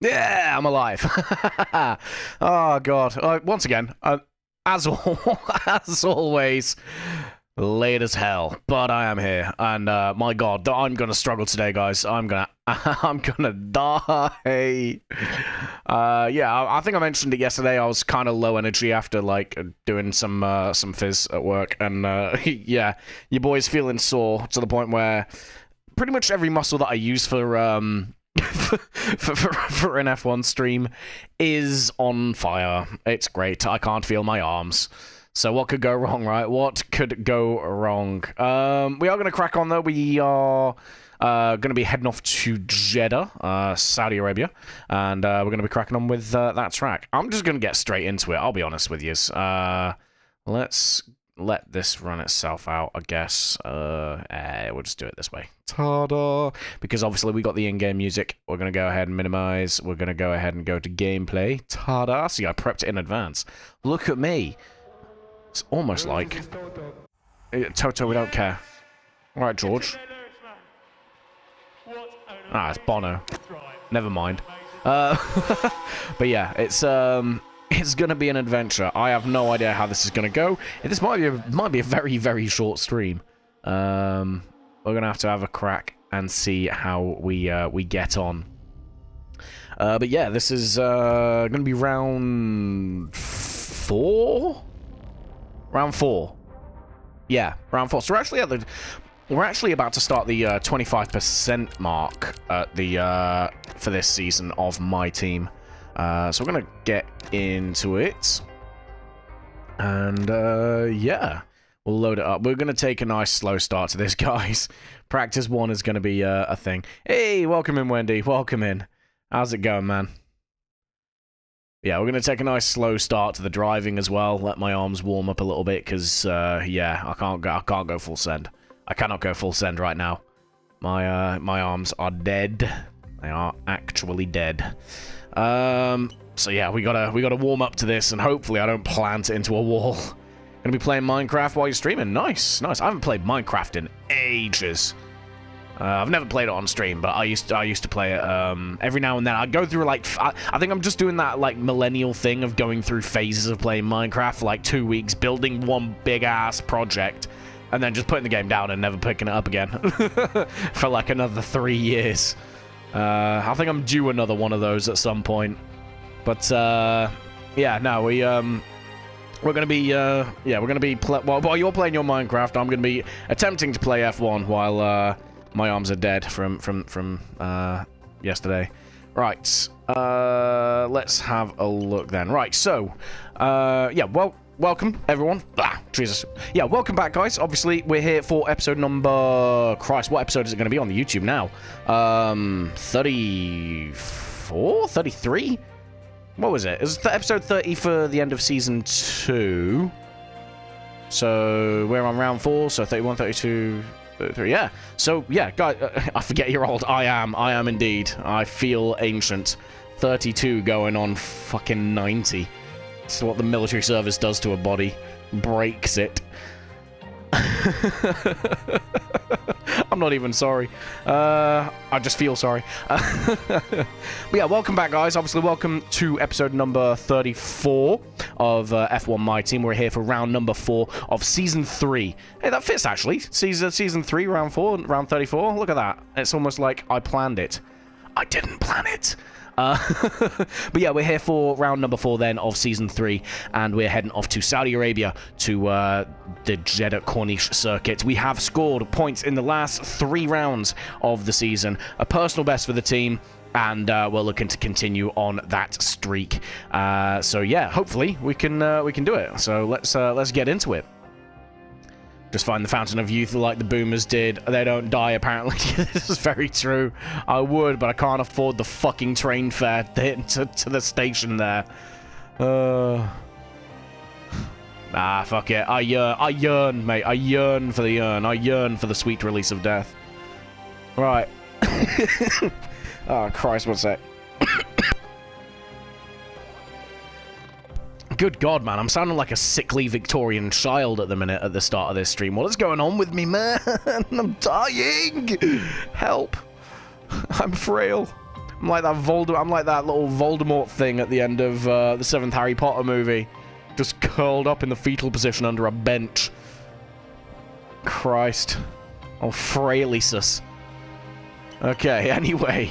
Yeah, I'm alive. Oh, God. Once again, as, as always, late as hell, but I am here, and my God, I'm gonna struggle today, guys. I'm gonna die. Yeah, I think I mentioned it yesterday. I was kind of low energy after like doing some fizz at work, and yeah, your boy's feeling sore to the point where pretty much every muscle that I use for for an F1 stream is on fire. It's great. I can't feel my arms. So what could go wrong, right? What could go wrong? We are going to crack on, though. We are going to be heading off to Jeddah, Saudi Arabia, and we're going to be cracking on with that track. I'm just going to get straight into it, I'll be honest with you. Let's let this run itself out, I guess. We'll just do it this way. Ta-da! Because obviously we got the in-game music. We're going to go ahead and minimize. We're going to go ahead and go to gameplay. Ta-da! See, I prepped it in advance. Look at me. It's almost like... Toto, we don't care. Alright, George. Ah, it's Bono. Never mind. But yeah, it's gonna be an adventure. I have no idea how this is gonna go. This might be a very, very short stream. We're gonna have a crack and see how we get on. But yeah, this is gonna be round 4? Round 4. Yeah, round 4. So we're actually about to start the 25% mark at the for this season of MyTeam. So we're gonna get into it, and yeah, we'll load it up. We're gonna take a nice slow start to this, guys. Practice 1 is gonna be a thing. Hey, welcome in, Wendy. Welcome in. How's it going, man? Yeah, we're going to take a nice slow start to the driving as well. Let my arms warm up a little bit because, yeah, I can't go full send. I cannot go full send right now. My arms are dead. They are actually dead. So yeah, we gotta warm up to this, and hopefully I don't plant it into a wall. Gonna be playing Minecraft while you're streaming. Nice, nice. I haven't played Minecraft in ages. I've never played it on stream, but I used to play it every now and then. I'd go through, like, I think I'm just doing that, like, millennial thing of going through phases of playing Minecraft for, like, 2 weeks, building one big-ass project, and then just putting the game down and never picking it up again for, like, another 3 years. I think I'm due another one of those at some point. But, yeah, no, we're gonna be, yeah, we're gonna be, while you're playing your Minecraft, I'm gonna be attempting to play F1 while, my arms are dead from yesterday. Right, let's have a look then. Right, so, yeah, well, welcome, everyone. Ah, Jesus. Yeah, welcome back, guys. Obviously, we're here for episode number... Christ, what episode is it going to be on the YouTube now? 34? 33? What was it? It was episode 30 for the end of Season 2. So, we're on round 4, so 31, 32... Yeah, so yeah, guys, I forget you're old. I am indeed. I feel ancient. 32 going on fucking 90. It's what the military service does to a body. Breaks it. I'm not even sorry. I just feel sorry. But yeah, welcome back, guys. Obviously, welcome to episode number 34 of F1 MyTeam. We're here for round number 4 of Season 3. Hey, that fits, actually. Season 3, round 4, round 34. Look at that. It's almost like I planned it. I didn't plan it. But yeah, we're here for round number 4 then of Season 3, and we're heading off to Saudi Arabia to the Jeddah Corniche circuit. We have scored points in the last 3 rounds of the season, a personal best for the team, and we're looking to continue on that streak. So yeah, hopefully we can do it. So let's get into it. Just find the Fountain of Youth like the boomers did. They don't die, apparently. This is very true. I would, but I can't afford the fucking train fare to the station there. Nah, fuck it. I yearn, mate. I yearn for the urn. I yearn for the sweet release of death. Right. Oh, Christ, what's that? Good God, man, I'm sounding like a sickly Victorian child at the minute at the start of this stream. What is going on with me, man? I'm dying! Help. I'm frail. I'm like that little Voldemort thing at the end of the 7th Harry Potter movie. Just curled up in the fetal position under a bench. Christ. Oh, Frailisus. Okay, anyway.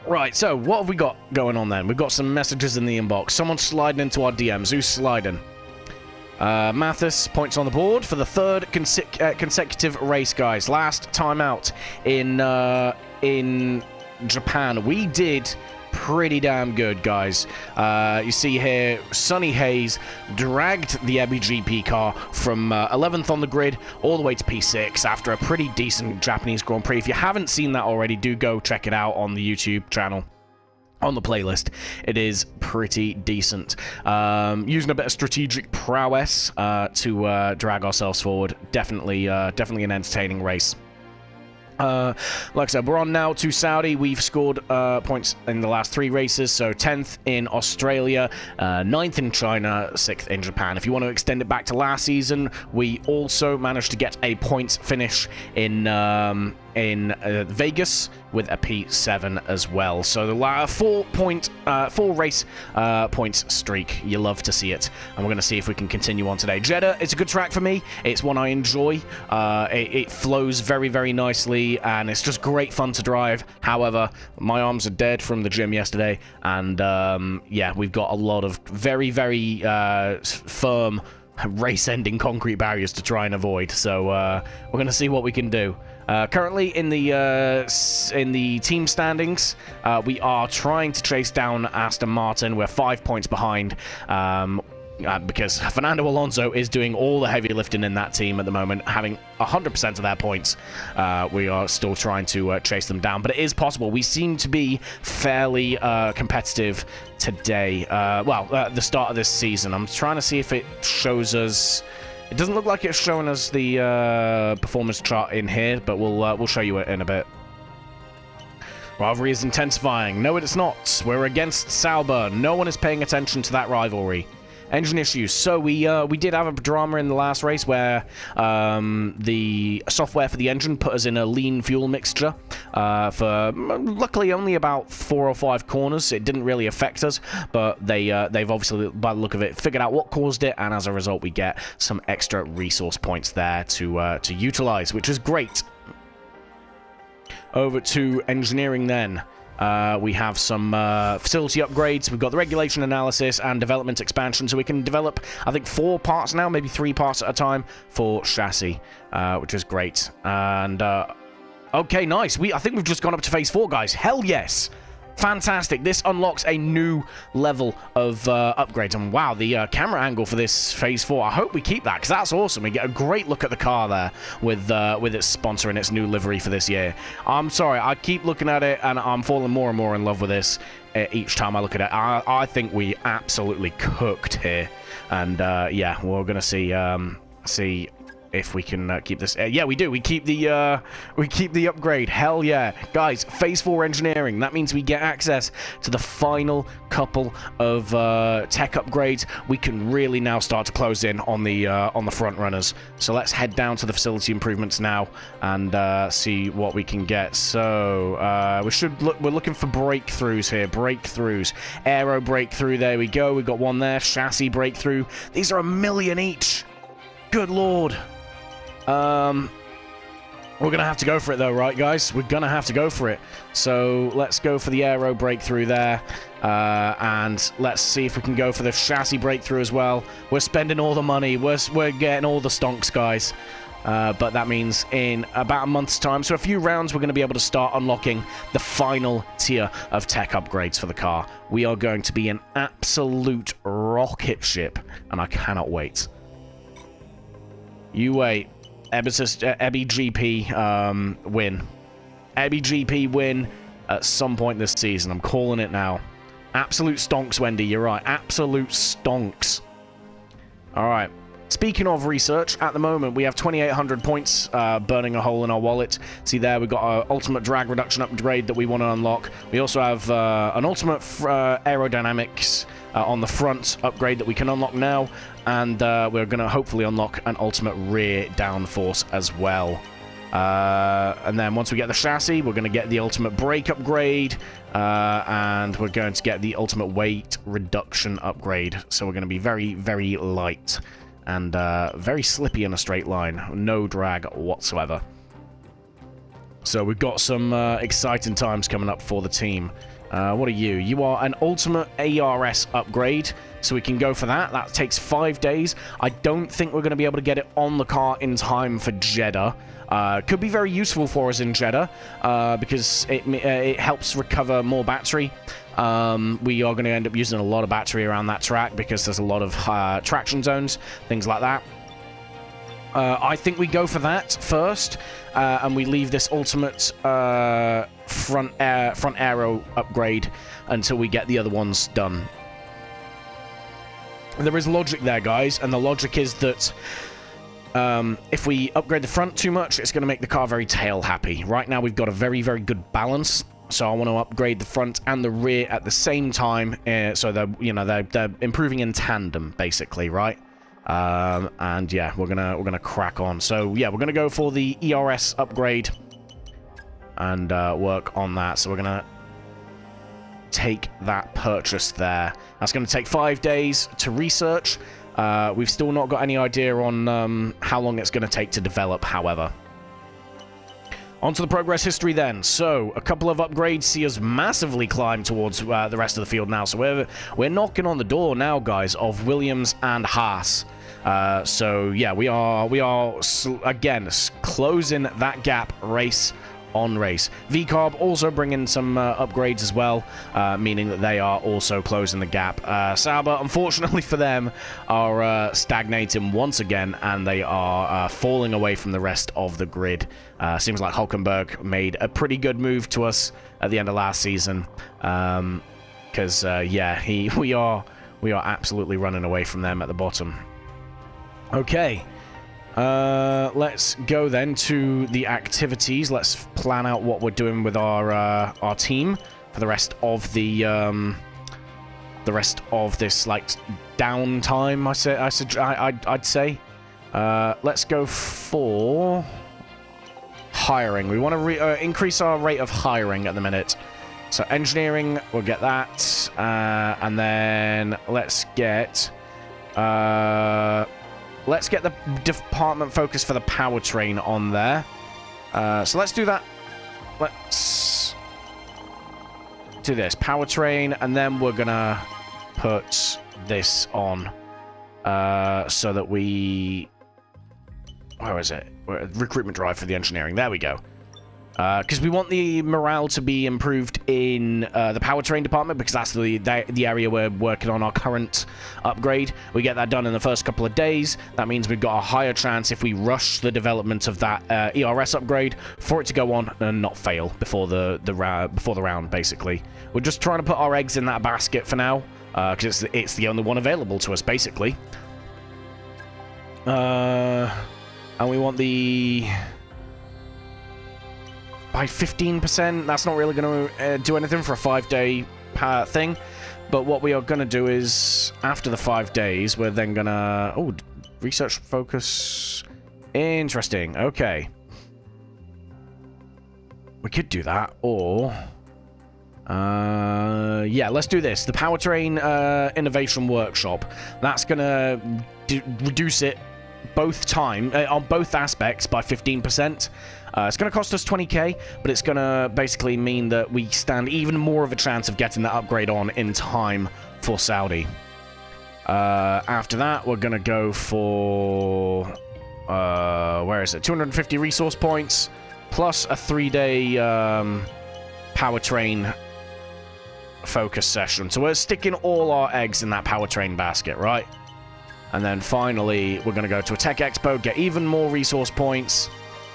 Right, so what have we got going on then? We've got some messages in the inbox. Someone's sliding into our DMs. Who's sliding? Mathis, points on the board for the 3rd consecutive race, guys. Last time out in Japan, we did pretty damn good, guys. You see here, Sunny Hayes dragged the Ebby GP car from 11th on the grid all the way to P6 after a pretty decent Japanese Grand Prix. If you haven't seen that already, do go check it out on the YouTube channel. On the playlist, it is pretty decent. Using a bit of strategic prowess to drag ourselves forward. Definitely an entertaining race. Like I said, we're on now to Saudi. We've scored points in the last 3 races, so 10th in Australia, 9th in China, 6th in Japan. If you want to extend it back to last season, we also managed to get a points finish in Vegas with a P7 as well. So the 4 race points streak. You love to see it. And we're going to see if we can continue on today. Jeddah, it's a good track for me. It's one I enjoy. It flows very, very nicely, and it's just great fun to drive. However, my arms are dead from the gym yesterday, and yeah, we've got a lot of very, very firm race-ending concrete barriers to try and avoid. So we're going to see what we can do. Currently in the team standings, we are trying to chase down Aston Martin. We're 5 points behind because Fernando Alonso is doing all the heavy lifting in that team at the moment, having 100% of their points. We are still trying to chase them down, but it is possible. We seem to be fairly competitive today. The start of this season. I'm trying to see if it shows us. It doesn't look like it's showing us the performance chart in here, but we'll show you it in a bit. Rivalry is intensifying. No, it's not. We're against Sauber. No one is paying attention to that rivalry. Engine issues. So we did have a drama in the last race where the software for the engine put us in a lean fuel mixture for luckily only about 4 or 5 corners. It didn't really affect us, but they've obviously, by the look of it, figured out what caused it, and as a result, we get some extra resource points there to utilize, which is great. Over to engineering then. We have some facility upgrades. We've got the regulation analysis and development expansion, so we can develop, I think, 4 parts now, maybe 3 parts at a time for chassis, which is great. And okay, nice. I think we've just gone up to phase 4, guys. Hell yes. Fantastic. This unlocks a new level of upgrades. And wow, the camera angle for this phase 4, I hope we keep that, because that's awesome. We get a great look at the car there with its sponsor and its new livery for this year. I'm sorry, I keep looking at it and I'm falling more and more in love with this each time I look at it. I think we absolutely cooked here. And yeah, we're going to see if we can keep this. Yeah, we do. We keep the upgrade. Hell yeah. Guys, phase 4 engineering. That means we get access to the final couple of tech upgrades. We can really now start to close in on the front runners. So let's head down to the facility improvements now and see what we can get. So we're looking for breakthroughs here. Breakthroughs. Aero breakthrough. There we go. We've got one there. Chassis breakthrough. These are 1 million each. Good lord. We're gonna have to go for it though, right guys? We're gonna have to go for it. So let's go for the aero breakthrough there, and let's see if we can go for the chassis breakthrough as well. We're spending all the money. We're getting all the stonks, guys. But that means in about a month's time, so a few rounds, we're going to be able to start unlocking the final tier of tech upgrades for the car. We are going to be an absolute rocket ship, and I cannot wait. You wait. Ebby GP win. Ebby GP win at some point this season. I'm calling it now. Absolute stonks, Wendy. You're right. Absolute stonks. All right. Speaking of research, at the moment, we have 2,800 points burning a hole in our wallet. See there, we've got our ultimate drag reduction upgrade that we want to unlock. We also have an ultimate aerodynamics on the front upgrade that we can unlock now. And we're going to hopefully unlock an ultimate rear downforce as well. And then once we get the chassis, we're going to get the ultimate brake upgrade, and we're going to get the ultimate weight reduction upgrade. So we're going to be very, very light and very slippy in a straight line. No drag whatsoever. So we've got some exciting times coming up for the team. What are you? You are an ultimate ARS upgrade, so we can go for that. That takes 5 days. I don't think we're going to be able to get it on the car in time for Jeddah. Could be very useful for us in Jeddah, because it helps recover more battery. We are going to end up using a lot of battery around that track because there's a lot of traction zones, things like that. I think we go for that first, and we leave this ultimate front aero upgrade until we get the other ones done. There is logic there, guys, and the logic is that if we upgrade the front too much, it's going to make the car very tail happy. Right now, we've got a very, very good balance, so I want to upgrade the front and the rear at the same time, so they're improving in tandem, basically, right? And yeah, we're gonna crack on. So yeah, we're gonna go for the ERS upgrade and work on that. So we're gonna take that purchase there. That's gonna take 5 days to research. We've still not got any idea on how long it's gonna take to develop, however. Onto the progress history then. So, a couple of upgrades see us massively climb towards the rest of the field now. So we're knocking on the door now, guys, of Williams and Haas. So yeah, we are again closing that gap race on race. VCarb also bringing some upgrades as well, meaning that they are also closing the gap. Sauber, unfortunately for them, are stagnating once again, and they are falling away from the rest of the grid. Seems like Hulkenberg made a pretty good move to us at the end of last season, because yeah, we are absolutely running away from them at the bottom. Okay. Let's go then to the activities. Let's plan out what we're doing with our team for the rest of this like downtime. I'd say. Let's go for hiring. We want to increase our rate of hiring at the minute. So engineering, we'll get that, and then let's get the department focus for the powertrain on there. So let's do that. Let's do this. Powertrain, and then we're going to put this on so that we... Where is it? Recruitment drive for the engineering. There we go. Because we want the morale to be improved in the powertrain department, because that's the area we're working on our current upgrade. We get that done in the first couple of days. That means we've got a higher chance if we rush the development of that ERS upgrade for it to go on and not fail before the round. Basically, we're just trying to put our eggs in that basket for now, because it's the only one available to us, basically. And we want the... by 15%, that's not really going to do anything for a 5-day thing. But what we are going to do is, after the 5 days, we're then going to... Oh, research focus. Interesting. Okay. We could do that, or... yeah, let's do this. The Powertrain Innovation Workshop. That's going to reduce it on both aspects by 15%. It's going to cost us 20k, but it's going to basically mean that we stand even more of a chance of getting that upgrade on in time for Saudi. After that, we're going to go for... where is it? 250 resource points, plus a 3-day powertrain focus session. So we're sticking all our eggs in that powertrain basket, right? And then finally, we're going to go to a tech expo, get even more resource points.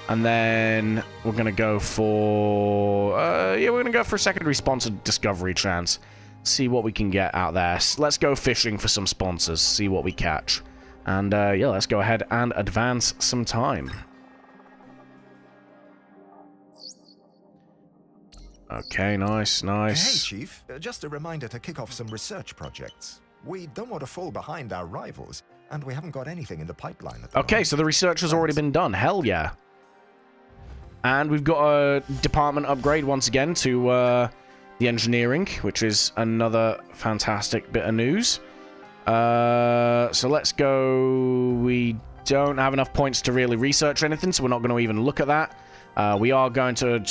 And then we're going to go for... yeah, we're going to go for a secondary sponsored discovery chance. See what we can get out there. Let's go fishing for some sponsors. See what we catch. And yeah, let's go ahead and advance some time. Okay, nice, nice. Hey, Chief. Just a reminder to kick off some research projects. We don't want to fall behind our rivals, and we haven't got anything in the pipeline at the moment. So the research has already been done. Hell yeah. And we've got a department upgrade once again to the engineering, which is another fantastic bit of news. So let's go. We don't have enough points to really research anything, so we're not going to even look at that. We are going to...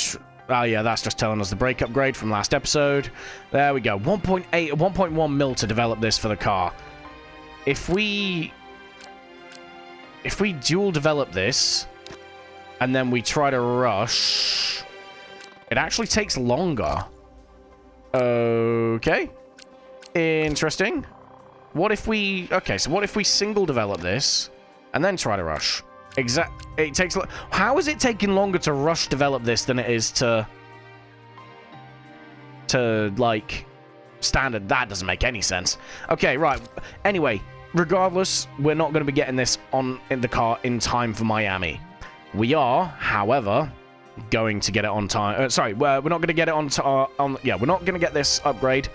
oh, yeah, that's just telling us the brake upgrade from last episode. There we go. 1.1 mil to develop this for the car. If we dual develop this, and then we try to rush, it actually takes longer. Okay. Interesting. What if we... okay, so what if we single develop this and then try to rush? It takes... how is it taking longer to rush develop this than it is to like, standard? That doesn't make any sense. Okay, right. Anyway, regardless, we're not going to be getting this in the car in time for Miami. We are, however, going to get it on time. Sorry, we're not going to get it yeah, we're not going to get this upgrade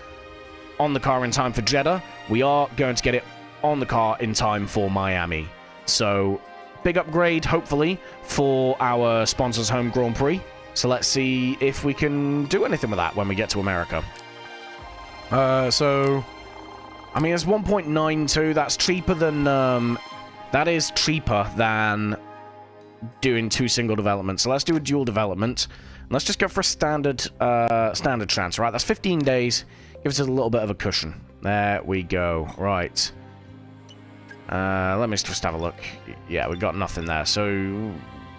on the car in time for Jeddah. We are going to get it on the car in time for Miami. So, big upgrade, hopefully, for our sponsor's home Grand Prix. So let's see if we can do anything with that when we get to America. So, I mean, it's 1.92. That's cheaper than... that is cheaper than doing 2 single developments. So let's do a dual development. Let's just go for a standard chance, right? That's 15 days. Gives us a little bit of a cushion. There we go. Right. Let me just have a look. Yeah, we got nothing there. So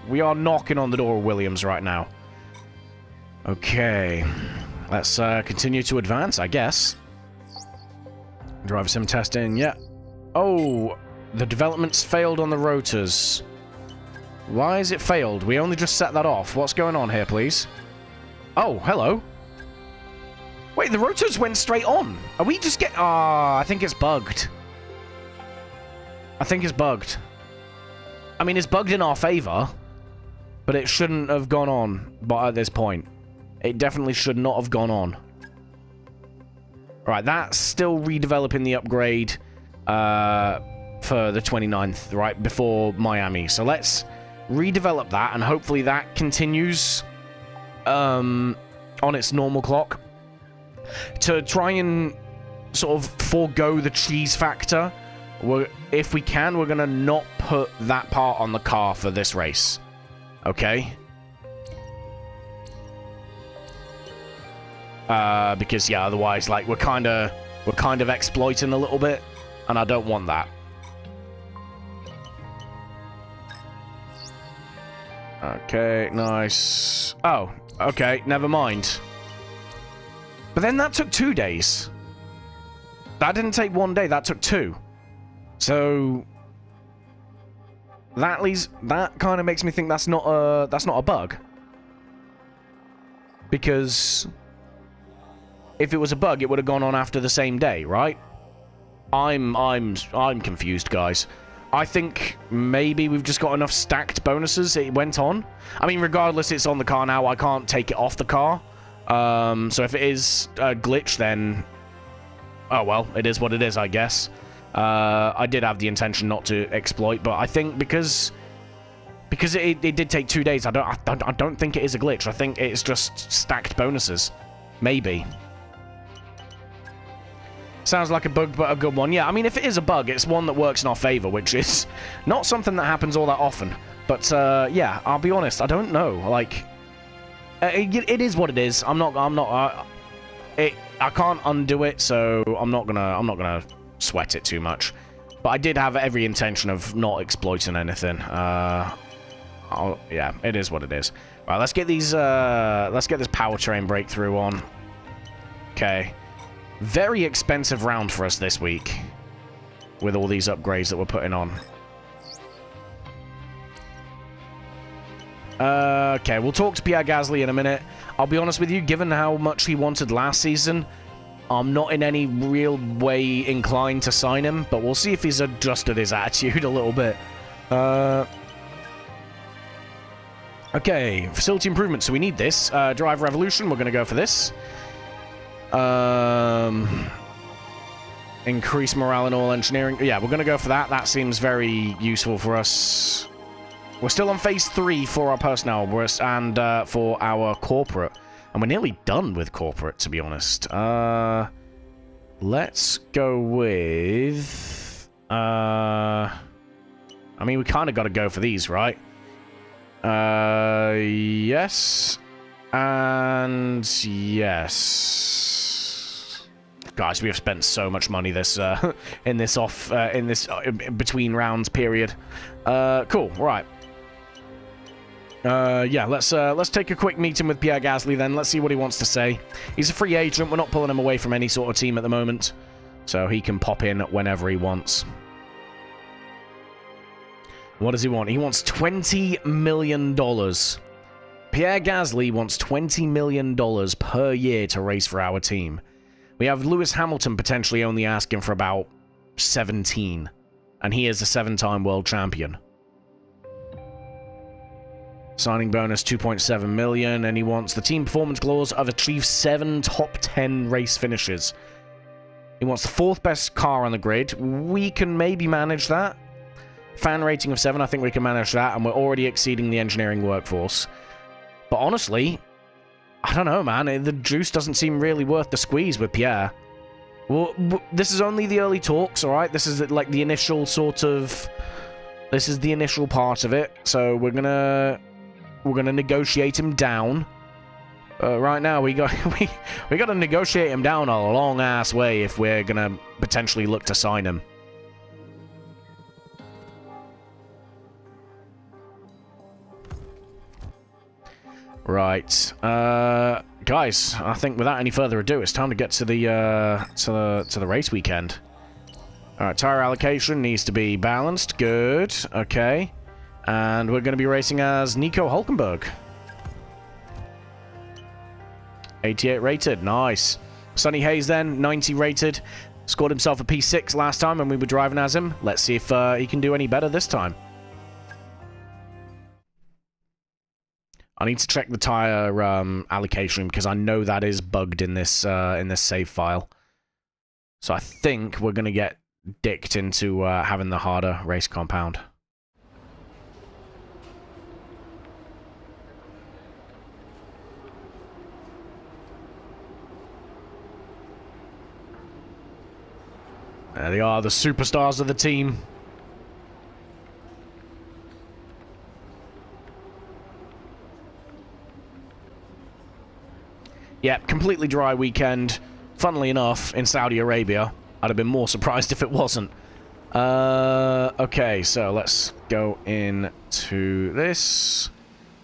we are knocking on the door of Williams right now. Okay. Let's continue to advance, I guess. Driver sim testing. Yeah. Oh, the development's failed on the rotors. Why is it failed? We only just set that off. What's going on here, please? Oh, hello. Wait, the rotors went straight on. Are we just get... ah, I think it's bugged. I think it's bugged. I mean, it's bugged in our favor, but it shouldn't have gone on at this point. It definitely should not have gone on. Alright, that's still redeveloping the upgrade for the 29th, right, before Miami. So let's redevelop that, and hopefully that continues on its normal clock. To try and sort of forego the cheese factor, if we can, we're going to not put that part on the car for this race. Okay? Because, yeah, otherwise, like, we're kind of exploiting a little bit, and I don't want that. Okay, nice. Oh, okay, never mind. But then that took 2 days. That didn't take 1 day, that took 2. So that kind of makes me think that's not a bug. Because if it was a bug, it would have gone on after the same day, right? I'm confused, guys. I think maybe we've just got enough stacked bonuses. It went on. I mean, regardless, it's on the car now. I can't take it off the car. So if it is a glitch, then... oh, well, it is what it is, I guess. I did have the intention not to exploit, but I think because it did take 2 days, I don't think it is a glitch. I think it's just stacked bonuses. Maybe. Sounds like a bug, but a good one. Yeah, I mean, if it is a bug, it's one that works in our favor, which is not something that happens all that often. But, yeah, I'll be honest, I don't know. Like, it is what it is. I can't undo it, so I'm not gonna sweat it too much. But I did have every intention of not exploiting anything. Yeah, it is what it is. Right, let's get this powertrain breakthrough on. Okay. Very expensive round for us this week, with all these upgrades that we're putting on. Okay, we'll talk to Pierre Gasly in a minute. I'll be honest with you, given how much he wanted last season, I'm not in any real way inclined to sign him, but we'll see if he's adjusted his attitude a little bit. Okay, facility improvement, so we need this. Drive Revolution, we're going to go for this. Increase morale in all engineering. Yeah, we're going to go for that. That seems very useful for us. We're still on phase 3 for our personnel and for our corporate. And we're nearly done with corporate, to be honest. Let's go with... I mean, we kind of got to go for these, right? Yes. And yes. Guys, we have spent so much money this in this between rounds period. Cool. Right. Yeah, let's take a quick meeting with Pierre Gasly then. Let's see what he wants to say. He's a free agent. We're not pulling him away from any sort of team at the moment, so he can pop in whenever he wants. What does he want? He wants $20 million. Pierre Gasly wants $20 million per year to race for our team. We have Lewis Hamilton potentially only asking for about 17, and he is a 7-time world champion. Signing bonus 2.7 million, and he wants the team performance clause of achieve 7 top 10 race finishes. He wants the 4th best car on the grid. We can maybe manage that. Fan rating of 7, I think we can manage that, and we're already exceeding the engineering workforce. But honestly, I don't know, man. The juice doesn't seem really worth the squeeze with Pierre. Well, this is only the early talks, alright? This is like the initial sort of... This is the initial part of it, so we're gonna negotiate him down. Right now, we got to negotiate him down a long ass way if we're gonna potentially look to sign him. Right, guys. I think without any further ado, it's time to get to the race weekend. All right, tire allocation needs to be balanced. Good. Okay. And we're going to be racing as Nico Hulkenberg. 88 rated. Nice. Sonny Hayes then, 90 rated. Scored himself a P6 last time when we were driving as him. Let's see if he can do any better this time. I need to check the tire allocation because I know that is bugged in this save file. So I think we're going to get dicked into having the harder race compound. There they are, the superstars of the team. Yeah, completely dry weekend. Funnily enough, in Saudi Arabia. I'd have been more surprised if it wasn't. Okay, so let's go into this.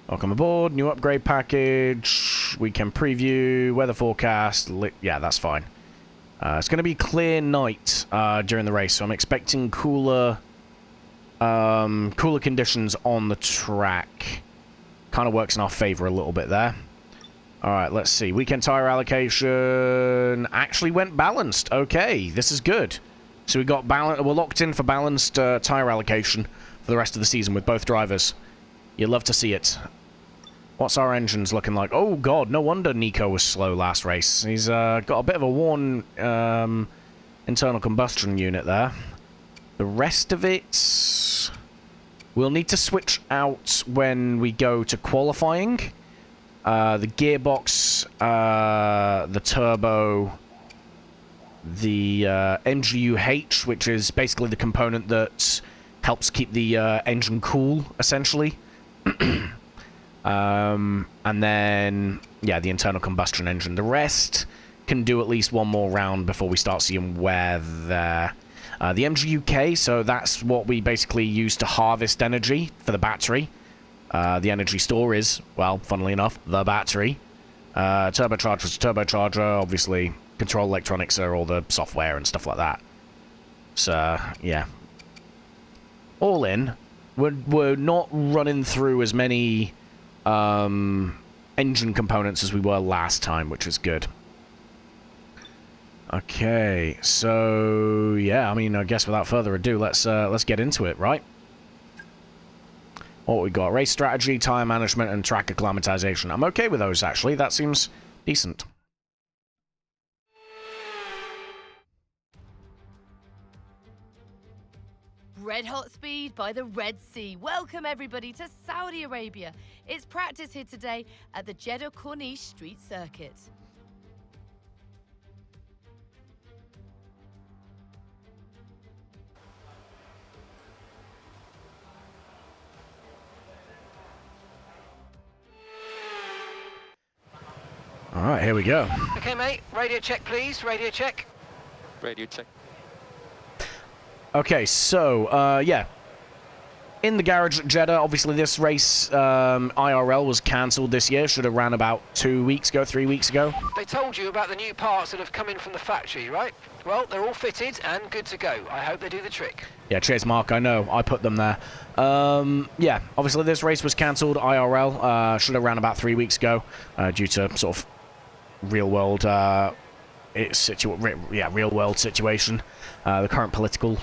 Welcome aboard. New upgrade package. Weekend preview. Weather forecast. Yeah, that's fine. It's going to be clear night during the race, so I'm expecting cooler conditions on the track. Kind of works in our favor a little bit there. Alright, let's see. Weekend tire allocation actually went balanced. Okay, this is good. So we got we're locked in for balanced tire allocation for the rest of the season with both drivers. You'd love to see it. What's our engines looking like? Oh god, no wonder Nico was slow last race. He's got a bit of a worn internal combustion unit there. The rest of it we'll need to switch out when we go to qualifying. The gearbox, the turbo, the MGU-H, which is basically the component that helps keep the engine cool, essentially. And then, yeah, the internal combustion engine. The rest can do at least one more round before we start seeing wear there. The MGU-K, so that's what we basically use to harvest energy for the battery. The energy store is, well, funnily enough, the battery. Turbocharger's turbocharger, obviously. Control electronics are all the software and stuff like that. So, yeah. All in, we're not running through as many engine components as we were last time, which is good. Okay, so, yeah, I mean, I guess without further ado, let's get into it, right? What we got? Race strategy, tire management, and track acclimatization. I'm okay with those, actually. That seems decent. Red hot speed by the Red Sea. Welcome everybody to Saudi Arabia. It's practice here today at the Jeddah Corniche Street Circuit. All right, here we go. Okay, mate. Radio check, please. Radio check. Radio check. Okay, so, yeah. In the garage at Jeddah, obviously this race, IRL, was cancelled this year. Should have ran about 2 weeks ago, 3 weeks ago. They told you about the new parts that have come in from the factory, right? Well, they're all fitted and good to go. I hope they do the trick. Yeah, cheers, Mark. I know. I put them there. Yeah, obviously this race was cancelled, IRL. Should have ran about 3 weeks ago due to sort of real-world real-world situation. The current political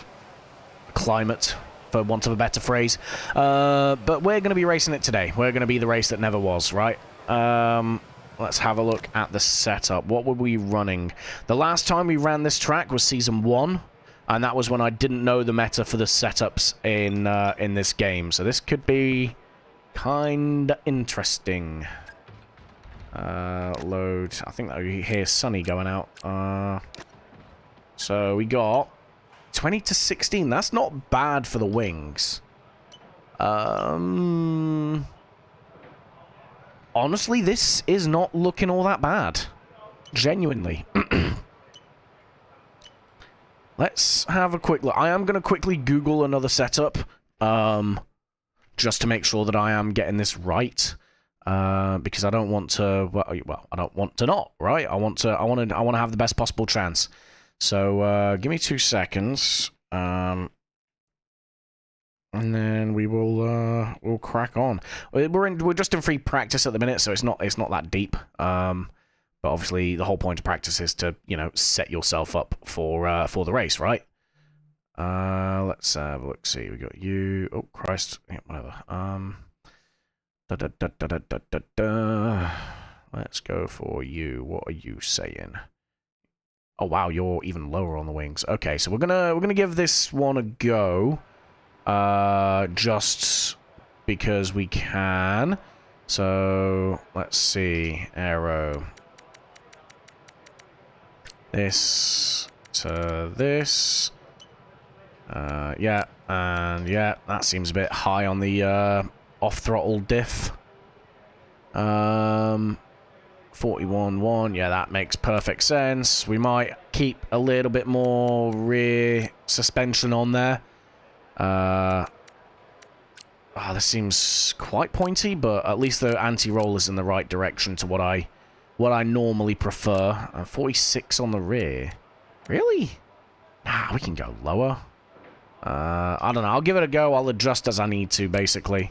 climate, for want of a better phrase. But we're going to be racing it today. We're going to be the race that never was, right? Let's have a look at the setup. What were we running? The last time we ran this track was Season 1, and that was when I didn't know the meta for the setups in this game. So this could be kind of interesting. Load. I think that you hear Sunny going out. So we got 20 to 16. That's not bad for the wings. Honestly, this is not looking all that bad. Genuinely. Let's have a quick look. I am going to quickly Google another setup. Just to make sure that I am getting this right. Because I don't want to. Well, I don't want to not. Right. I want to have the best possible chance. So give me 2 seconds. And then we will we'll crack on. We're just in free practice at the minute, so it's not that deep. But obviously the whole point of practice is to, you know, set yourself up for the race, right? Let's have a look. See, we got you. Oh Christ. Yeah, whatever. Let's go for you. What are you saying? Oh wow, you're even lower on the wings. Okay, so we're gonna give this one a go. Just because we can. So let's see. Aero. This to this. Yeah, and yeah, that seems a bit high on the off-throttle diff. 41.1, yeah, that makes perfect sense. We might keep a little bit more rear suspension on there. This seems quite pointy, but at least the anti-roll is in the right direction to what I normally prefer. 46 on the rear. Really? Nah, we can go lower. I don't know. I'll give it a go. I'll adjust as I need to, basically.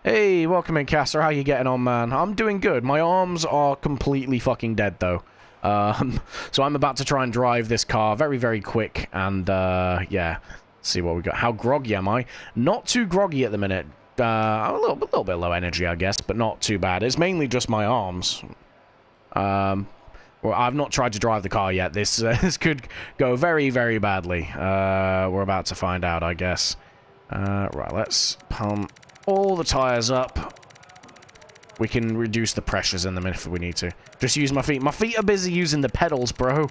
Hey, welcome in, Casser. How you getting on, man? I'm doing good. My arms are completely fucking dead, though. So I'm about to try and drive this car very, very quick, and, yeah. See what we got. How groggy am I? Not too groggy at the minute. I'm a little bit low energy, I guess, but not too bad. It's mainly just my arms. Well, I've not tried to drive the car yet. This could go very, very badly. We're about to find out, I guess. Right, let's pump all the tires up. We can reduce the pressures in them if we need to. Just use my feet. My feet are busy using the pedals, bro.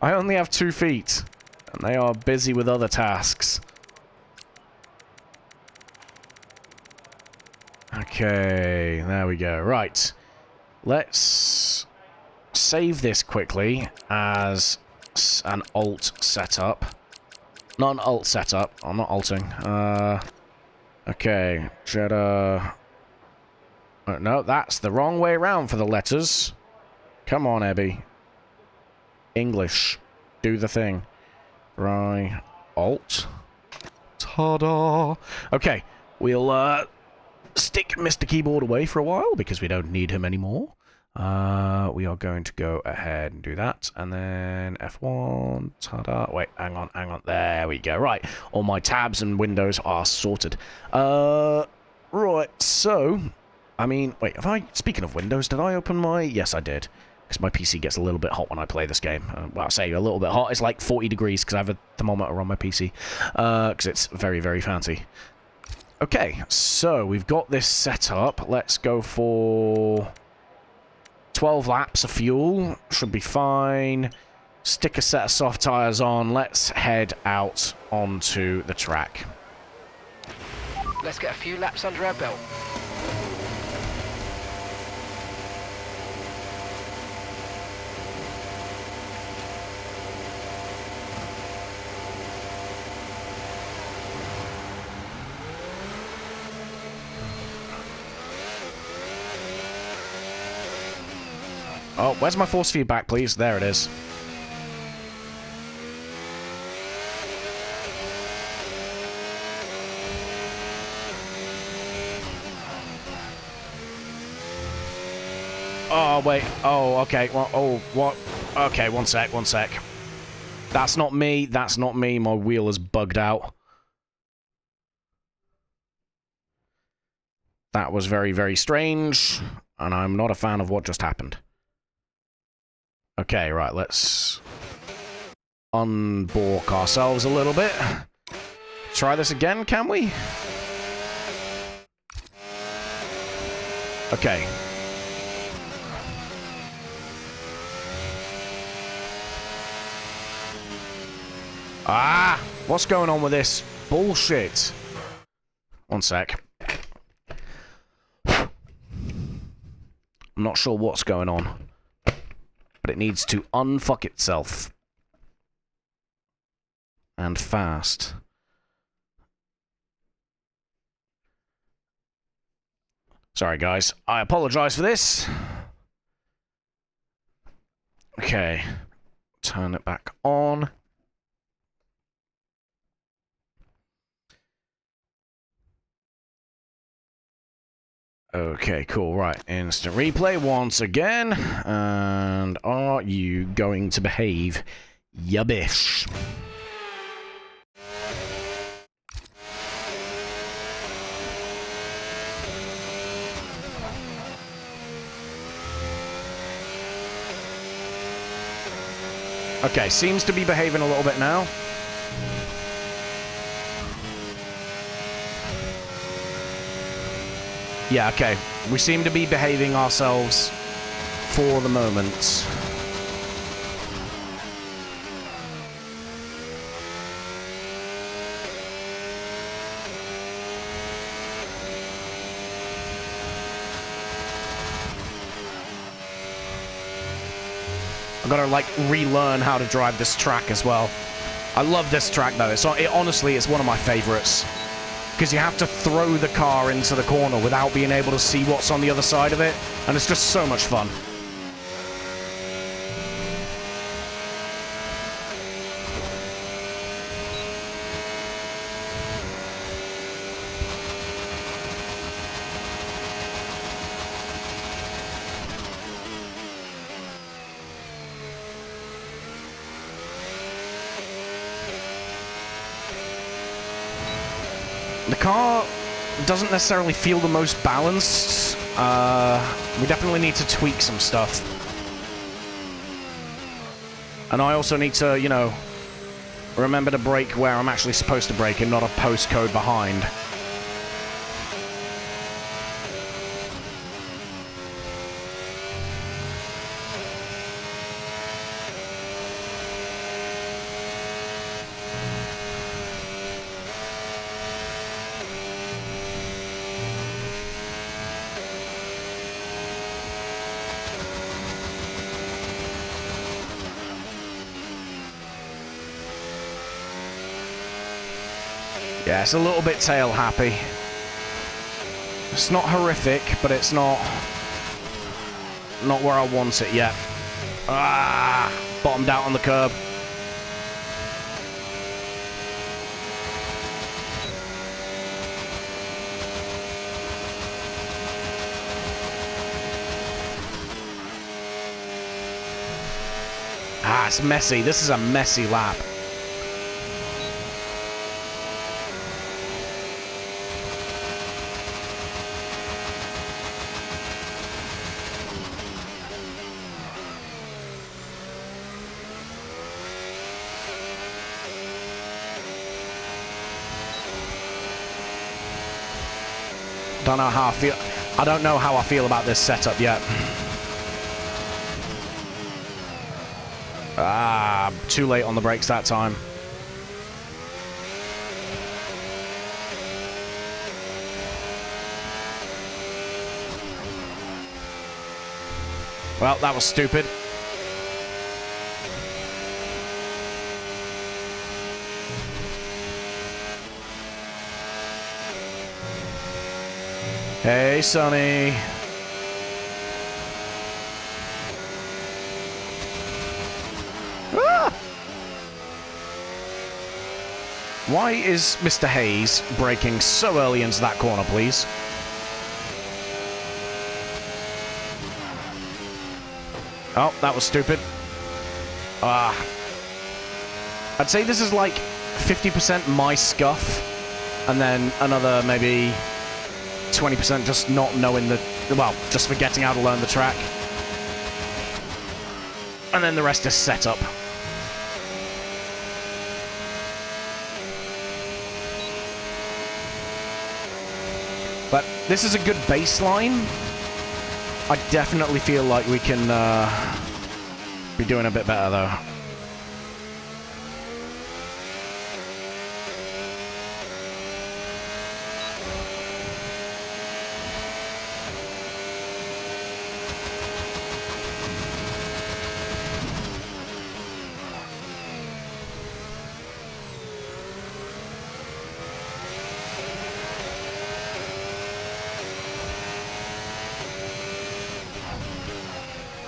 I only have 2 feet. And they are busy with other tasks. Okay, there we go. Right. Let's save this quickly as an alt setup. Not an alt setup. I'm not alting. Okay. Jeddah. Oh, no, that's the wrong way around for the letters. Come on, Ebby. English. Do the thing. Right. Alt. Ta-da! Okay. We'll, stick Mr. Keyboard away for a while because we don't need him anymore. We are going to go ahead and do that. And then F1. Ta-da. Wait, hang on. There we go. Right. All my tabs and windows are sorted. Right. So, I mean, wait, speaking of windows, did I open my... Yes, I did. Because my PC gets a little bit hot when I play this game. Well, I say a little bit hot. It's like 40 degrees because I have a thermometer on my PC. Because it's very, very fancy. Okay, so we've got this set up. Let's go for 12 laps of fuel. Should be fine. Stick a set of soft tires on. Let's head out onto the track. Let's get a few laps under our belt. Oh, where's my force feedback, please? There it is. Oh, wait. Oh, okay. Well, oh, what? Okay, one sec. That's not me. That's not me. My wheel is bugged out. That was very, very strange, and I'm not a fan of what just happened. Okay, right, let's unbork ourselves a little bit. Try this again, can we? Okay. Ah! What's going on with this bullshit? One sec. I'm not sure what's going on, but it needs to unfuck itself. And fast. Sorry, guys. I apologize for this. Okay. Turn it back on. Okay, cool. Right. Instant replay once again. And are you going to behave? Yubbish. Okay, seems to be behaving a little bit now. Yeah, okay. We seem to be behaving ourselves for the moment. I've got to, like, relearn how to drive this track as well. I love this track, though. Honestly, it's one of my favorites. Because you have to throw the car into the corner without being able to see what's on the other side of it. And it's just so much fun. The car doesn't necessarily feel the most balanced. We definitely need to tweak some stuff. And I also need to, you know, remember to brake where I'm actually supposed to brake and not a postcode behind. Yeah, it's a little bit tail happy. It's not horrific, but it's not where I want it yet. Ah, bottomed out on the curb. Ah, it's messy. This is a messy lap. Don't know how I feel. I don't know how I feel about this setup yet. Ah, too late on the brakes that time. Well, that was stupid. Hey, Sonny. Ah! Why is Mr. Hayes braking so early into that corner, please? Oh, that was stupid. Ah. I'd say this is like 50% my scuff, and then another maybe 20% just not knowing the... well, just forgetting how to learn the track. And then the rest is setup. But this is a good baseline. I definitely feel like we can be doing a bit better, though.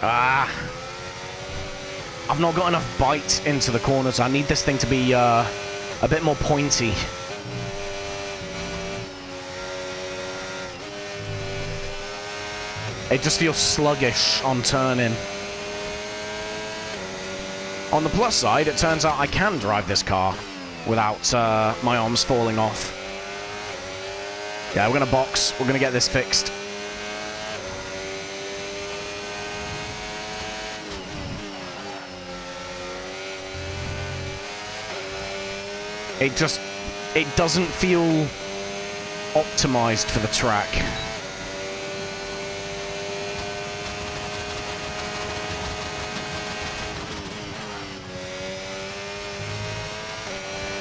Ah. I've not got enough bite into the corners. I need this thing to be a bit more pointy. It just feels sluggish on turning. On the plus side, it turns out I can drive this car without my arms falling off. Yeah, we're going to box. We're going to get this fixed. It doesn't feel optimized for the track.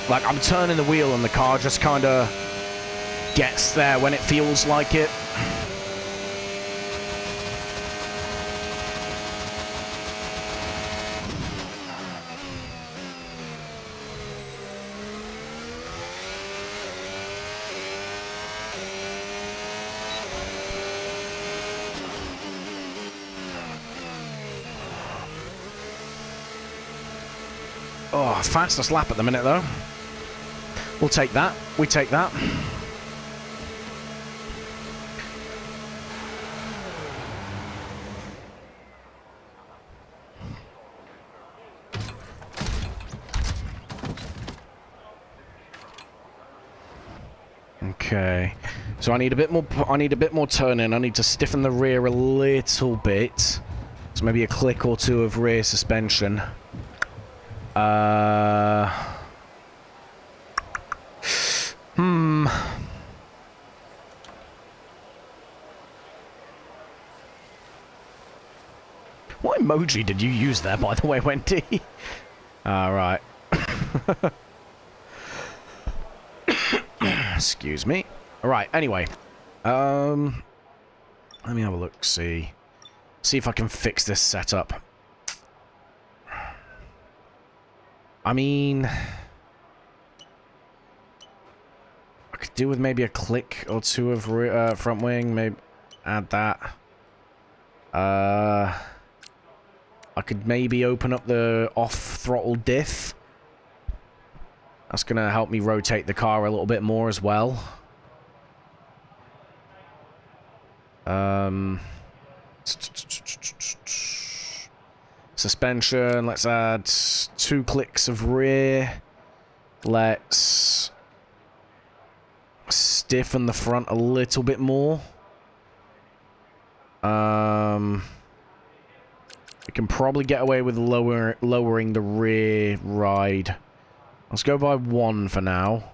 Like, I'm turning the wheel and the car just kind of gets there when it feels like it. Oh, fastest lap at the minute, though. We'll take that. We take that. Okay. So I need a bit more. I need a bit more turning. I need to stiffen the rear a little bit. So maybe a click or two of rear suspension. What emoji did you use there, by the way, Wendy? Right. Excuse me. Alright, anyway. Let me have a look, see if I can fix this setup. I mean, I could do with maybe a click or two of front wing, maybe add that. I could maybe open up the off-throttle diff. That's going to help me rotate the car a little bit more as well. Suspension, let's add 2 clicks of rear. Let's stiffen the front a little bit more. We can probably get away with lowering the rear ride. Let's go by 1 for now.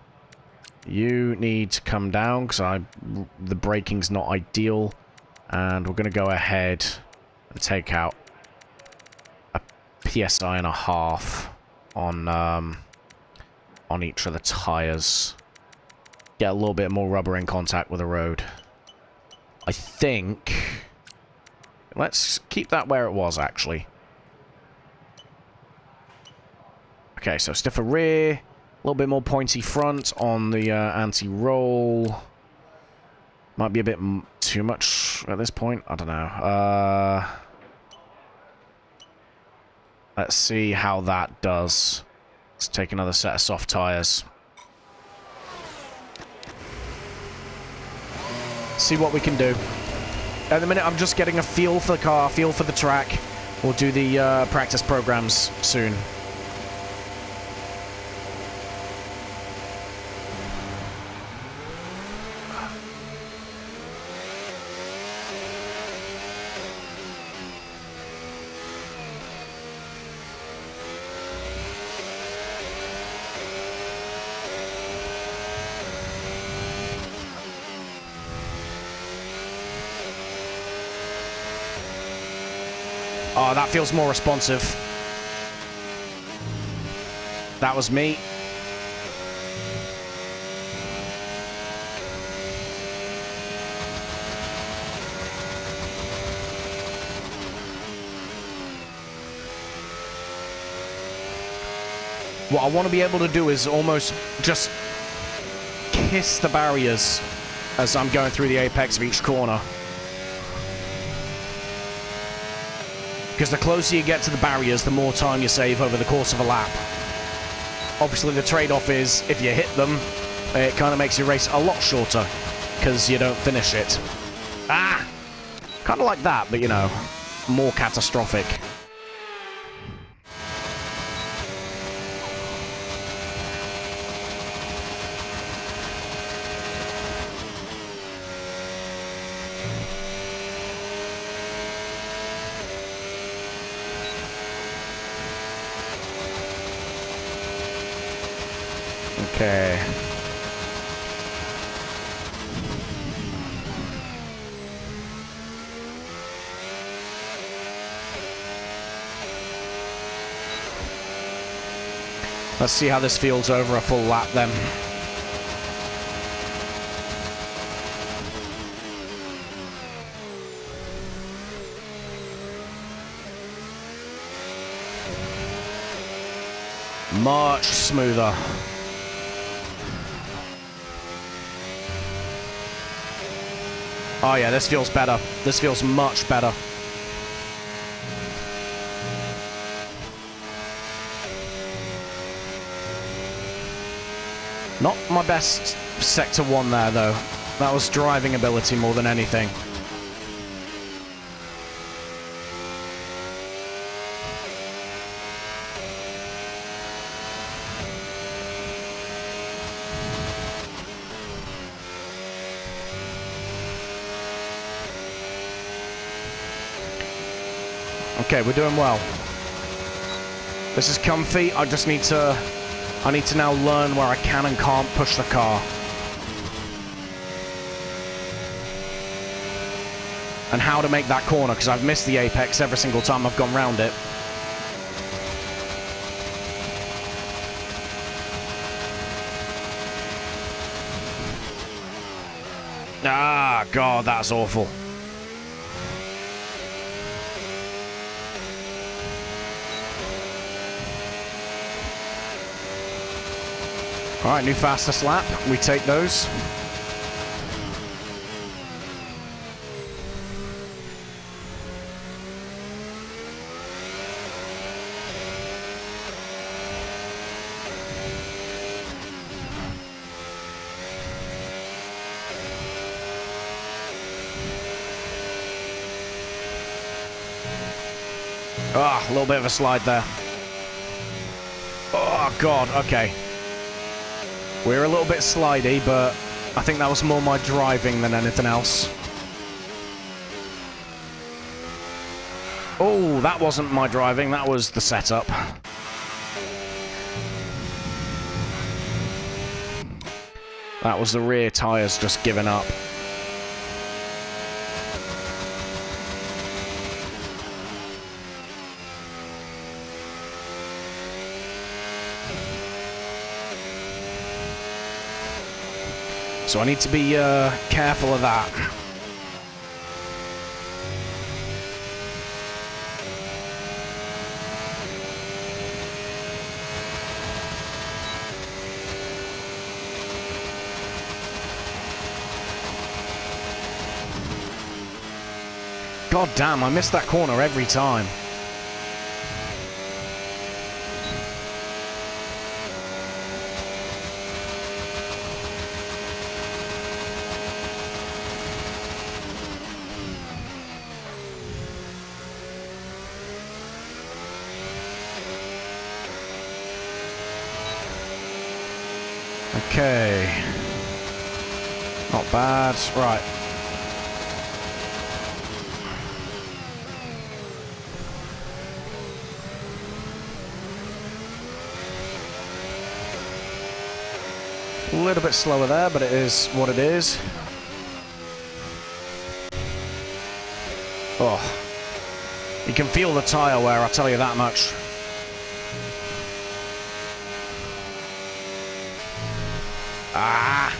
You need to come down because the braking's not ideal. And we're going to go ahead and take out a PSI and a half on each of the tires. Get a little bit more rubber in contact with the road. I think... Let's keep that where it was, actually. Okay, so stiffer rear. A little bit more pointy front on the anti-roll. Might be a bit too much at this point. I don't know. Let's see how that does. Let's take another set of soft tires. See what we can do. At the minute, I'm just getting a feel for the car, feel for the track. We'll do the practice programs soon. Oh, that feels more responsive. That was me. What I want to be able to do is almost just kiss the barriers as I'm going through the apex of each corner. Because the closer you get to the barriers, the more time you save over the course of a lap. Obviously, the trade-off is, if you hit them, it kind of makes your race a lot shorter, because you don't finish it. Ah! Kind of like that, but, you know, more catastrophic. Okay. Let's see how this feels over a full lap then. Much smoother. Oh yeah, this feels better. This feels much better. Not my best Sector 1 there, though. That was driving ability more than anything. Okay, we're doing well. This is comfy. I need to now learn where I can and can't push the car. And how to make that corner, because I've missed the apex every single time I've gone round it. Ah, God, that's awful. Alright, new fastest lap. We take those. Ah, a little bit of a slide there. Oh, God, okay. We're a little bit slidey, but I think that was more my driving than anything else. Oh, that wasn't my driving, that was the setup. That was the rear tyres just giving up. So I need to be careful of that. God damn, I miss that corner every time. Okay. Not bad. Right. A little bit slower there, but it is what it is. Oh. You can feel the tyre wear, I'll tell you that much. Ah!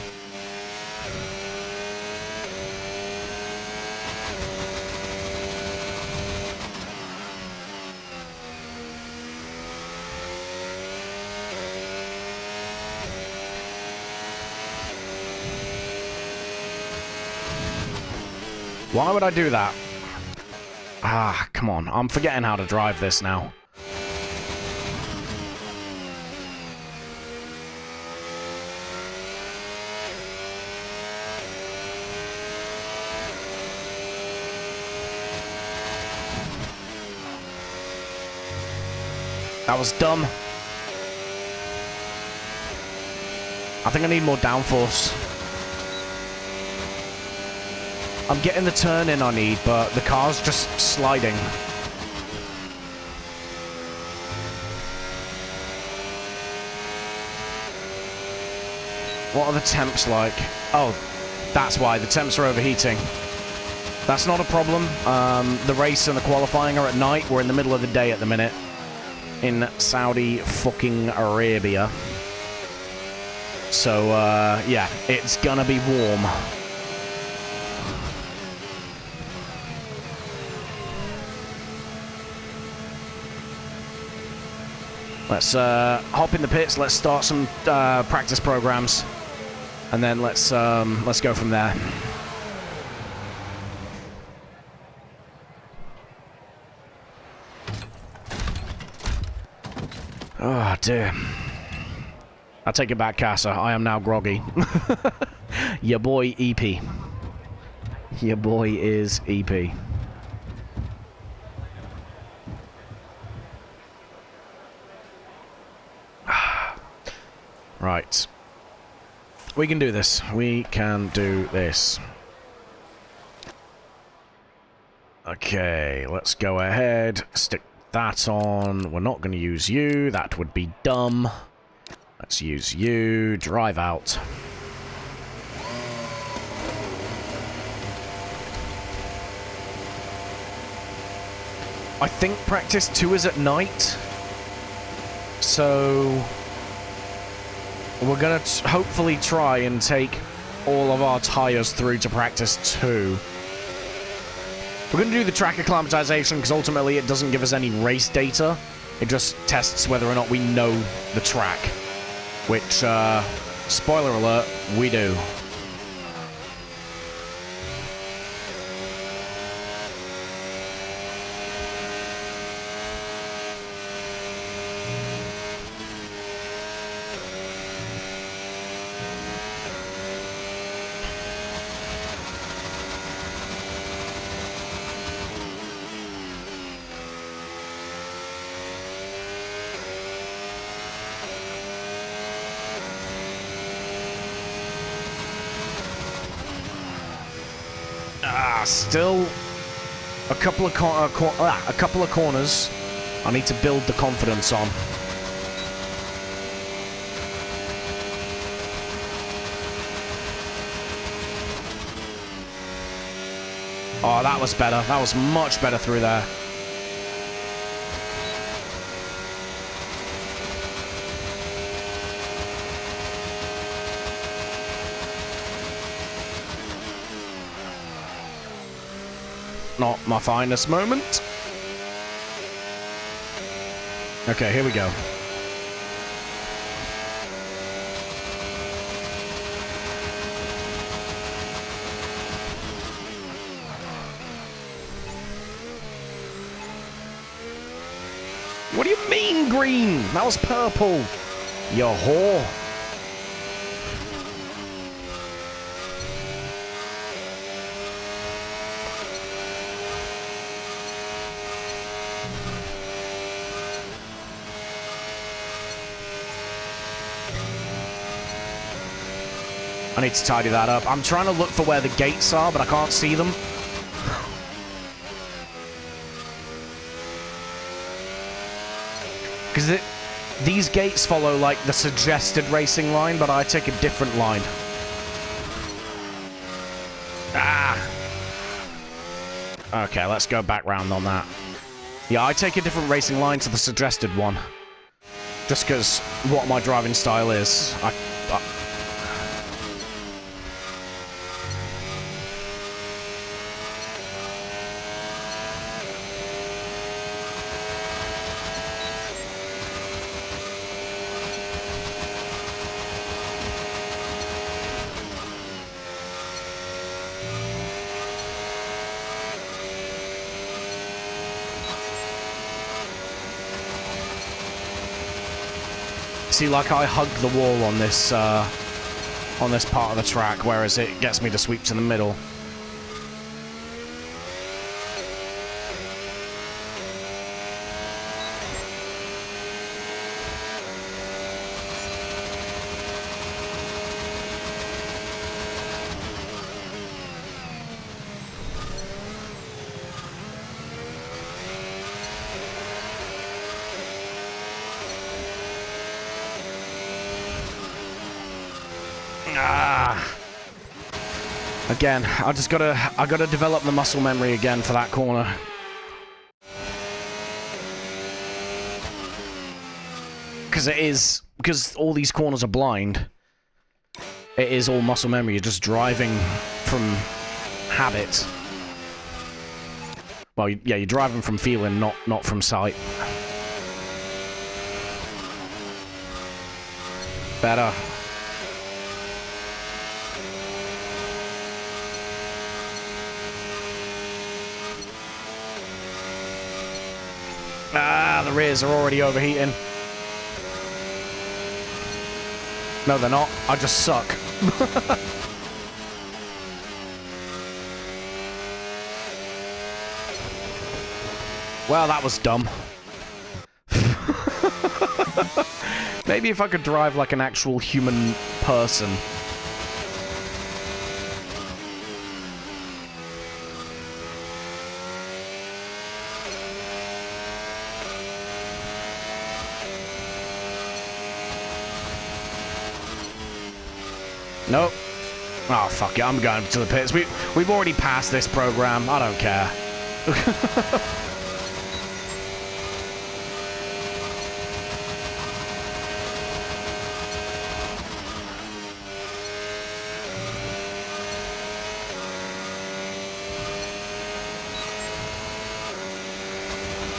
Why would I do that? Ah, come on. I'm forgetting how to drive this now. That was dumb. I think I need more downforce. I'm getting the turn in I need, but the car's just sliding. What are the temps like? Oh, that's why. The temps are overheating. That's not a problem. The race and the qualifying are at night. We're in the middle of the day at the minute. In Saudi fucking Arabia. So, yeah, it's gonna be warm. Let's hop in the pits. Let's start some practice programs, and then let's go from there. Oh dear. I take it back, Casa. I am now groggy. Your boy EP. Your boy is EP. Right. We can do this. We can do this. Okay, let's go ahead. Stick that on. We're not going to use you. That would be dumb. Let's use you. Drive out. I think practice 2 is at night. So we're going to hopefully try and take all of our tyres through to practice 2. We're going to do the track acclimatization because ultimately it doesn't give us any race data. It just tests whether or not we know the track. Which, spoiler alert, we do. Still a couple of corners I need to build the confidence on. Oh, that was better. That was much better through there. Not my finest moment. Okay, here we go. What do you mean green? That was purple. You whore. I need to tidy that up. I'm trying to look for where the gates are, but I can't see them. Because these gates follow, like, the suggested racing line, but I take a different line. Ah! Okay, let's go back round on that. Yeah, I take a different racing line to the suggested one. Just because what my driving style is. See, like, I hug the wall on this part of the track, whereas it gets me to sweep to the middle. Again, I gotta develop the muscle memory again for that corner. Because all these corners are blind. It is all muscle memory. You're just driving from habit. Well, yeah, you're driving from feeling, not from sight. Better. Ah, the rears are already overheating. No, they're not. I just suck. Well, that was dumb. Maybe if I could drive like an actual human person. Nope. Oh, fuck it. I'm going to the pits. We've already passed this program. I don't care.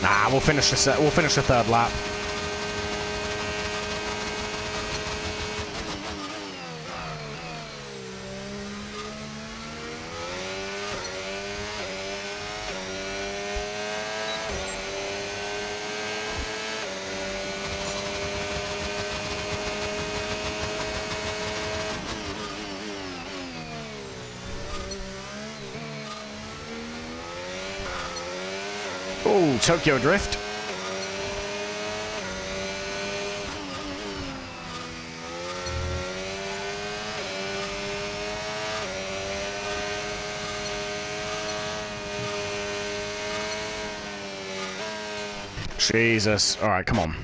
Nah, we'll finish the third lap. Oh, Tokyo Drift. Jesus. All right, come on.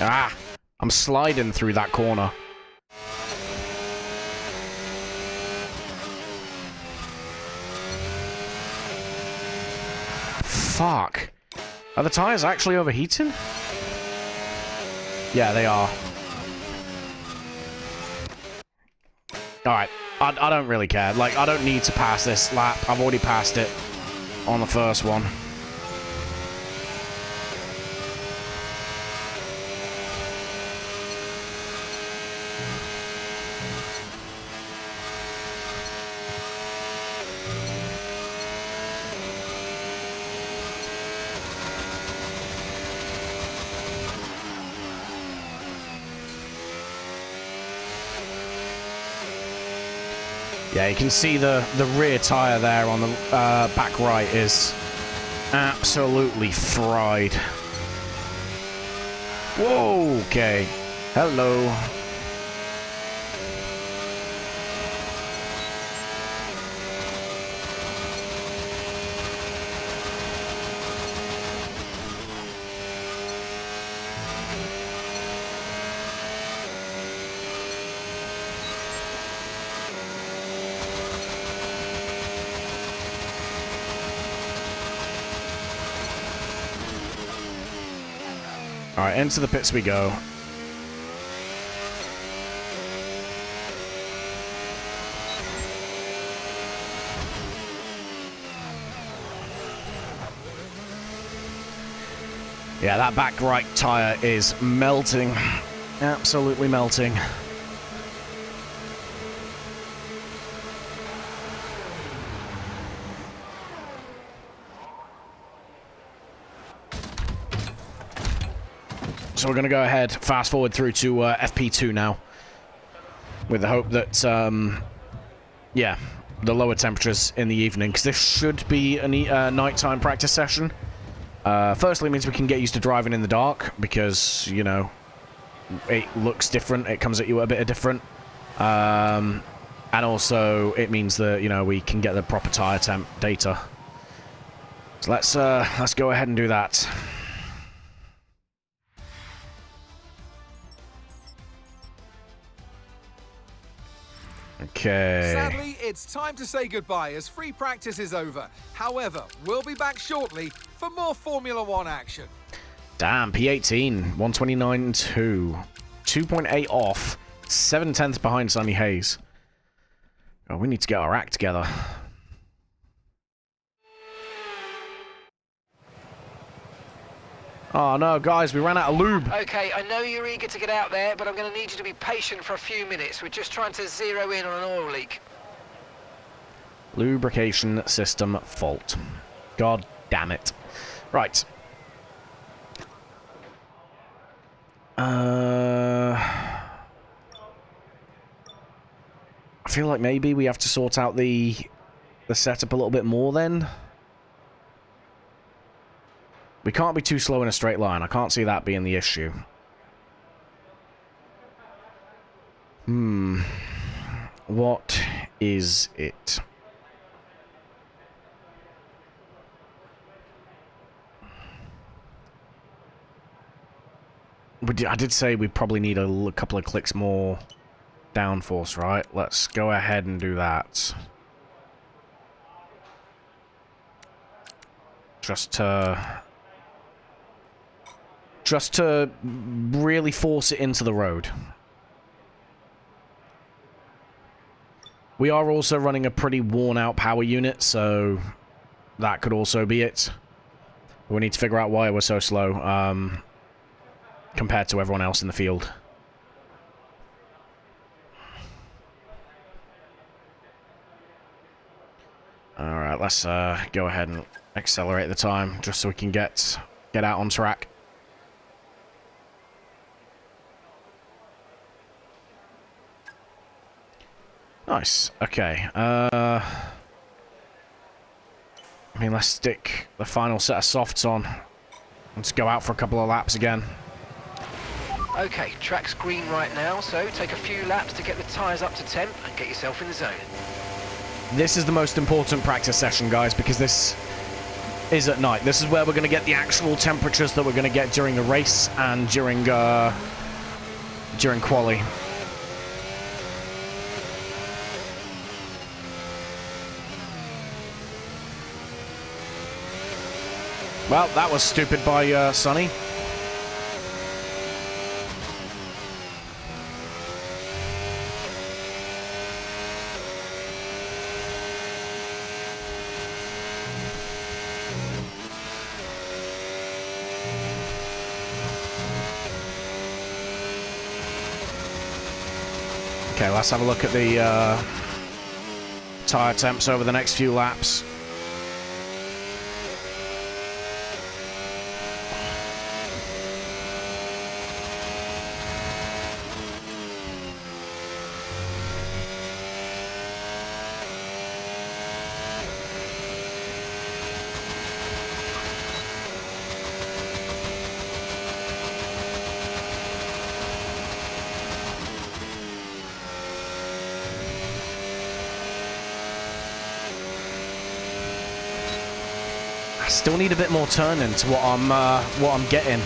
Ah, I'm sliding through that corner. Fuck. Are the tires actually overheating? Yeah, they are. Alright, I don't really care. Like, I don't need to pass this lap. I've already passed it on the first one. Yeah, you can see the rear tyre there on the back right is absolutely fried. Whoa, okay. Hello. Alright, into the pits we go. Yeah, that back right tyre is melting. Absolutely melting. So we're going to go ahead, fast forward through to FP2 now. With the hope that, yeah, the lower temperatures in the evening. Because this should be a nighttime practice session. Firstly, it means we can get used to driving in the dark. Because, you know, it looks different. It comes at you a bit different. And also, it means that, you know, we can get the proper tyre temp data. So let's go ahead and do that. Okay. Sadly, it's time to say goodbye as free practice is over. However, we'll be back shortly for more Formula One action. Damn, P18, 129.2. 2.8 off, 7/10 behind Sunny Hayes. Oh, we need to get our act together. Oh no, guys, we ran out of lube. Okay, I know you're eager to get out there, but I'm going to need you to be patient for a few minutes. We're just trying to zero in on an oil leak. Lubrication system fault. God damn it. Right. I feel like maybe we have to sort out the setup a little bit more then. We can't be too slow in a straight line. I can't see that being the issue. What is it? I did say we probably need a couple of clicks more downforce, right? Let's go ahead and do that. Just to really force it into the road. We are also running a pretty worn-out power unit, so that could also be it. We need to figure out why we're so slow, compared to everyone else in the field. Alright, let's go ahead and accelerate the time, just so we can get out on track. Nice. Okay. I mean, let's stick the final set of softs on. Let's go out for a couple of laps again. Okay, track's green right now, so take a few laps to get the tyres up to temp and get yourself in the zone. This is the most important practice session, guys, because is at night. This is where we're going to get the actual temperatures that we're going to get during a race and during quali. Well, that was stupid by Sonny. Okay, let's have a look at the tyre temps over the next few laps. Still need a bit more turning to what I'm getting.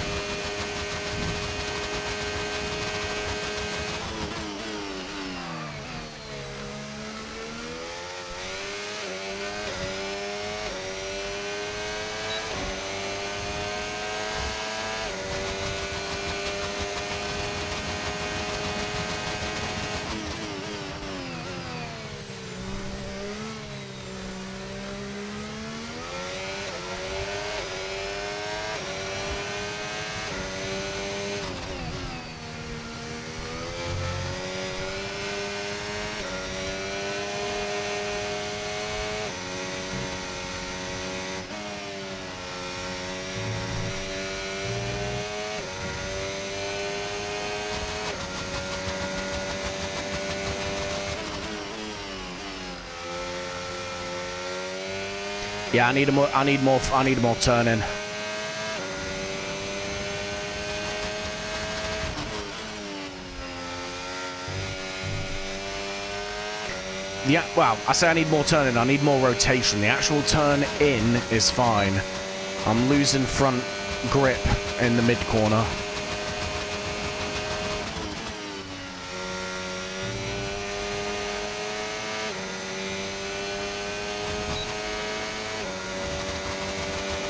Yeah, I need more turning. Yeah, well, I say I need more turning. I need more rotation. The actual turn in is fine. I'm losing front grip in the mid corner.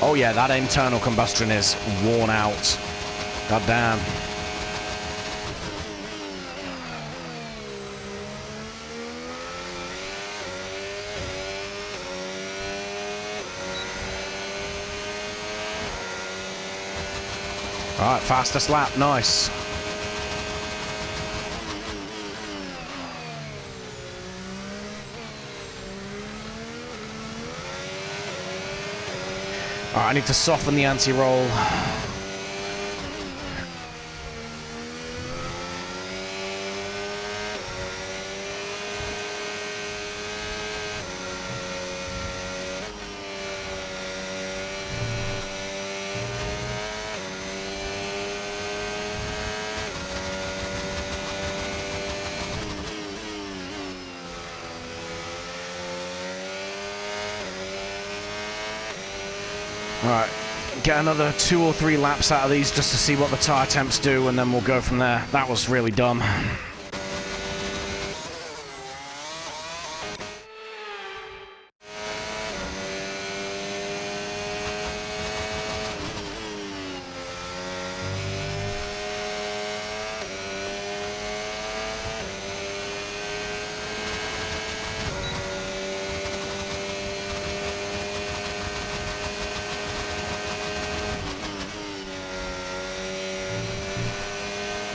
Oh yeah, that internal combustion is worn out. God damn. Alright, fastest lap, nice. Alright, I need to soften the anti-roll. Alright, get another 2 or 3 laps out of these just to see what the tyre temps do, and then we'll go from there. That was really dumb.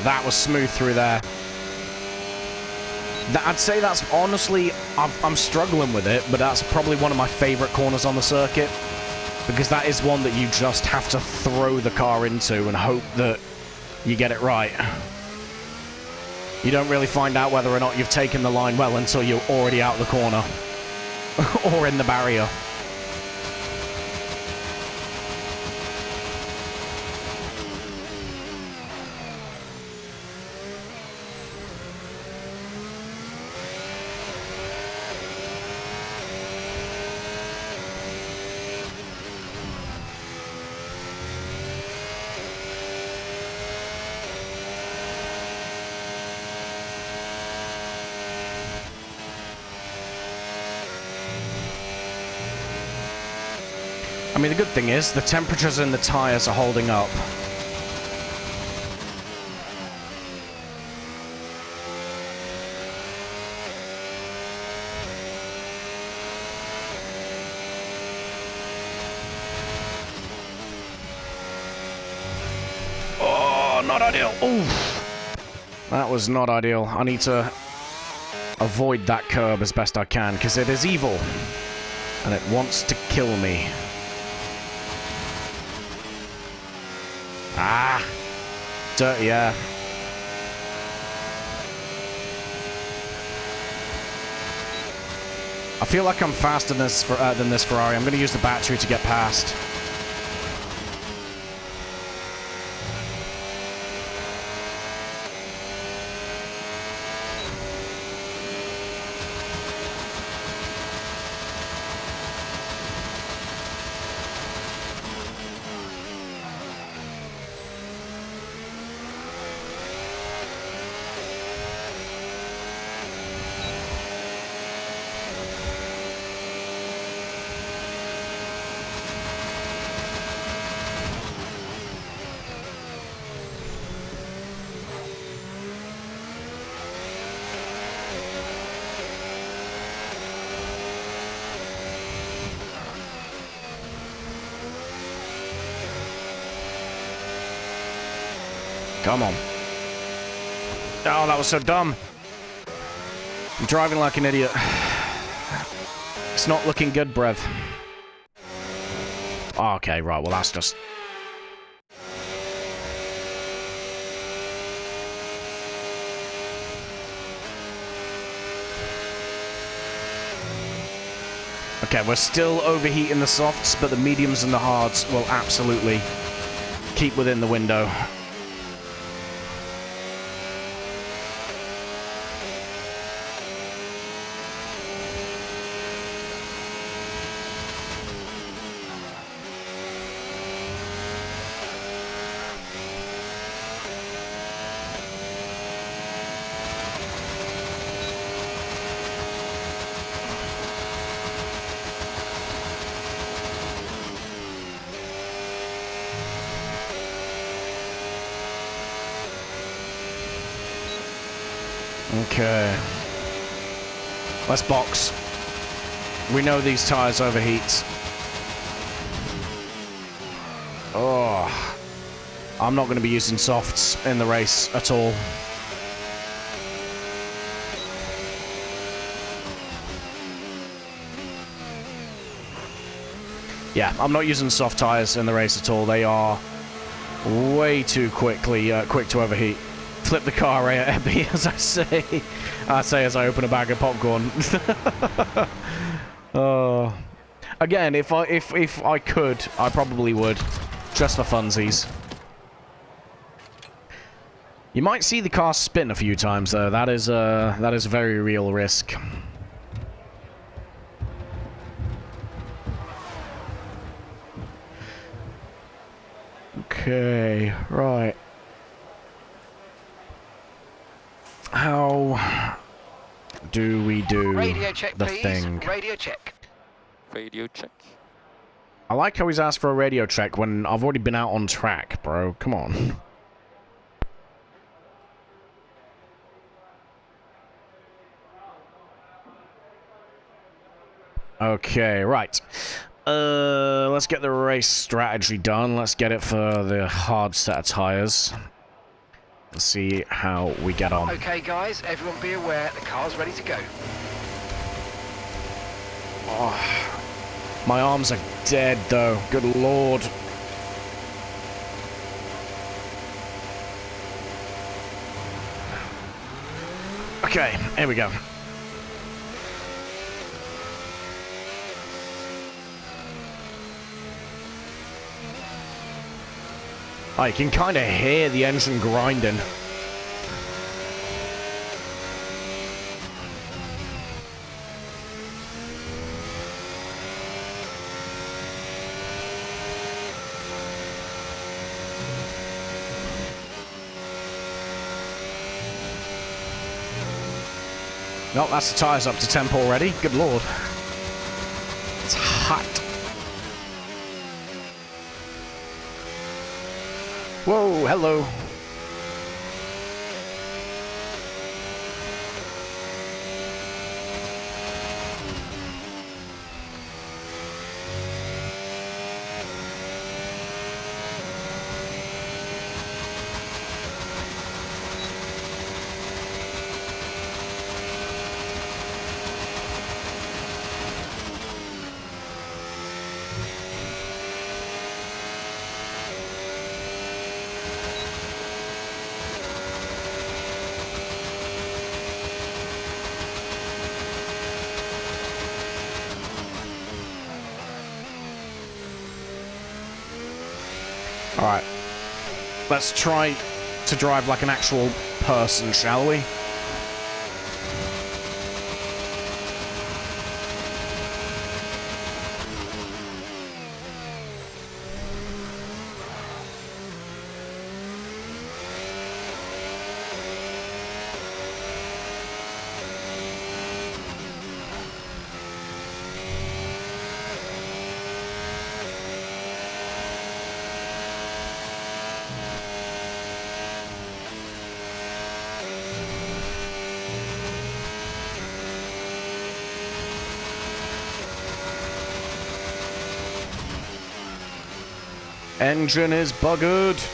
That was smooth through there. I'd say that's honestly, I'm struggling with it, but that's probably one of my favorite corners on the circuit, because that is one that you just have to throw the car into and hope that you get it right. You don't really find out whether or not you've taken the line well until you're already out the corner or in the barrier. I mean, the good thing is the temperatures in the tires are holding up. Oh, not ideal. Ooh. That was not ideal. I need to avoid that curb as best I can, because it is evil. And it wants to kill me. Ah! Dirty air. I feel like I'm faster than this Ferrari. I'm going to use the battery to get past. Come on. Oh, that was so dumb. I'm driving like an idiot. It's not looking good, bruv. Oh, okay, right, well, that's just... Okay, we're still overheating the softs, but the mediums and the hards will absolutely keep within the window. Okay. Let's box. We know these tires overheat. Oh. I'm not going to be using softs in the race at all. Yeah, I'm not using soft tires in the race at all. They are way too quick to overheat. Flip the car right at Ebby, as I say as I open a bag of popcorn. Again, if I could, I probably would, just for funsies. You might see the car spin a few times, though. That is a very real risk. Okay, right. How do we do radio check, the please. thing? Radio check. Radio check. I like how he's asked for a radio check when I've already been out on track, bro. Come on. Okay, right. Let's get the race strategy done. Let's get it for the hard set of tires. Let's see how we get on. Okay, guys, everyone be aware the car's ready to go. Oh, my arms are dead, though. Good lord. Okay, here we go. I can kind of hear the engine grinding. Nope, that's the tyres up to temp already. Good lord. It's hot. Whoa, hello. Alright. Let's try to drive like an actual person, shall we? Engine is buggered.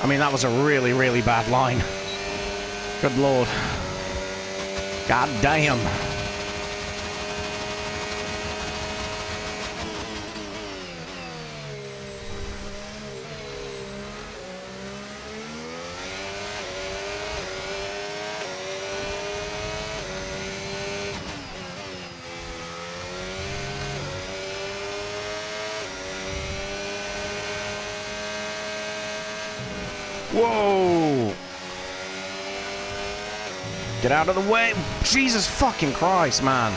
I mean, that was a really, really bad line. Good lord. God damn. Whoa! Get out of the way! Jesus fucking Christ, man!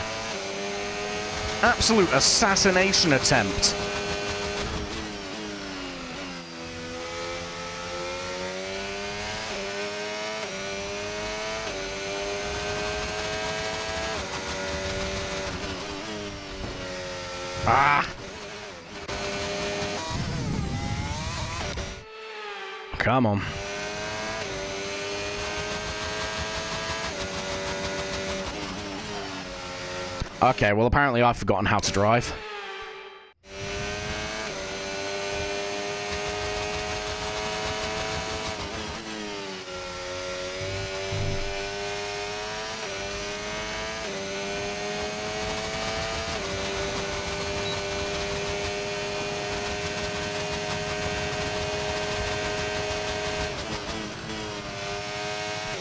Absolute assassination attempt. Ah! Come on. Okay, well apparently I've forgotten how to drive.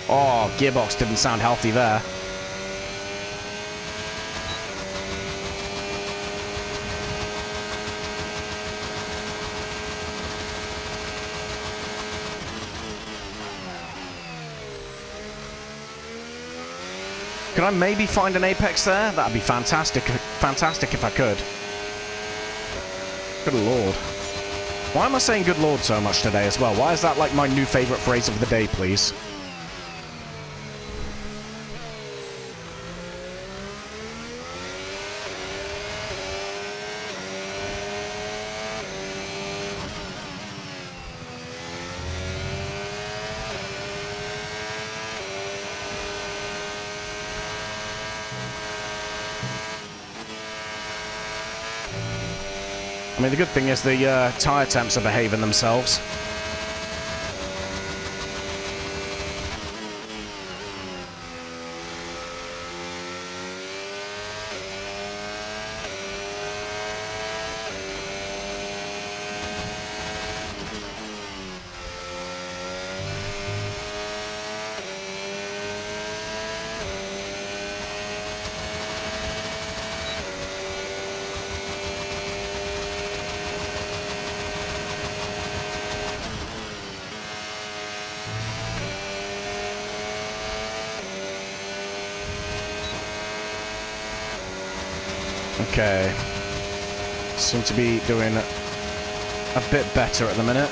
Oh, gearbox didn't sound healthy there. Could I maybe find an apex there? That'd be fantastic. Fantastic if I could. Good lord. Why am I saying good lord so much today as well? Why is that like my new favorite phrase of the day, please? I mean, the good thing is the tyre temps are behaving themselves. Okay. Seem to be doing a bit better at the minute.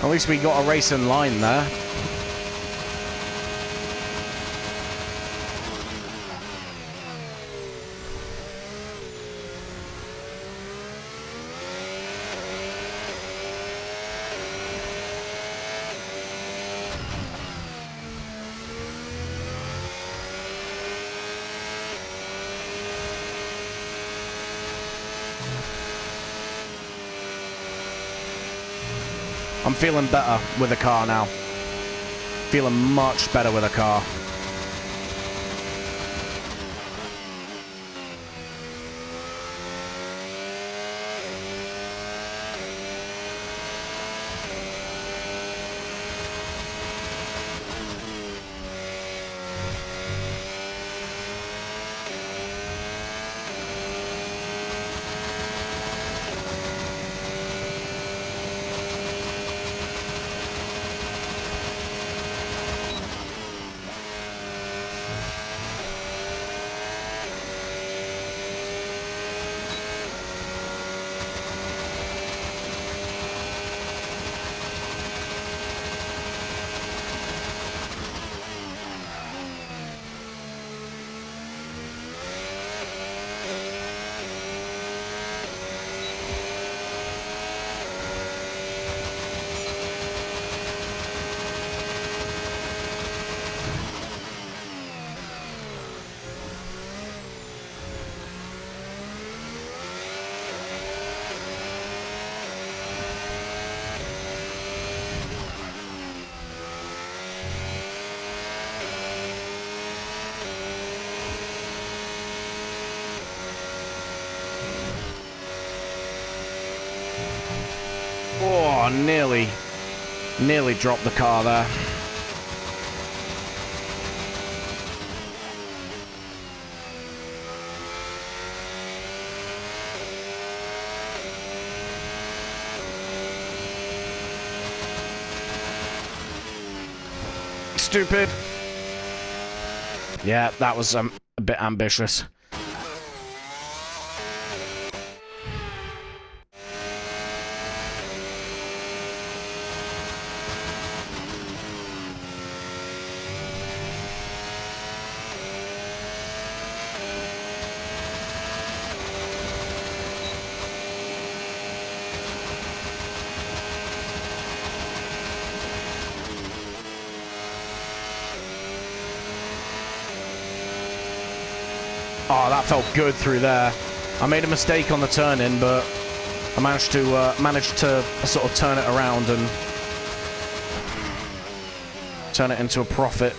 At least we got a race in line there. I'm feeling better with the car now. Feeling much better with the car. Oh, nearly dropped the car there. Stupid. Yeah, that was a bit ambitious. Oh, that felt good through there. I made a mistake on the turn-in, but I managed to sort of turn it around and turn it into a profit.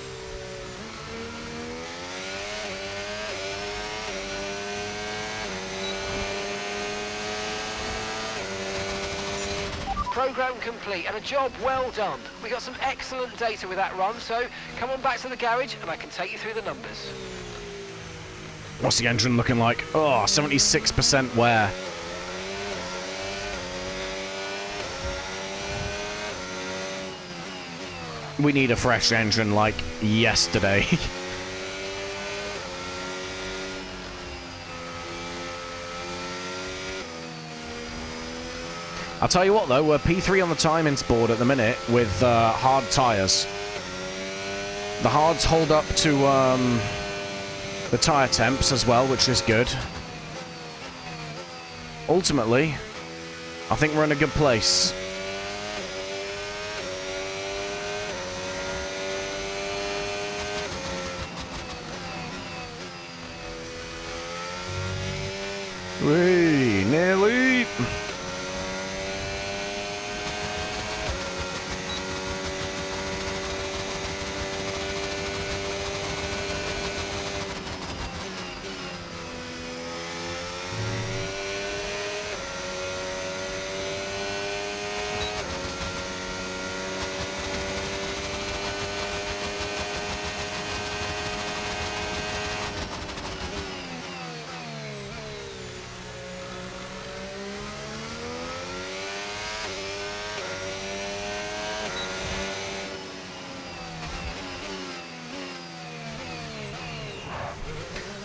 Program complete and a job well done. We got some excellent data with that run, so come on back to the garage and I can take you through the numbers. What's the engine looking like? Oh, 76% wear. We need a fresh engine like yesterday. I'll tell you what though, we're P3 on the timings board at the minute with hard tyres. The hards hold up to the tyre temps as well, which is good. Ultimately, I think we're in a good place. Whee, nearly.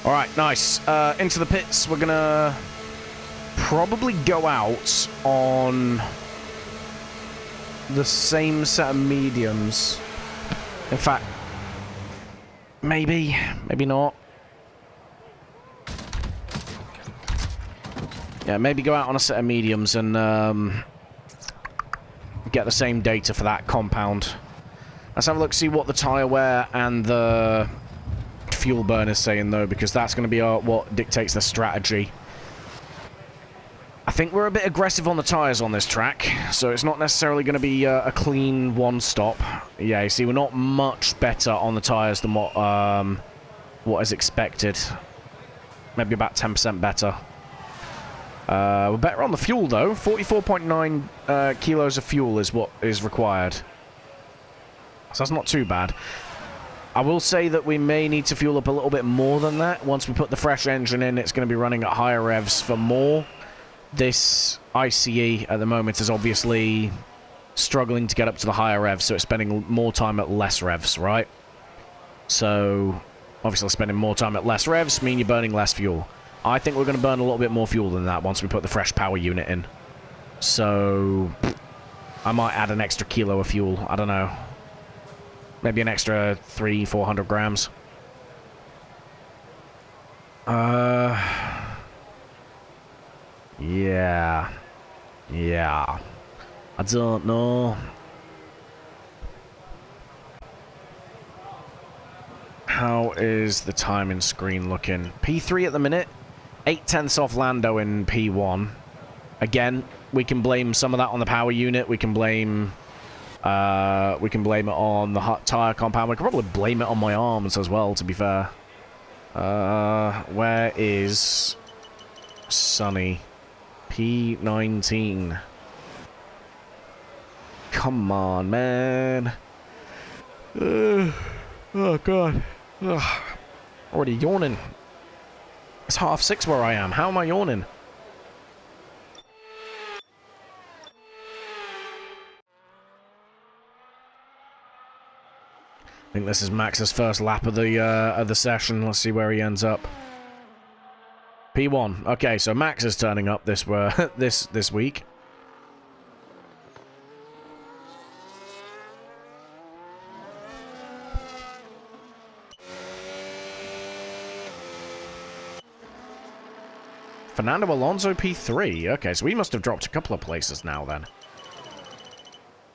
All right, nice. Into the pits. We're gonna probably go out on the same set of mediums. In fact, maybe not. Yeah, maybe go out on a set of mediums and get the same data for that compound. Let's have a look, see what the tyre wear and the fuel burn is saying, though, because that's going to be what dictates the strategy. I think we're a bit aggressive on the tyres on this track, so it's not necessarily going to be a clean one-stop. Yeah, you see, we're not much better on the tyres than what is expected. Maybe about 10% better. We're better on the fuel, though. 44.9 kilos of fuel is what is required. So that's not too bad. I will say that we may need to fuel up a little bit more than that. Once we put the fresh engine in, it's going to be running at higher revs for more. This ICE at the moment is obviously struggling to get up to the higher revs, so it's spending more time at less revs, right? So, obviously spending more time at less revs mean you're burning less fuel. I think we're going to burn a little bit more fuel than that once we put the fresh power unit in. So, I might add an extra kilo of fuel. I don't know. Maybe an extra 300-400 grams. Yeah. Yeah. I don't know. How is the timing screen looking? P3 at the minute. 8/10 off Lando in P1. Again, we can blame some of that on the power unit. We can blame it on the hot tire compound. We can probably blame it on my arms as well, to be fair. Where is Sunny? P19. Come on, man. Oh, God. Ugh. Already yawning. It's 6:30 where I am. How am I yawning? I think this is Max's first lap of the session. Let's see where he ends up. P1. Okay, so Max is turning up this week. Fernando Alonso P3. Okay, so we must have dropped a couple of places now then.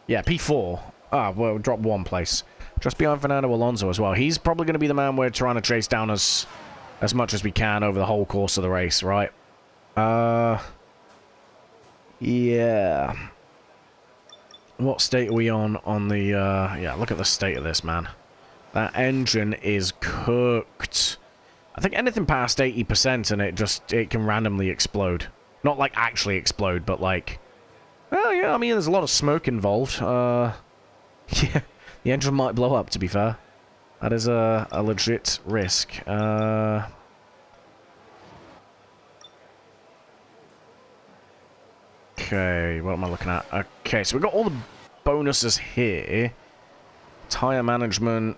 Yeah, P4. Ah, well, we dropped one place. Just behind Fernando Alonso as well. He's probably going to be the man we're trying to chase down as much as we can over the whole course of the race, right? Yeah. What state are we on the, yeah, look at the state of this, man. That engine is cooked. I think anything past 80% and it can randomly explode. Not like actually explode, but like... Well, yeah, I mean, there's a lot of smoke involved. Yeah, the engine might blow up, to be fair. That is a legit risk. Okay, what am I looking at? Okay, so we've got all the bonuses here. Tire management...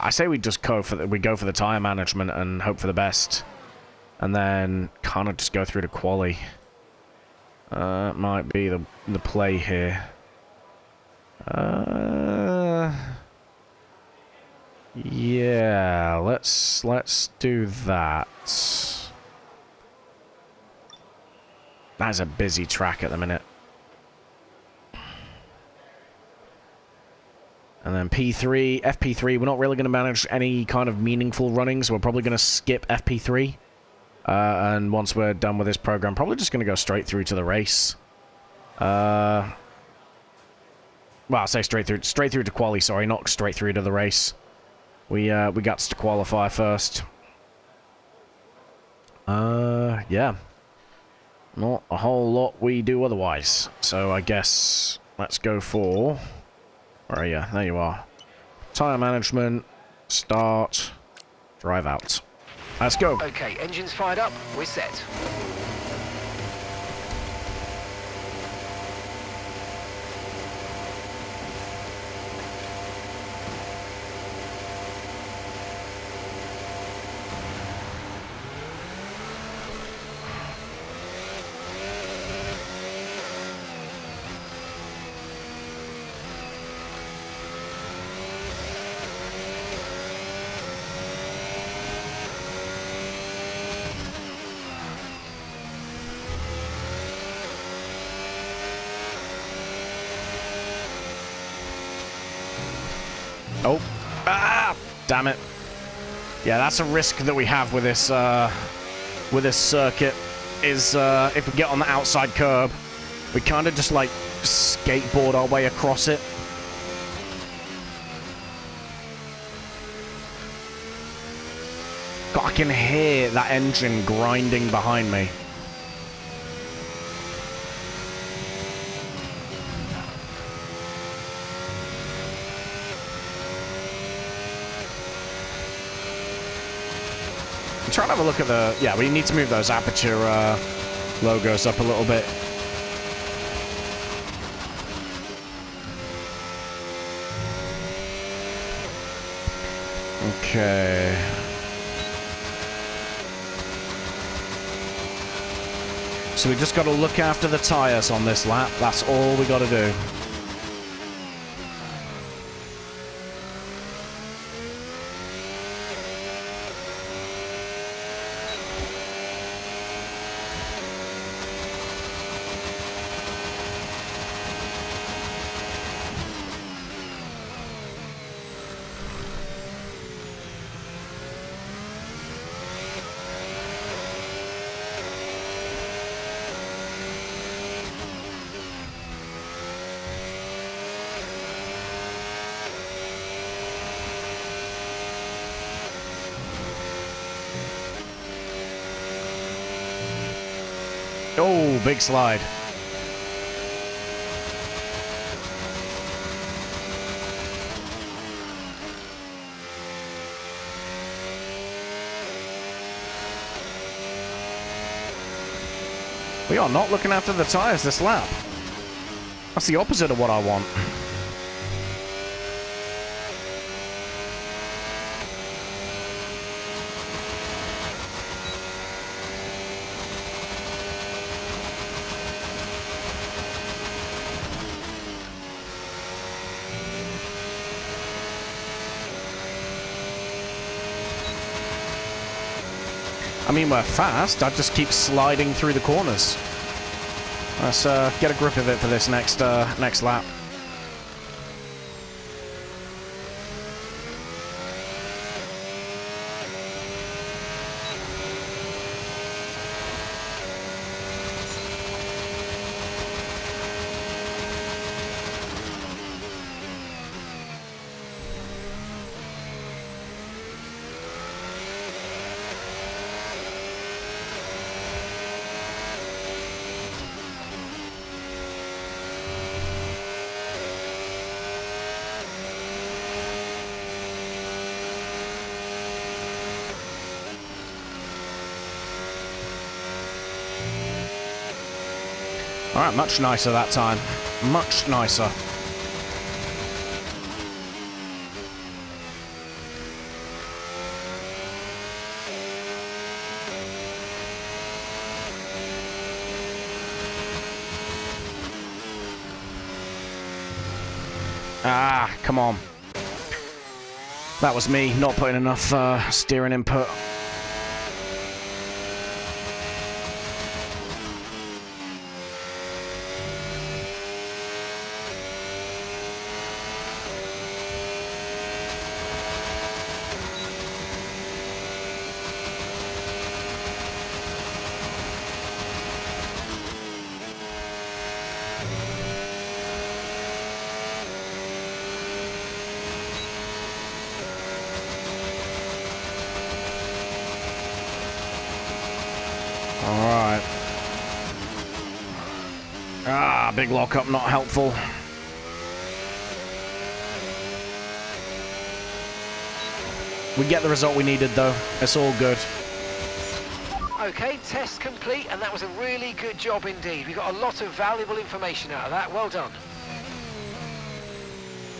I say we just go for the tire management and hope for the best, and then kind of just go through to quali. Might be the play here. Yeah, let's do that. That's a busy track at the minute. And then P3, FP3, we're not really going to manage any kind of meaningful running, so we're probably going to skip FP3. And once we're done with this program, probably just going to go straight through to the race. Well, I'll say straight through to quali, sorry, not straight through to the race. We got to qualify first. Yeah. Not a whole lot we do otherwise. So I guess let's go for... Where are you? There you are. Tire management, start, drive out. Let's go. Okay, engines fired up, we're set. Oh. Ah! Damn it. Yeah, that's a risk that we have with this circuit, is if we get on the outside curb, we kind of just, like, skateboard our way across it. God, I can hear that engine grinding behind me. I'm trying to have a look at the... Yeah, we need to move those aperture logos up a little bit. Okay. So we just got to look after the tires on this lap. That's all we got to do. Oh, big slide. We are not looking after the tires this lap. That's the opposite of what I want. I mean, we're fast. I just keep sliding through the corners. Let's get a grip of it for this next lap. Alright, much nicer that time. Much nicer. Ah, come on. That was me not putting enough steering input. Alright. Ah, big lockup, not helpful. We get the result we needed, though. It's all good. Okay, test complete, and that was a really good job indeed. We got a lot of valuable information out of that. Well done.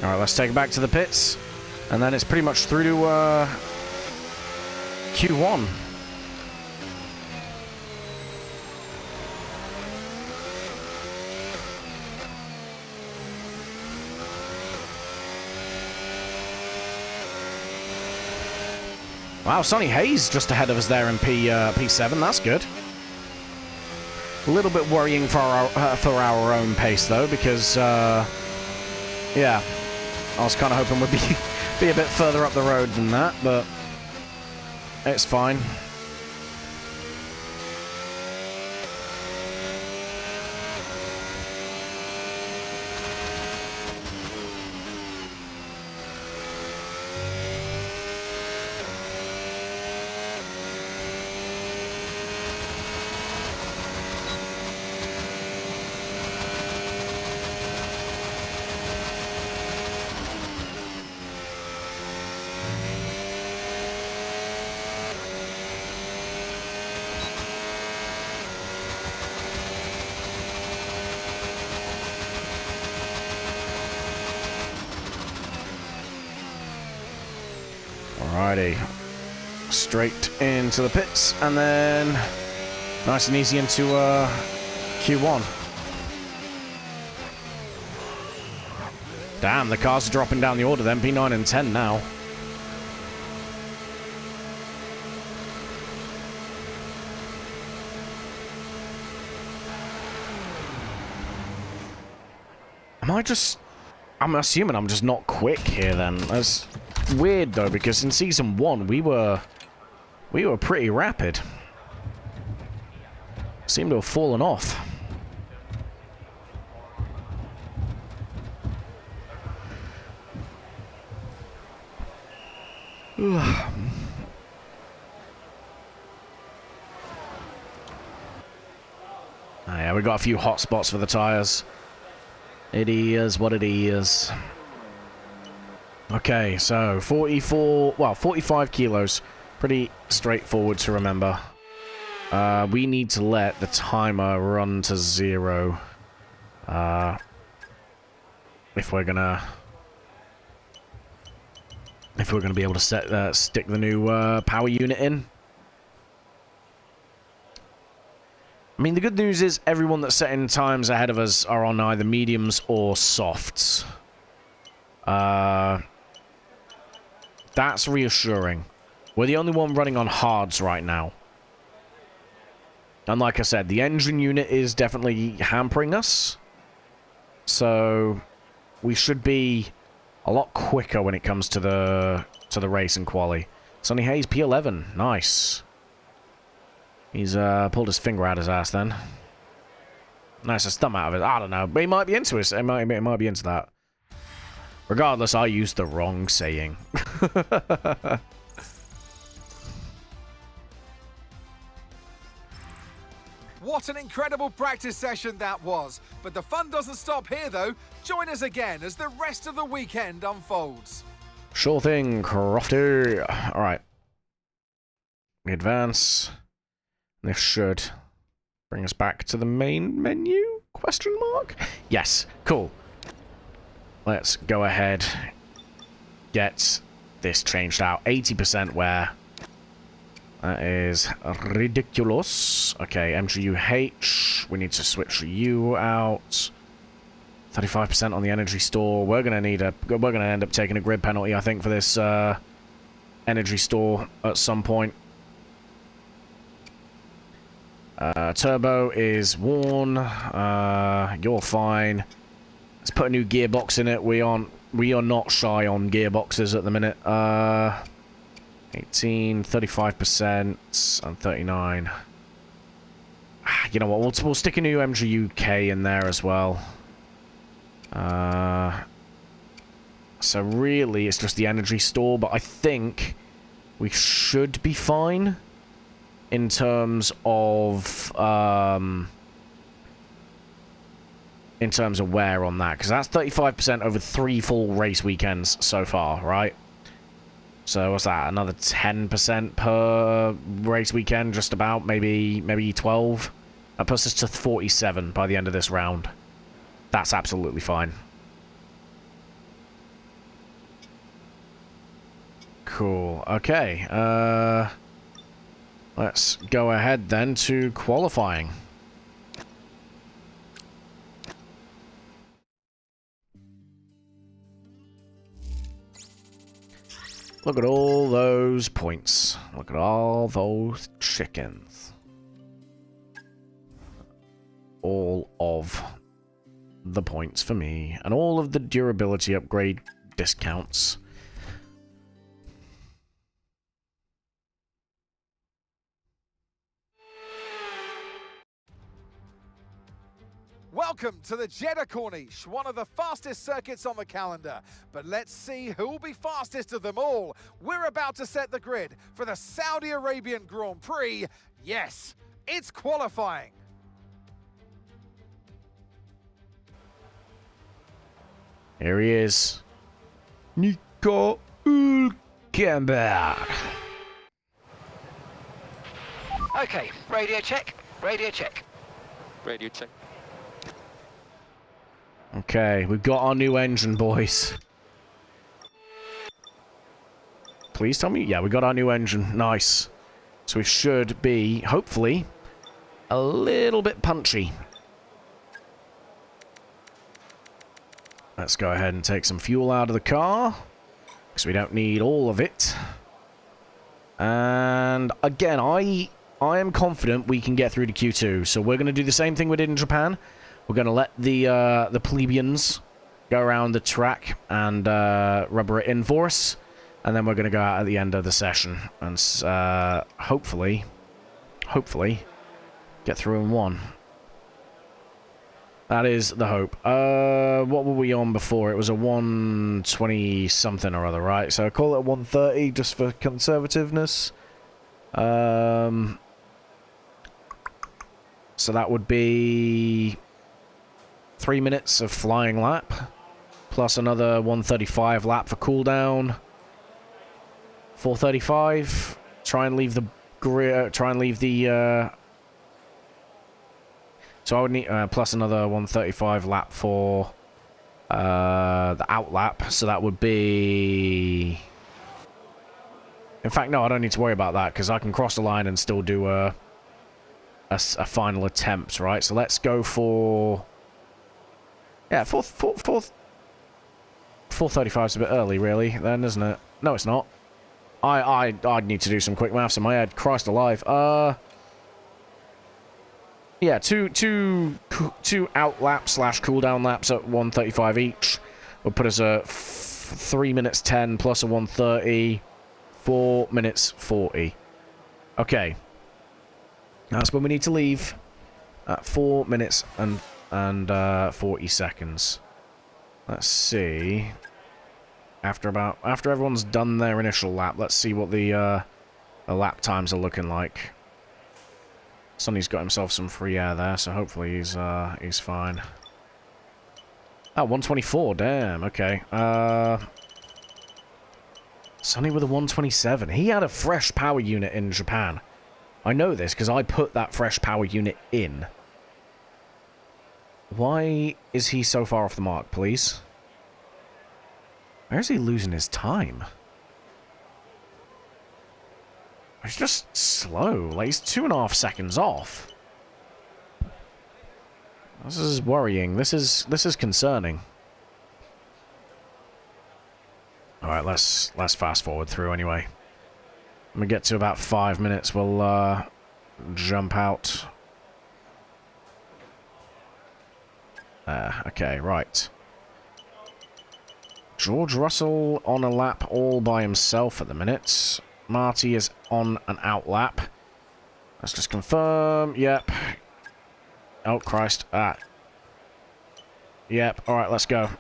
Alright, let's take it back to the pits. And then it's pretty much through to Q1. Wow, Sonny Hayes just ahead of us there in P7. That's good. A little bit worrying for our own pace, though, because, yeah, I was kind of hoping we'd be Be a bit further up the road than that, but it's fine. Alrighty, straight into the pits, and then nice and easy into Q1. Damn, the cars are dropping down the order then, P9 and 10 now. I'm assuming I'm just not quick here then. That's weird though, because in season 1 we were pretty rapid. Seem to have fallen off. Oh yeah, we got a few hot spots for the tires. It is what it is. Okay, so 45 kilos. Pretty straightforward to remember. We need to let the timer run to 0. If we're gonna be able to stick the new power unit in. I mean, the good news is everyone that's setting times ahead of us are on either mediums or softs. That's reassuring. We're the only one running on hards right now. And like I said, the engine unit is definitely hampering us. So we should be a lot quicker when it comes to the race and quali. Sonny Hayes, P11. Nice. He's pulled his finger out his ass then. Nice, a thumb out of it. I don't know. But he might be into it. It might be into that. Regardless, I used the wrong saying. What an incredible practice session that was. But the fun doesn't stop here, though. Join us again as the rest of the weekend unfolds. Sure thing, Crofty. Alright. We advance. This should bring us back to the main menu? Question mark? Yes. Cool. Let's go ahead. Get this changed out. 80% wear. That is ridiculous. Okay, MGUH. We need to switch you out. 35% on the energy store. We're gonna end up taking a grid penalty, I think, for this energy store at some point. Turbo is worn. You're fine. Let's put a new gearbox in it. We are not shy on gearboxes at the minute. 18, 35%, and 39. You know what? We'll stick a new MGUK in there as well. So really, it's just the energy store, but I think we should be fine in terms of wear on that, because that's 35% over 3 full race weekends so far, right? So what's that? Another 10% per race weekend, just about, maybe 12. That puts us to 47 by the end of this round. That's absolutely fine. Cool. Okay. Let's go ahead then to qualifying. Look at all those points. Look at all those chickens. All of the points for me. And all of the durability upgrade discounts. Welcome to the Jeddah Corniche, one of the fastest circuits on the calendar. But let's see who will be fastest of them all. We're about to set the grid for the Saudi Arabian Grand Prix. Yes, it's qualifying. Here he is. Nico Hülkenberg. Okay, radio check, radio check. Radio check. Okay, we've got our new engine, boys. Please tell me. Yeah, we got our new engine. Nice. So we should be, hopefully, a little bit punchy. Let's go ahead and take some fuel out of the car, because we don't need all of it. And again, I am confident we can get through to Q2. So we're going to do the same thing we did in Japan. We're going to let the plebeians go around the track and rubber it in for us. And then we're going to go out at the end of the session. And hopefully, get through in one. That is the hope. What were we on before? It was a 120 something or other, right? So call it a 130 just for conservativeness. So that would be 3 minutes of flying lap, plus another 135 lap for cooldown. 435. Try and leave the so I would need plus another 135 lap for the out lap. So that would be. In fact, no, I don't need to worry about that because I can cross the line and still do a final attempt, right? So let's go for. Yeah, 435 is a bit early, really, then, isn't it? No, it's not. I'd need to do some quick maths in my head. Christ alive. Yeah, two out laps / cooldown laps at 135 each would put us at 3 minutes 10 plus a 130, 4 minutes 40. Okay. That's when we need to leave at 4 minutes and 40 seconds. Let's see. After everyone's done their initial lap, let's see what the lap times are looking like. Sonny's got himself some free air there, so hopefully he's fine. Oh, 124, damn, okay. Sonny with a 127. He had a fresh power unit in Japan. I know this because I put that fresh power unit in. Why is he so far off the mark, please? Where is he losing his time? He's just slow. Like, he's 2.5 seconds off. This is worrying. This is concerning. All right, let's fast forward through anyway. When we get to about 5 minutes, we'll jump out. Okay, right. George Russell on a lap all by himself at the minute. Marty is on an out lap. Let's just confirm. Yep. Oh, Christ. Yep. All right, let's go.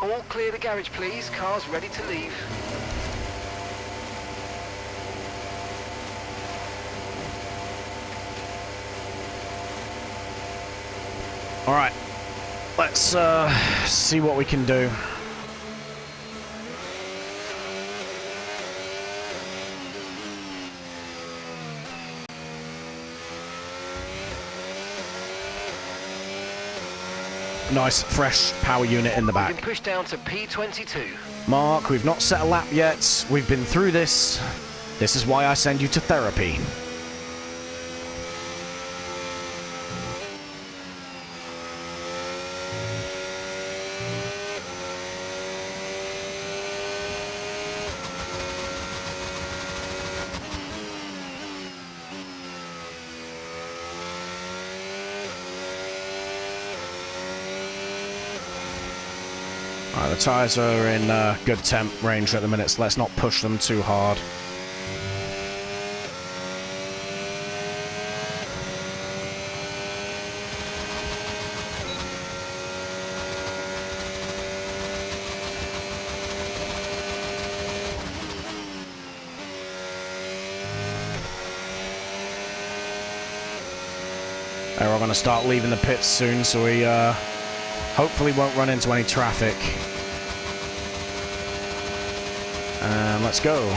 All clear the garage, please. Car's ready to leave. All right. Let's see what we can do. Nice, fresh power unit in the back. We can push down to P22. Mark, we've not set a lap yet. We've been through this. This is why I send you to therapy. Alright, the tyres are in good temp range at the minute, so let's not push them too hard. And we're going to start leaving the pits soon, so we hopefully won't run into any traffic. And let's go.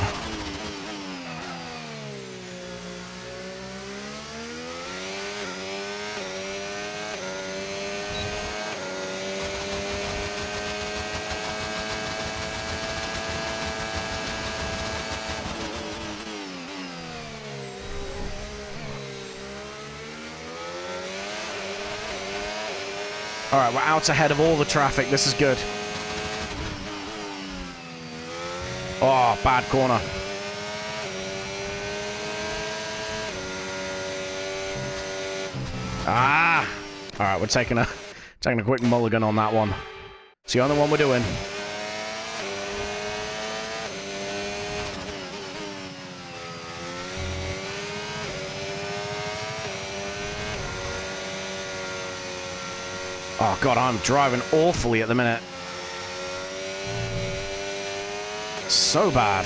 All right, we're out ahead of all the traffic. This is good. Oh, bad corner. Ah! All right, we're taking a quick mulligan on that one. It's the only one we're doing. Oh god, I'm driving awfully at the minute. So bad.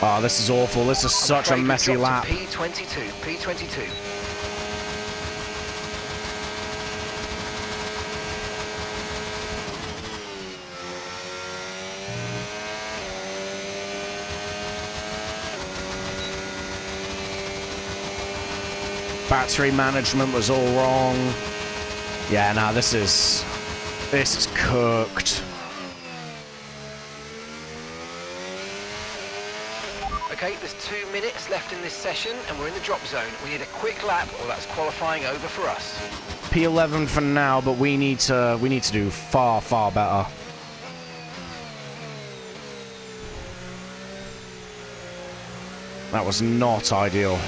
Oh, this is awful. This is such a messy lap. P22, P22. Battery management was all wrong. Yeah, nah, this is cooked. Okay, there's 2 minutes left in this session and we're in the drop zone. We need a quick lap or that's qualifying over for us. P11 for now, but we need to do far, far better. That was not ideal.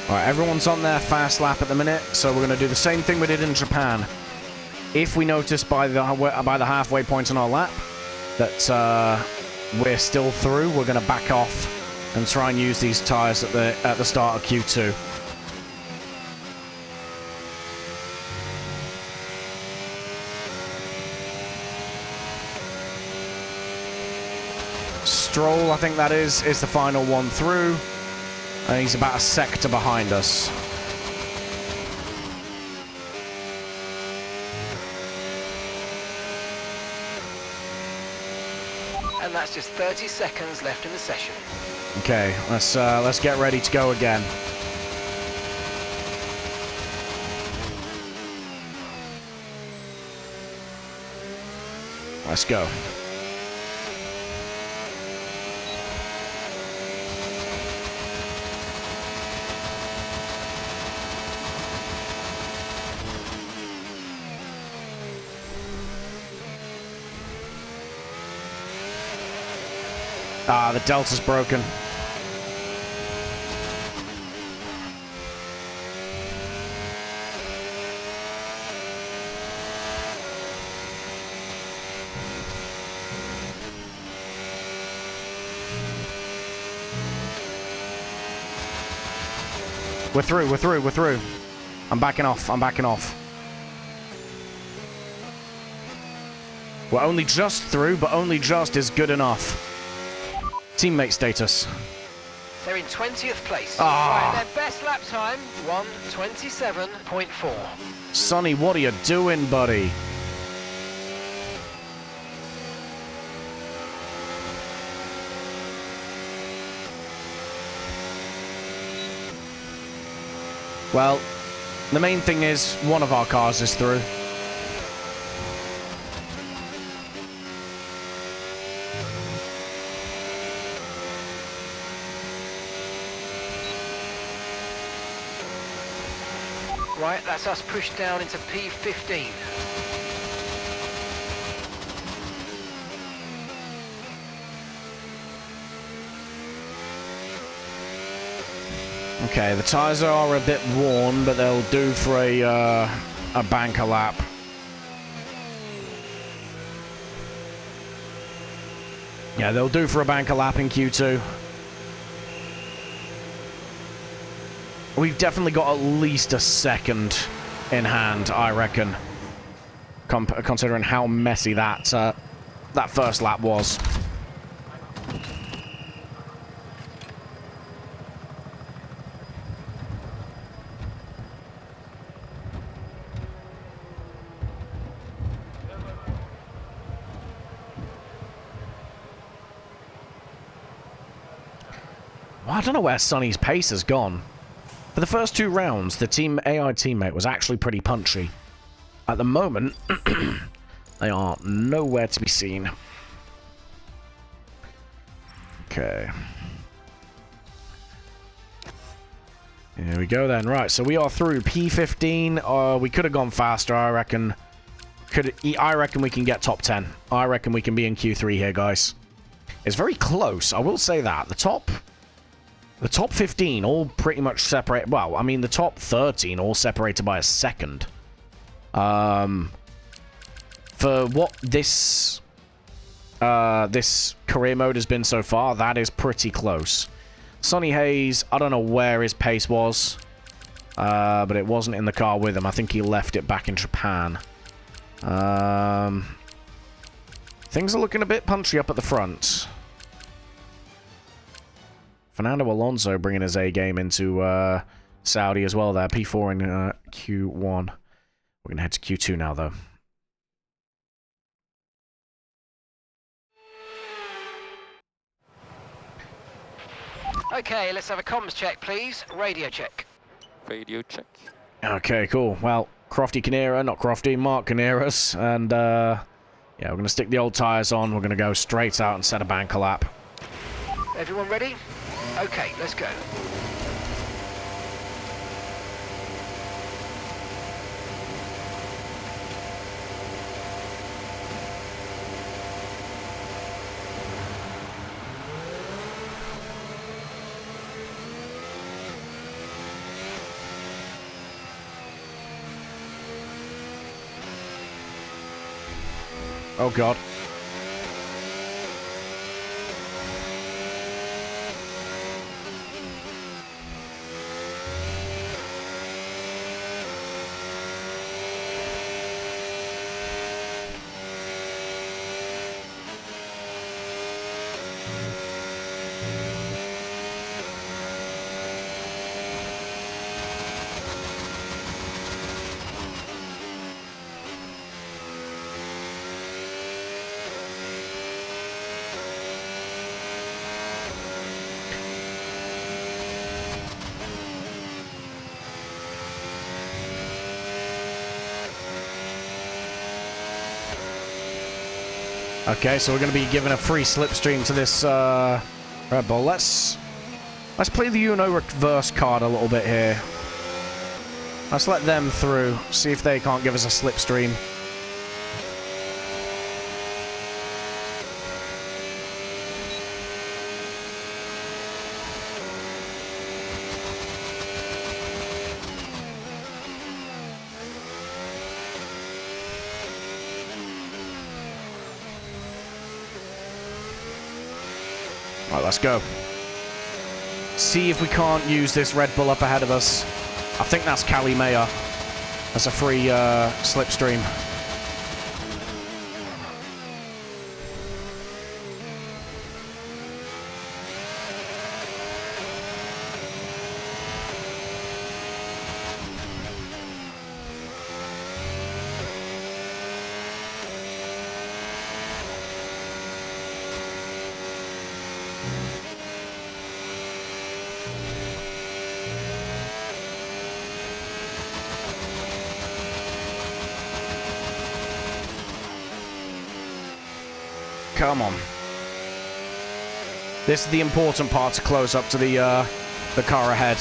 Alright, everyone's on their fast lap at the minute, so we're going to do the same thing we did in Japan. If we notice by the halfway point on our lap that we're still through, we're going to back off and try and use these tyres at the start of Q2. Stroll, I think that is the final one through. And he's about a sector behind us. And that's just 30 seconds left in the session. Okay, let's get ready to go again. Let's go. Ah, the delta's broken. We're through, we're through, we're through. I'm backing off, I'm backing off. We're only just through, but only just is good enough. Teammate status. They're in 20th place. Ah. Right, their best lap time, 1:27.4. Sonny, what are you doing, buddy? Well, the main thing is one of our cars is through. Right, that's us pushed down into P15. Okay, the tyres are a bit worn, but they'll do for a banker lap. Yeah, they'll do for a banker lap in Q2. We've definitely got at least a second in hand, I reckon, considering how messy that that first lap was. Well, I don't know where Sonny's pace has gone. For the first 2 rounds, the Team AI teammate was actually pretty punchy. At the moment, they are nowhere to be seen. Okay. Here we go then. Right, so we are through P15. We could have gone faster, I reckon. I reckon we can get top 10. I reckon we can be in Q3 here, guys. It's very close, I will say that. The top 15 all pretty much separate. Well, I mean, the top 13 all separated by a second. For what this career mode has been so far, that is pretty close. Sonny Hayes, I don't know where his pace was, but it wasn't in the car with him. I think he left it back in Japan. Things are looking a bit punchy up at the front. Fernando Alonso bringing his A game into Saudi as well there. P4 in Q1. We're going to head to Q2 now, though. Okay, let's have a comms check, please. Radio check. Radio check. Okay, cool. Well, Crofty Canera, not Crofty, Mark Caneras. And, yeah, we're going to stick the old tyres on. We're going to go straight out and set a banker lap. Everyone ready? Okay, let's go. Oh, God. Okay, so we're going to be given a free slipstream to this Red Bull. Let's play the Uno reverse card a little bit here. Let's let them through, see if they can't give us a slipstream. Right, let's go. See if we can't use this Red Bull up ahead of us. I think that's Cali Mayer. That's a free slipstream. Come on. This is the important part to close up to the car ahead.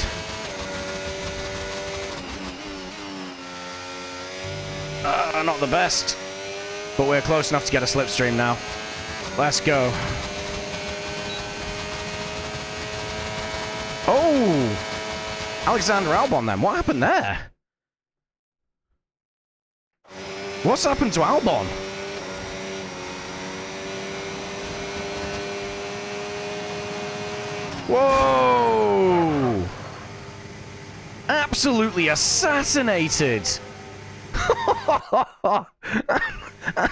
Not the best, but we're close enough to get a slipstream now. Let's go. Oh! Alexander Albon then. What happened there? What's happened to Albon? Whoa! Absolutely assassinated!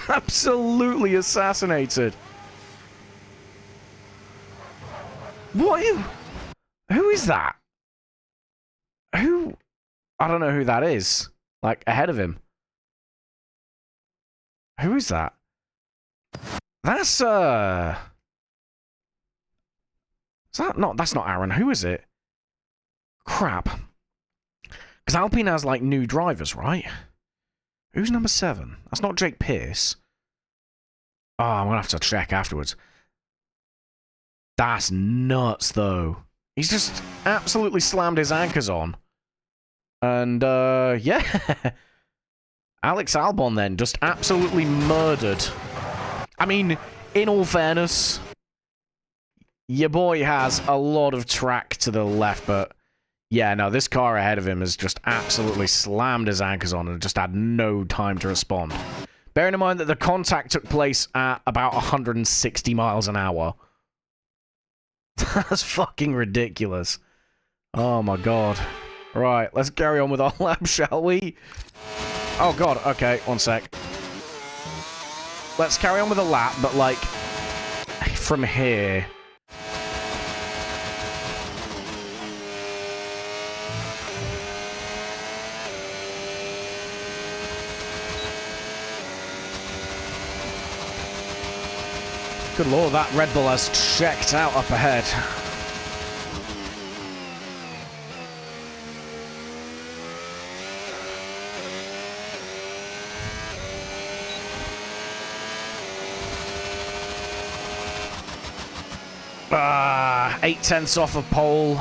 Absolutely assassinated. What? Who is that? Who? I don't know who that is. Like, ahead of him. Who is that? That's, Is that not... That's not Aaron. Who is it? Crap. Because Alpine has, like, new drivers, right? Who's number 7? That's not Jake Pierce. Oh, I'm going to have to check afterwards. That's nuts, though. He's just absolutely slammed his anchors on. And, yeah. Alex Albon, then, just absolutely murdered. I mean, in all fairness, your boy has a lot of track to the left, but... Yeah, no, this car ahead of him has just absolutely slammed his anchors on and just had no time to respond. Bearing in mind that the contact took place at about 160 miles an hour. That's fucking ridiculous. Oh my god. Right, let's carry on with our lap, shall we? Oh god, okay, one sec. Let's carry on with a lap, but like, from here... Good lord, that Red Bull has checked out up ahead. Eight tenths off of pole.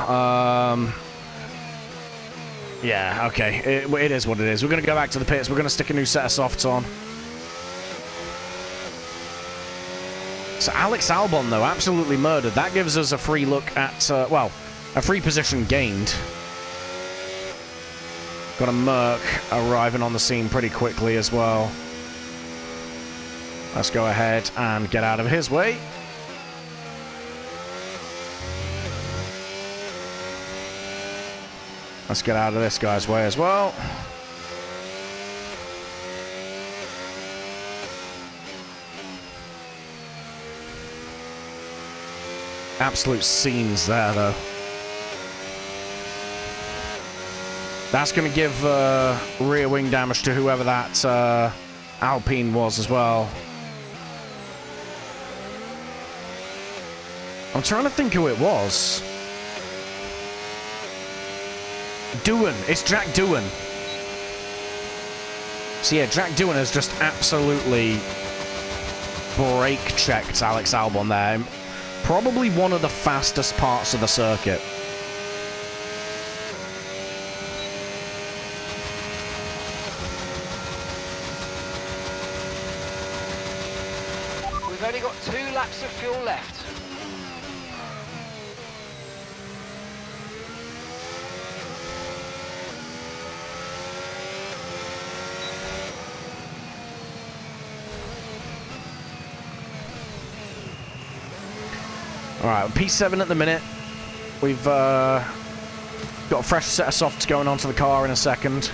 Yeah, okay. It is what it is. We're going to go back to the pits. We're going to stick a new set of softs on. So Alex Albon, though, absolutely murdered. That gives us a free look at, well, a free position gained. Got a Merc arriving on the scene pretty quickly as well. Let's go ahead and get out of his way. Let's get out of this guy's way as well. Absolute scenes there, though. That's going to give rear wing damage to whoever that Alpine was as well. I'm trying to think who it was. Doohan. It's Jack Doohan. So yeah, Jack Doohan has just absolutely brake-checked Alex Albon there. Probably one of the fastest parts of the circuit. We've only got 2 laps of fuel left. Alright, P7 at the minute. We've got a fresh set of softs going onto the car in a second.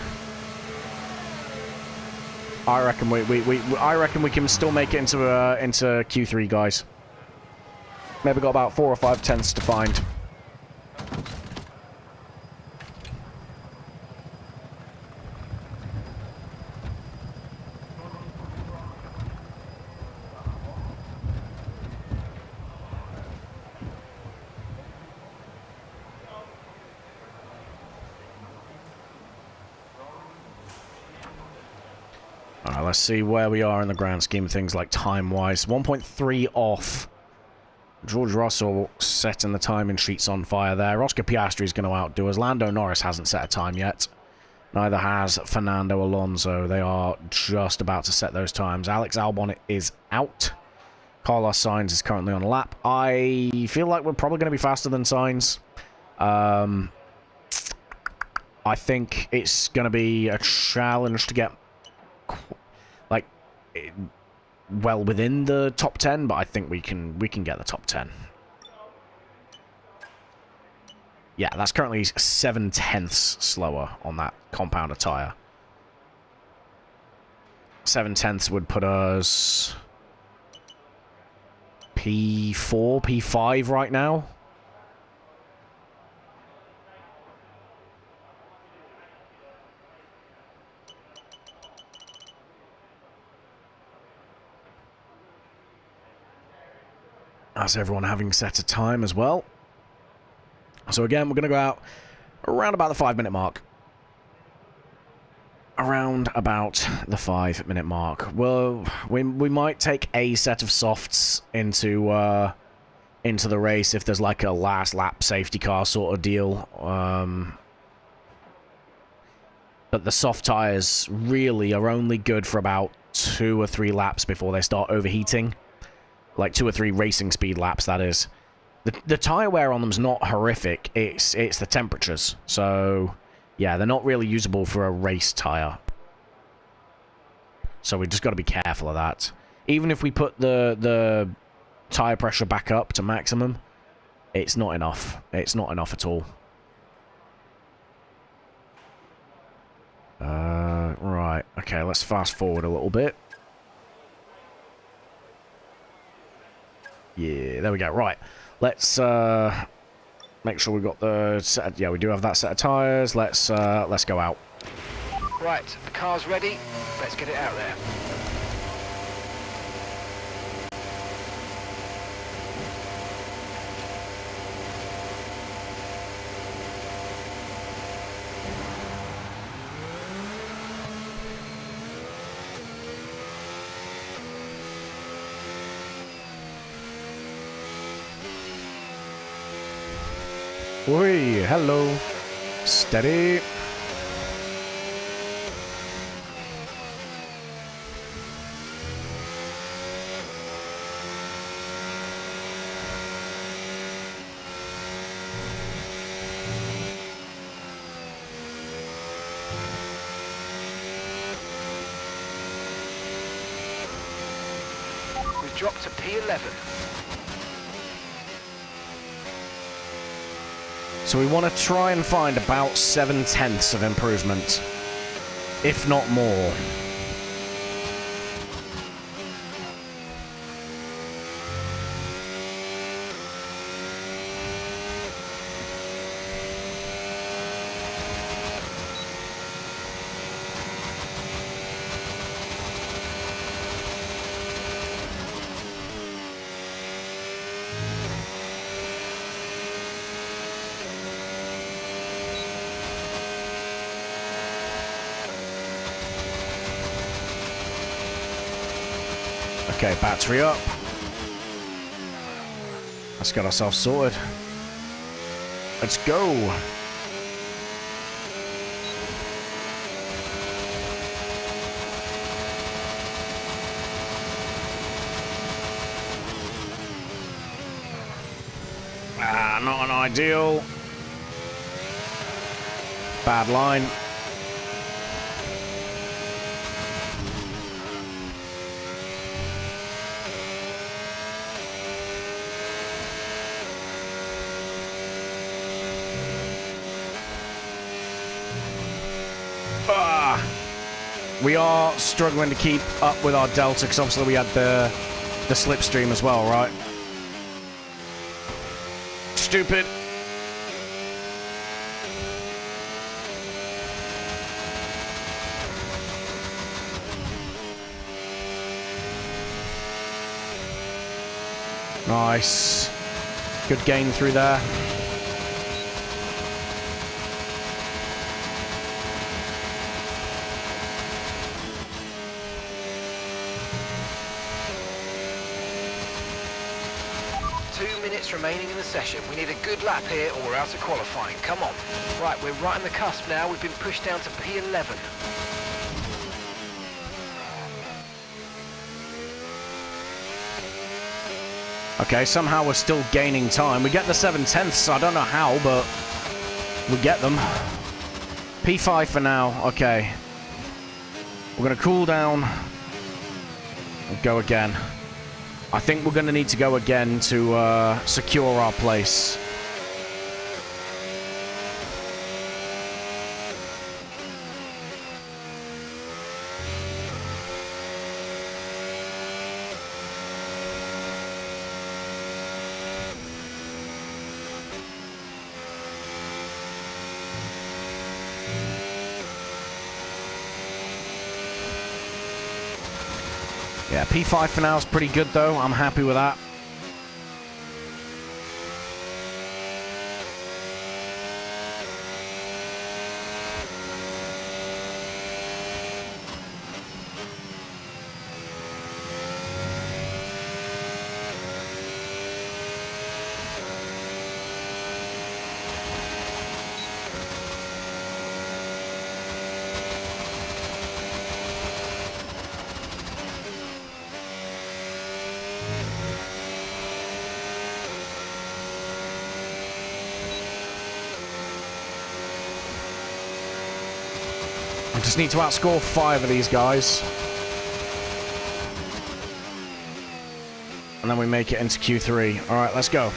I reckon we can still make it into Q3, guys. Maybe got about 4 or 5 tenths to find. Alright, let's see where we are in the grand scheme of things, like time-wise. 1.3 off. George Russell setting the timing sheets on fire there. Oscar Piastri's going to outdo us. Lando Norris hasn't set a time yet. Neither has Fernando Alonso. They are just about to set those times. Alex Albon is out. Carlos Sainz is currently on a lap. I feel like we're probably going to be faster than Sainz. I think it's going to be a challenge to get, like, well within the top 10, but I think we can get the top 10. Yeah, that's currently 7/10 slower on that compounder tire. 7/10 would put us P4, P5 right now. That's everyone having set a time as well. So again, we're going to go out around about the 5-minute mark. Around about the 5-minute mark. Well, we might take a set of softs into the race if there's like a last lap safety car sort of deal. But the soft tires really are only good for about 2 or 3 laps before they start overheating. Like 2 or 3 racing speed laps, that is. The tire wear on them's not horrific. It's the temperatures. So yeah, they're not really usable for a race tire. So we just got to be careful of that. Even if we put the tire pressure back up to maximum, it's not enough. It's not enough at all. Right. Okay, let's fast forward a little bit. Yeah, there we go. Right. Let's make sure we've got the set. Yeah, we do have that set of tires. Let's go out. Right, the car's ready. Let's get it out there. Oi, hello. Steady. We've dropped to P11. So we want to try and find about 7/10 of improvement, if not more. Okay, battery up. Let's get ourselves sorted. Let's go. Not an ideal. Bad line. We are struggling to keep up with our delta because obviously we had the slipstream as well, right? Stupid. Nice. Good gain through there. Remaining in the session. We need a good lap here or we're out of qualifying. Come on. Right, we're right on the cusp now. We've been pushed down to P11. Okay, somehow we're still gaining time. We get the 7/10, I don't know how, but we get them. P5 for now. Okay. We're going to cool down and go again. I think we're going to need to go again to secure our place. Yeah, P5 for now is pretty good, though. I'm happy with that. I just need to outscore 5 of these guys. And then we make it into Q3. Alright, let's go.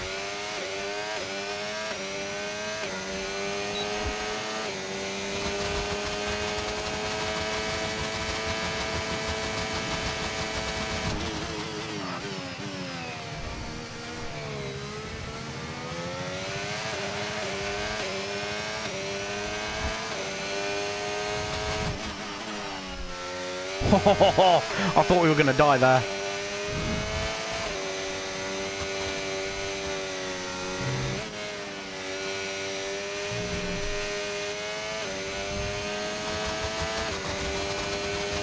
I thought we were going to die there.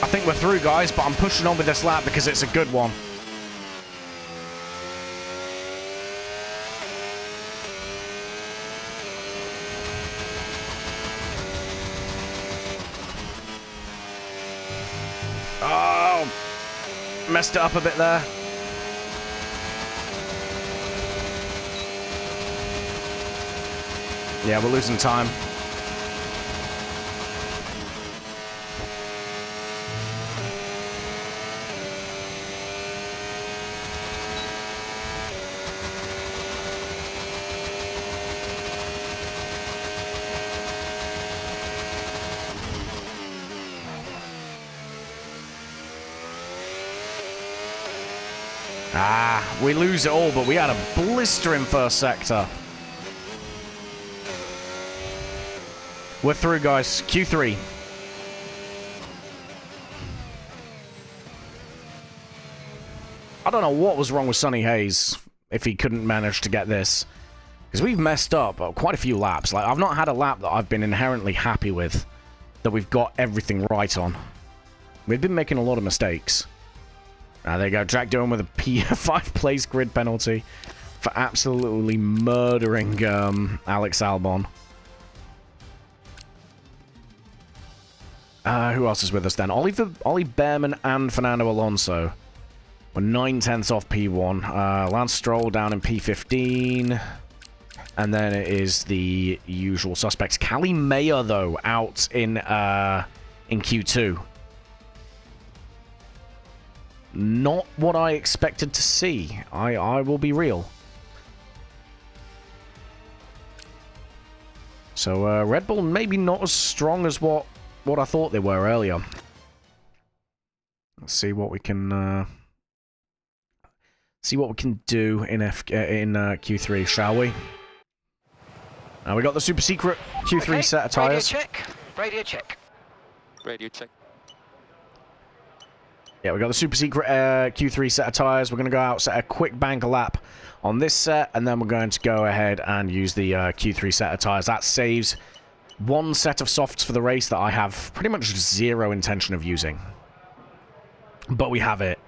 I think we're through, guys, but I'm pushing on with this lap because it's a good one. Oh, messed it up a bit there. Yeah, we're losing time. Ah, we lose it all, but we had a blistering first sector. We're through, guys. Q3. I don't know what was wrong with Sonny Hayes if he couldn't manage to get this. Because we've messed up quite a few laps. Like, I've not had a lap that I've been inherently happy with, that we've got everything right on. We've been making a lot of mistakes. There you go. Jack Dillon with a P5 place grid penalty for absolutely murdering Alex Albon. Who else is with us then? Ollie Behrman and Fernando Alonso. We're 9/10 off P1. Lance Stroll down in P15. And then it is the usual suspects. Callie Mayer, though, out in Q2. Not what I expected to see. I will be real. So Red Bull maybe not as strong as what I thought they were earlier. Let's see what we can do in Q3, shall we? We got the super secret Q3 set of tires. Radio check. Radio check. Radio check. Yeah, we got the super secret Q3 set of tires. We're going to go out, set a quick banker lap on this set, and then we're going to go ahead and use the Q3 set of tires. That saves one set of softs for the race that I have pretty much zero intention of using. But we have it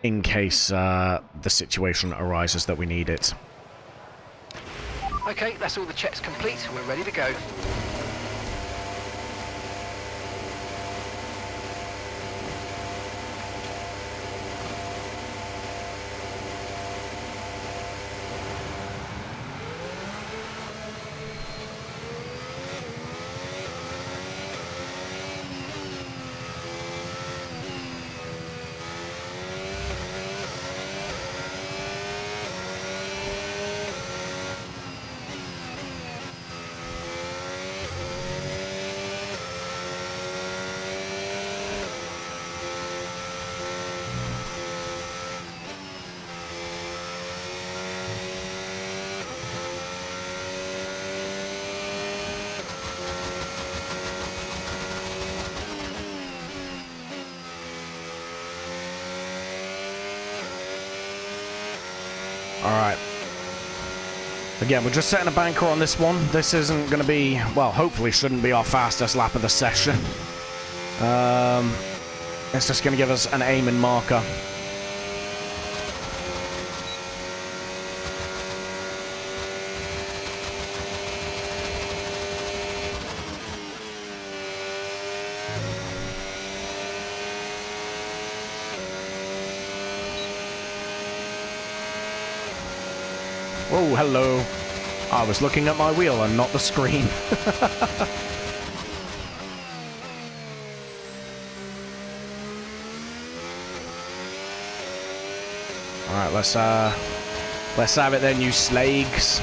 in case the situation arises that we need it. Okay, that's all the checks complete. We're ready to go. Alright. Again, we're just setting a banker on this one. This isn't going to be, well, hopefully shouldn't be our fastest lap of the session. It's just going to give us an aiming marker. Oh, hello. I was looking at my wheel and not the screen. Alright, let's have it then, you slags.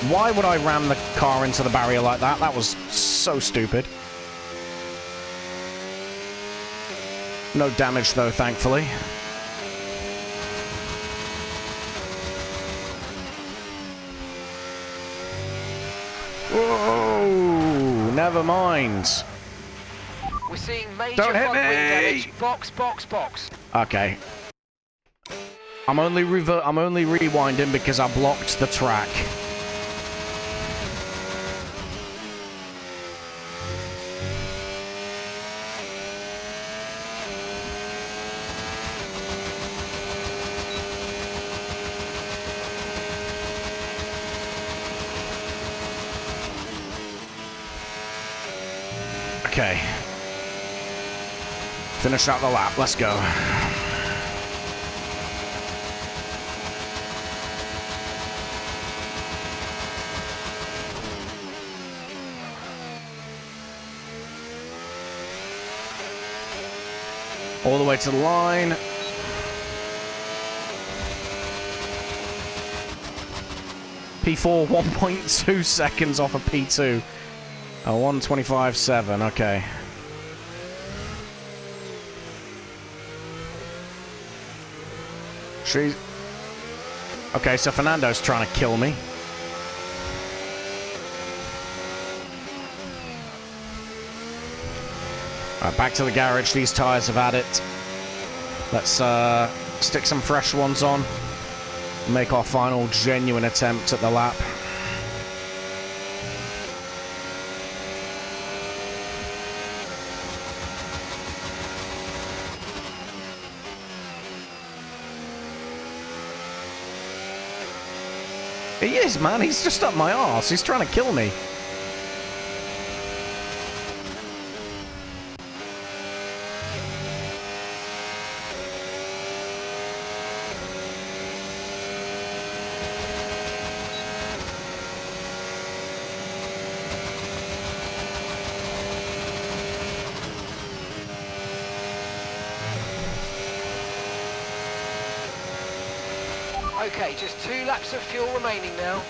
Why would I ram the car into the barrier like that? That was so stupid. No damage though, thankfully. Whoa, never mind. We're seeing major Don't hit front wing me! damage. Box. Okay. I'm only rewinding because I blocked the track. Okay. Finish out the lap. Let's go. All the way to the line. P4, 1.2 seconds off of P2. 1:25.7, okay. Okay, so Fernando's trying to kill me. Alright, back to the garage. These tyres have had it. Let's stick some fresh ones on. Make our final genuine attempt at the lap. He is, man. He's just up my arse. He's trying to kill me. Okay, just 2 laps of fuel remaining now.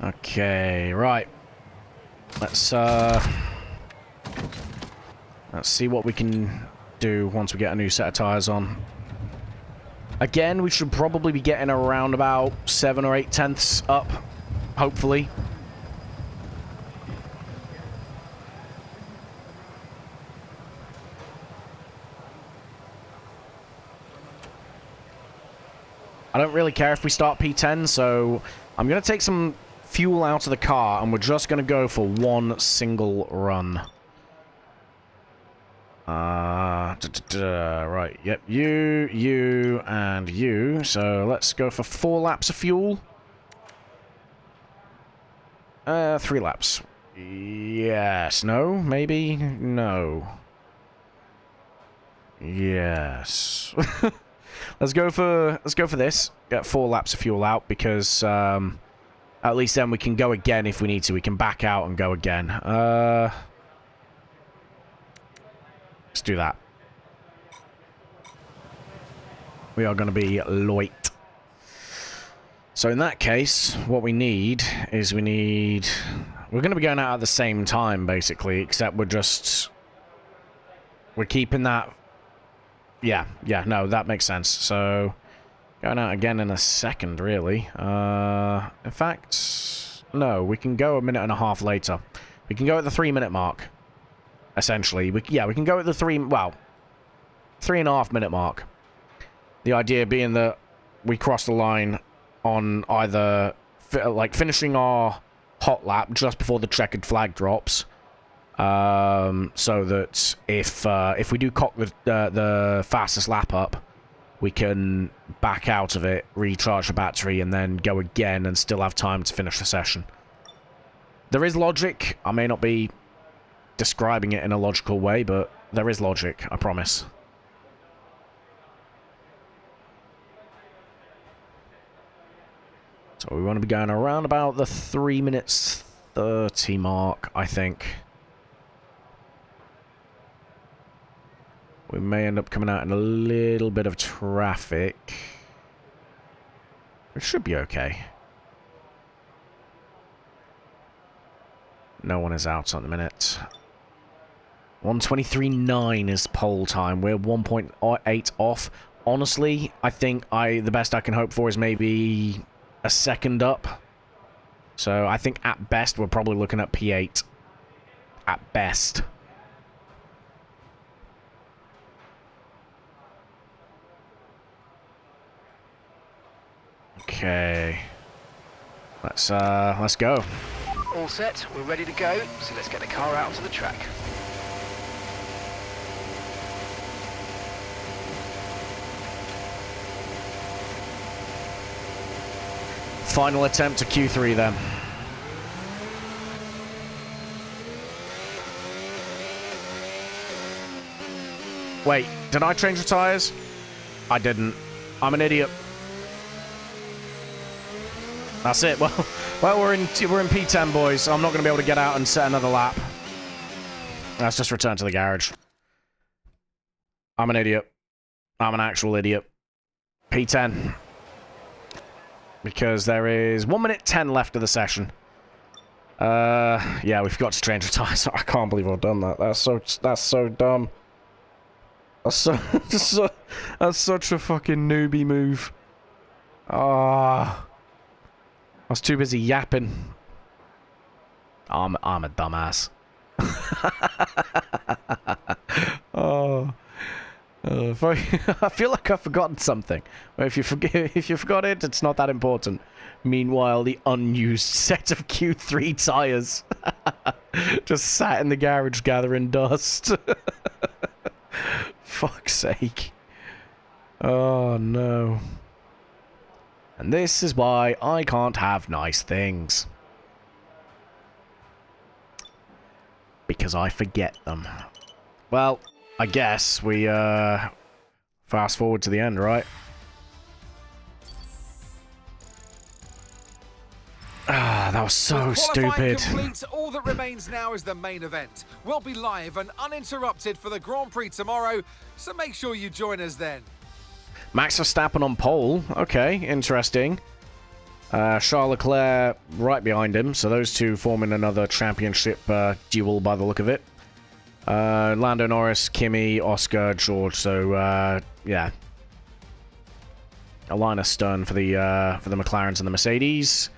Okay, right. Let's see what we can do once we get a new set of tires on. Again, we should probably be getting around about 7 or 8 tenths up, hopefully. I don't really care if we start P10, so I'm going to take some fuel out of the car, and we're just going to go for one single run. Right, yep, you, and you. So let's go for 4 laps of fuel. 3 laps. Yes, no, maybe, no. Yes. let's go for this. Get 4 laps of fuel out because at least then we can go again if we need to. We can back out and go again. Let's do that. We are going to be light. So in that case, what we need is we're going to be going out at the same time, basically, except we're keeping that. Yeah, no, that makes sense. So going out again in a second, really. In fact, no, we can go a minute and a half later. We can go at the 3-minute mark. Essentially, we can go at the 3.5 minute mark. The idea being that we cross the line on either finishing our hot lap just before the checkered flag drops, so that if we do cock the fastest lap up, we can back out of it, recharge the battery, and then go again and still have time to finish the session. There is logic. I may not be describing it in a logical way, but there is logic, I promise. So we want to be going around about the 3 minutes 30 mark, I think. We may end up coming out in a little bit of traffic. It should be okay. No one is out at the minute. 1:23.9 is pole time. We're 1.8 off. Honestly, I think the best I can hope for is maybe a second up. So I think at best we're probably looking at P8. At best. Okay. Let's go. All set, we're ready to go, so let's get the car out onto the track. Final attempt to Q3 then. Wait, did I change the tires? I didn't. I'm an idiot. That's it. Well, we're in P10, boys. I'm not going to be able to get out and set another lap. Let's just return to the garage. I'm an idiot. I'm an actual idiot. P10. Because there is 1 minute 10 left of the session. Yeah, we forgot to change the tires. I can't believe I've done that. That's so dumb. That's such a fucking newbie move. Ah. I was too busy yapping. I'm a dumbass. Oh. I feel like I've forgotten something. Well, if you forgot it, it's not that important. Meanwhile, the unused set of Q3 tires just sat in the garage gathering dust. Fuck's sake. Oh no. And this is why I can't have nice things. Because I forget them. Well, I guess we fast forward to the end, right? Ah, that was so stupid. Complete, all that remains now is the main event. We'll be live and uninterrupted for the Grand Prix tomorrow, so make sure you join us then. Max Verstappen on pole. Okay, interesting. Charles Leclerc right behind him, so those two forming another championship duel by the look of it. Lando Norris, Kimi, Oscar, George. So yeah, a line astern for the McLarens and the Mercedes,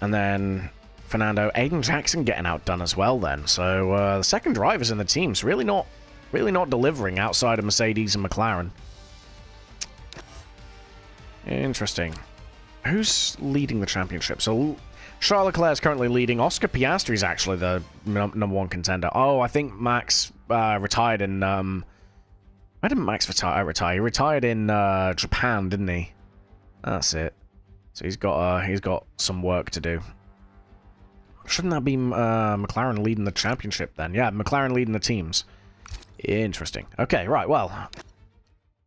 and then Fernando, Aiden Jackson getting outdone as well. Then so the second drivers in the team's really not delivering outside of Mercedes and McLaren. Interesting. Who's leading the championship? So Charles Leclerc is currently leading. Oscar Piastri is actually the number one contender. Oh, I think Max retired in where did Max retire? He retired in Japan, didn't he? That's it. So he's got some work to do. Shouldn't that be McLaren leading the championship then? Yeah, McLaren leading the teams. Interesting. Okay, right. Well,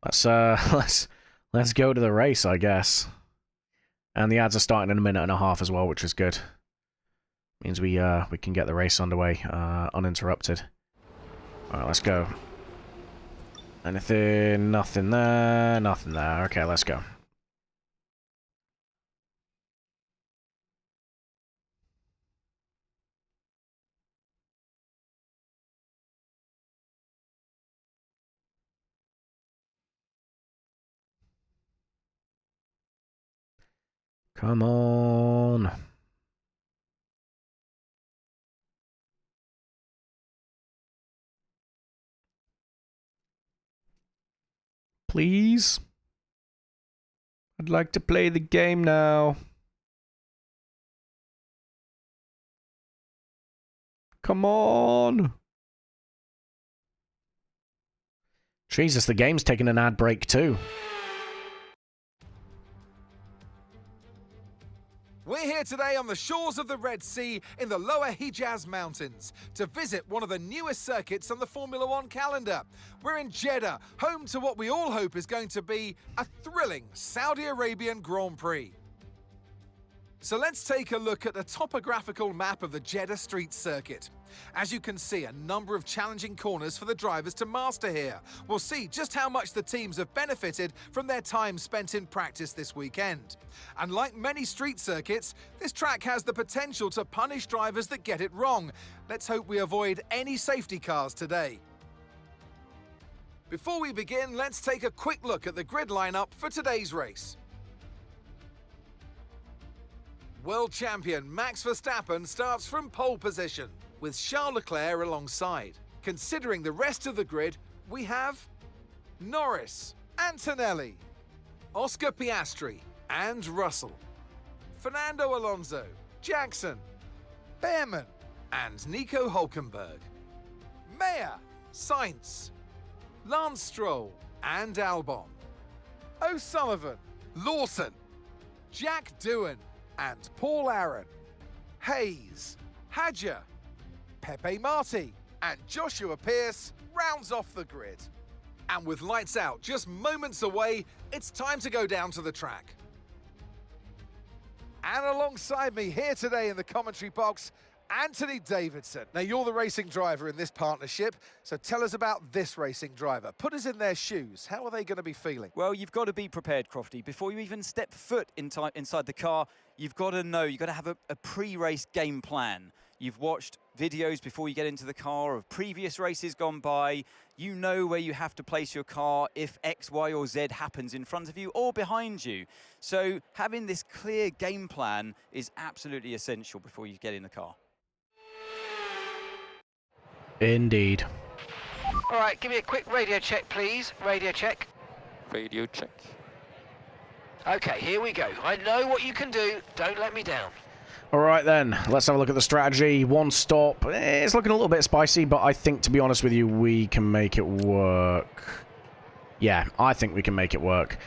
let's go to the race, I guess. And the ads are starting in a minute and a half as well, which is good. Means we can get the race underway uninterrupted. All right, let's go. Anything? Nothing there. Nothing there. Okay, let's go. Come on. Please. I'd like to play the game now. Come on. Jesus, the game's taking an ad break too. We're here today on the shores of the Red Sea in the lower Hijaz Mountains to visit one of the newest circuits on the Formula One calendar. We're in Jeddah, home to what we all hope is going to be a thrilling Saudi Arabian Grand Prix. So let's take a look at the topographical map of the Jeddah Street Circuit. As you can see, a number of challenging corners for the drivers to master here. We'll see just how much the teams have benefited from their time spent in practice this weekend. And like many street circuits, this track has the potential to punish drivers that get it wrong. Let's hope we avoid any safety cars today. Before we begin, let's take a quick look at the grid lineup for today's race. World champion Max Verstappen starts from pole position, with Charles Leclerc alongside. Considering the rest of the grid, we have Norris, Antonelli, Oscar Piastri, and Russell, Fernando Alonso, Jackson, Behrman, and Nico Hülkenberg, Mayer, Sainz, Lance Stroll, and Albon, O'Sullivan, Lawson, Jack Doohan, and Paul Aaron, Hayes, Hadja, Pepe Marti, and Joshua Pierce rounds off the grid. And with lights out just moments away, it's time to go down to the track. And alongside me here today in the commentary box, Anthony Davidson. Now, you're the racing driver in this partnership, so tell us about this racing driver. Put us in their shoes. How are they going to be feeling? Well, you've got to be prepared, Crofty. Before you even step foot inside the car, you've got to know, you've got to have a pre-race game plan. You've watched videos before you get into the car of previous races gone by. You know where you have to place your car if X, Y, or Z happens in front of you or behind you. So having this clear game plan is absolutely essential before you get in the car. Indeed. All right, give me a quick radio check, please. Radio check. Radio check. Okay, here we go. I know what you can do. Don't let me down. All right, then. Let's have a look at the strategy. One stop. It's looking a little bit spicy, but I think, to be honest with you, we can make it work. Yeah, I think we can make it work.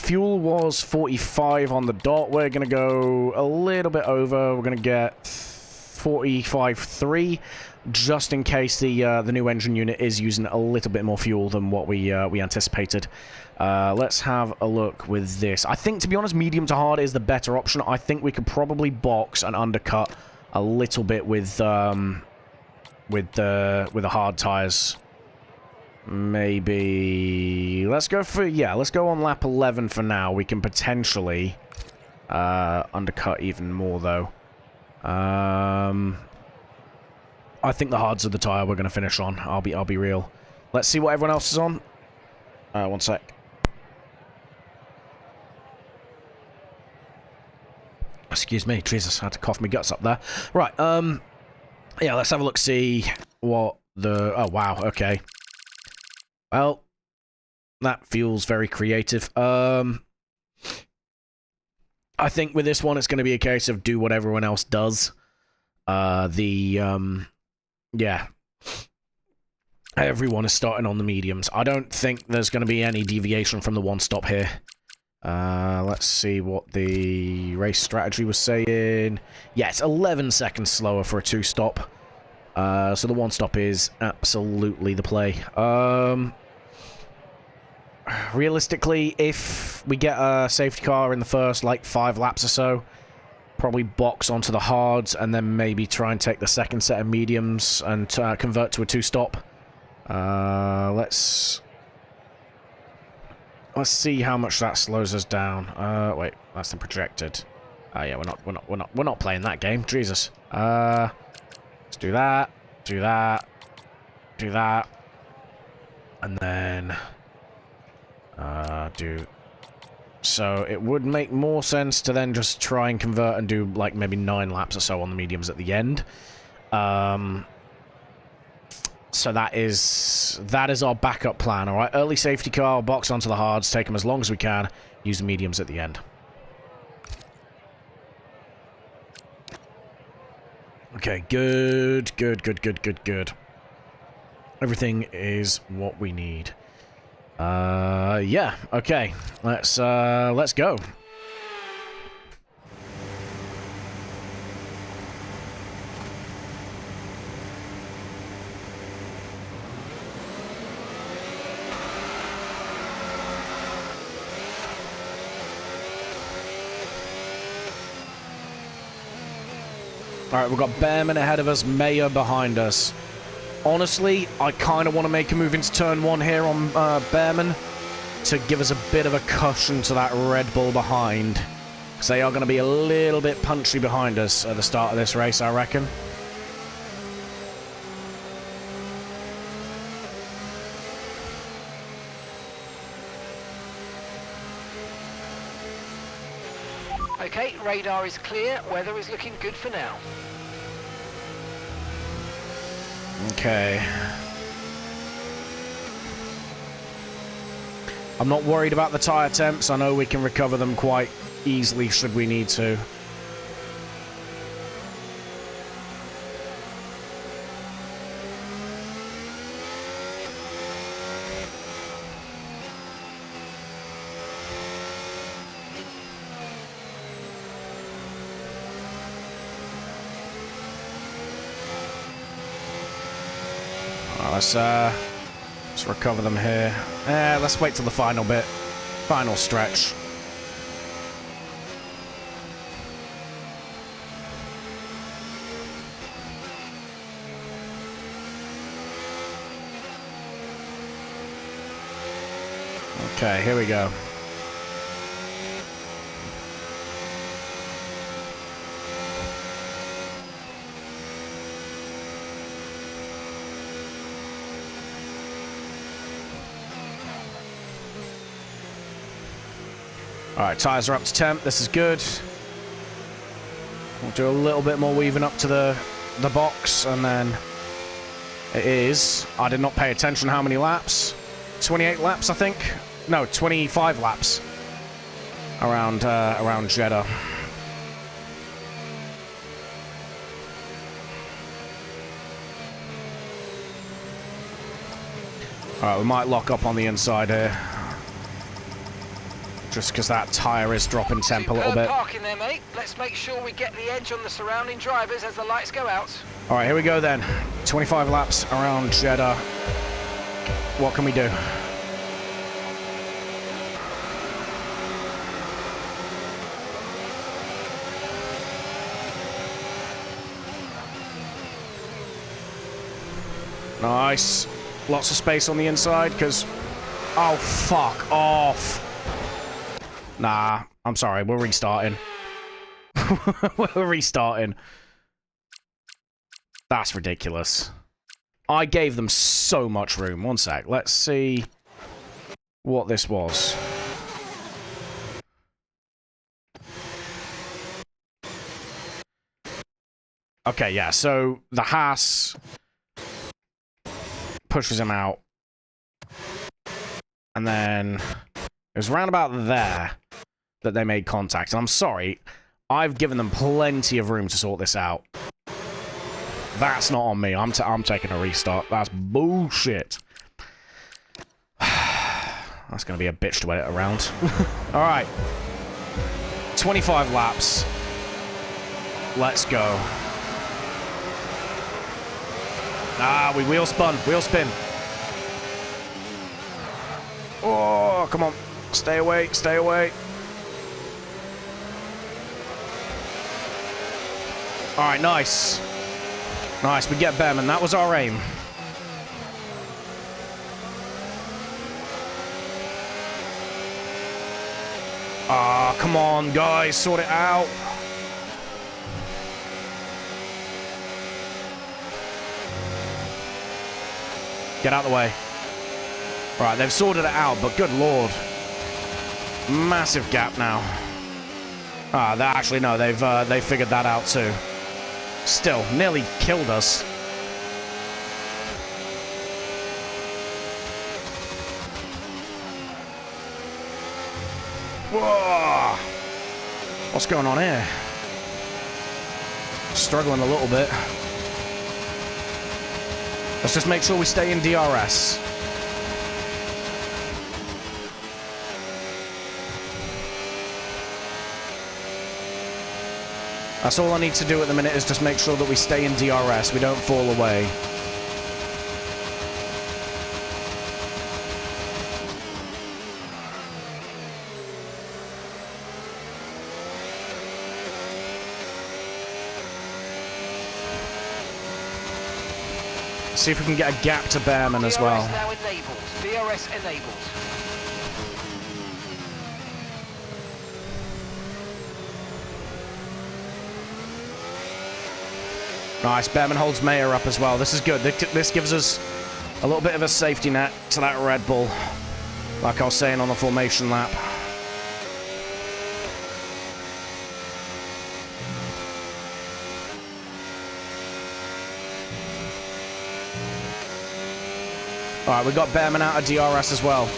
Fuel was 45 on the dot. We're going to go a little bit over. We're going to get 45.3, just in case the new engine unit is using a little bit more fuel than what we anticipated. Let's have a look with this. I think, to be honest, medium to hard is the better option. I think we could probably box and undercut a little bit with the hard tires. Maybe let's go on lap 11 for now. We can potentially undercut even more though. I think the hards are the tire we're going to finish on. I'll be real. Let's see what everyone else is on. One sec. Excuse me, Jesus, I had to cough my guts up there. Right, yeah, let's have a look, see what the... Oh, wow, okay. Well, that feels very creative. I think with this one, it's going to be a case of do what everyone else does. Yeah. Everyone is starting on the mediums. I don't think there's going to be any deviation from the one stop here. Let's see what the race strategy was saying. Yeah, it's 11 seconds slower for a two stop. So the one stop is absolutely the play. Realistically, if we get a safety car in the first, like, 5 laps or so, probably box onto the hards and then maybe try and take the second set of mediums and convert to a two stop. Let's see how much that slows us down. Wait, that's the projected. Yeah, we're not playing that game. Jesus. Let's do that, do that, do that, and then do. So it would make more sense to then just try and convert and do like maybe 9 laps or so on the mediums at the end. So that is our backup plan, alright? Early safety car, box onto the hards, take them as long as we can, use the mediums at the end. Okay, good. Everything is what we need. Yeah, okay. Let's go. Alright, we've got Behrman ahead of us, Mayer behind us. Honestly, I kind of want to make a move into turn 1 here on Behrman to give us a bit of a cushion to that Red Bull behind. Because they are going to be a little bit punchy behind us at the start of this race, I reckon. Okay, radar is clear. Weather is looking good for now. Okay. I'm not worried about the tyre temps. I know we can recover them quite easily should we need to. Let's recover them here. Let's wait till the final bit. Final stretch. Okay, here we go. Alright, tyres are up to temp. This is good. We'll do a little bit more weaving up to the box, and then it is... I did not pay attention how many laps. 28 laps, I think. No, 25 laps around Jeddah. Alright, we might lock up on the inside here. Just because that tyre is dropping temp a little bit. Parking there, mate. Let's make sure we get the edge on the surrounding drivers as the lights go out. All right, here we go then. 25 laps around Jeddah. What can we do? Nice. Lots of space on the inside because... Oh, fuck off. Nah, I'm sorry. We're restarting. We're restarting. That's ridiculous. I gave them so much room. One sec. Let's see what this was. Okay, yeah. So the Haas pushes him out. And then it was around about there that they made contact. And I'm sorry, I've given them plenty of room to sort this out. That's not on me. I'm taking a restart. That's bullshit. That's going to be a bitch to edit around. All right. 25 laps. Let's go. Ah, we wheel spun. Wheel spin. Oh, come on. Stay away. Stay away. All right, nice. Nice, we get Behrman. That was our aim. Ah, come on, guys. Sort it out. Get out of the way. Right, they've sorted it out, but good lord. Massive gap now. Ah, actually, no, they've figured that out too. Still, nearly killed us. Whoa! What's going on here? Struggling a little bit. Let's just make sure we stay in DRS. That's all I need to do at the minute is just make sure that we stay in DRS. We don't fall away. See if we can get a gap to Behrman as well. DRS now enabled. DRS enabled. Nice, Behrman holds Mayer up as well. This is good. This gives us a little bit of a safety net to that Red Bull, like I was saying on the formation lap. All right, we got Behrman out of DRS as well.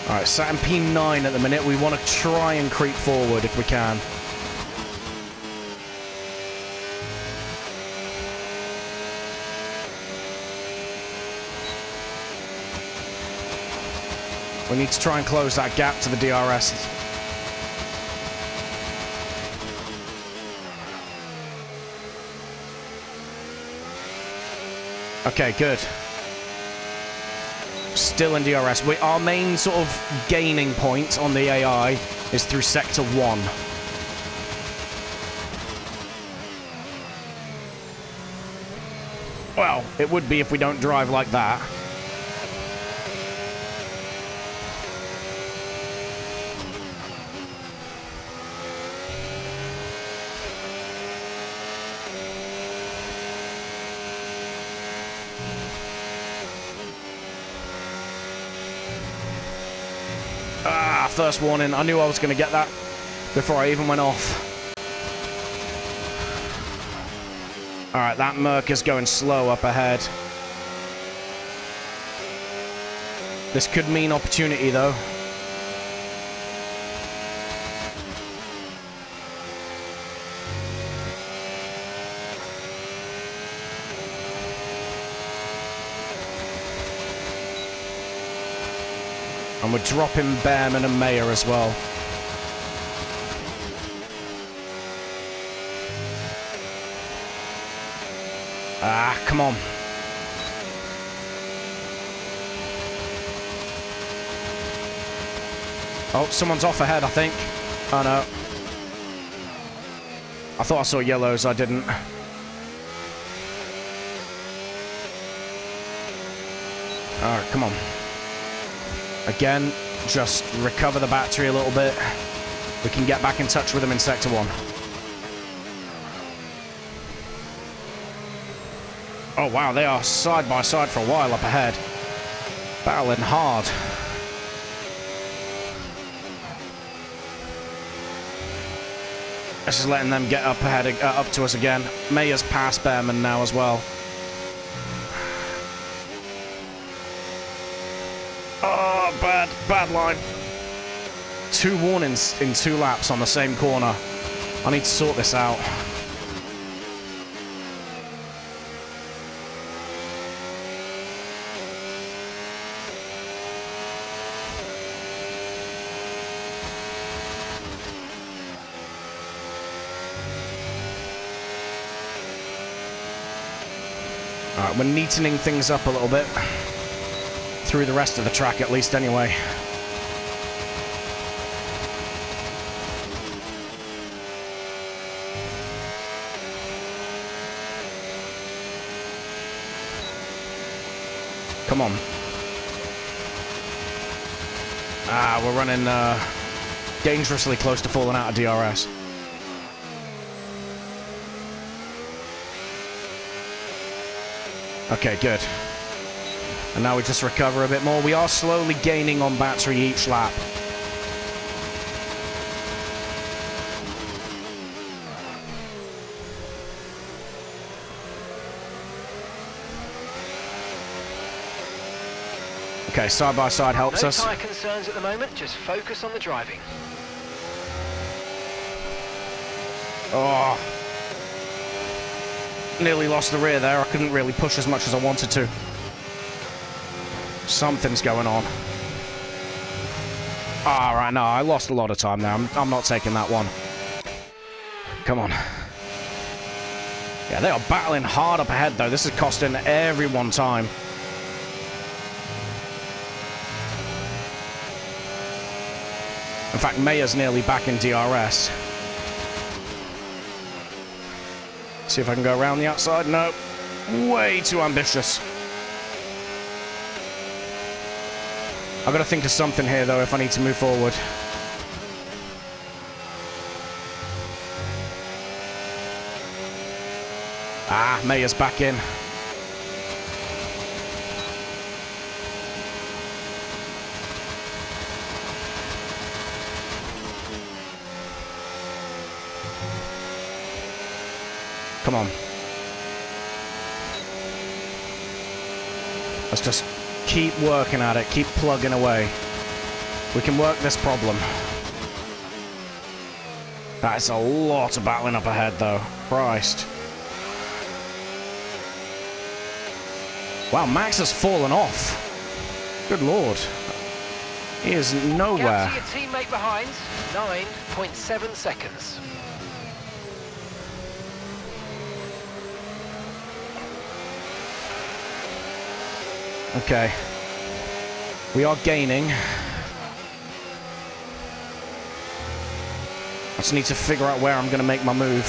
All right, sat in P9 at the minute. We want to try and creep forward if we can. We need to try and close that gap to the DRS. Okay, good. Still in DRS. Our main sort of gaining point on the AI is through Sector 1. Well, it would be if we don't drive like that. First warning. I knew I was going to get that before I even went off. All right, that Merc is going slow up ahead. This could mean opportunity, though. And we're dropping Behrman and Mayer as well. Ah, come on. Oh, someone's off ahead, I think. Oh, no. I thought I saw yellows, I didn't. All right, come on. Again, just recover the battery a little bit. We can get back in touch with them in Sector 1. Oh, wow, they are side by side for a while up ahead. Battling hard. This is letting them get up ahead, up to us again. May has passed Behrman now as well. Oh, bad line. 2 warnings in 2 laps on the same corner. I need to sort this out. Alright, we're neatening things up a little bit. Through the rest of the track, at least, anyway. Come on. Ah, we're running dangerously close to falling out of DRS. Okay, good. And now we just recover a bit more. We are slowly gaining on battery each lap. Okay, side by side helps us. No tyre concerns at the moment, just focus on the driving. Oh. Nearly lost the rear there. I couldn't really push as much as I wanted to. Something's going on. All right, no, I lost a lot of time there. I'm not taking that one. Come on. Yeah, they are battling hard up ahead, though. This is costing everyone time. In fact, Maya's nearly back in DRS. See if I can go around the outside. No. Way too ambitious. I've got to think of something here, though, if I need to move forward. Ah, Maya's back in. Come on. Let's just keep working at it, keep plugging away. We can work this problem. That's a lot of battling up ahead, though. Christ. Wow, Max has fallen off. Good lord. He is nowhere. Gap to your teammate behind, 9.7 seconds. Okay. We are gaining. I just need to figure out where I'm going to make my move.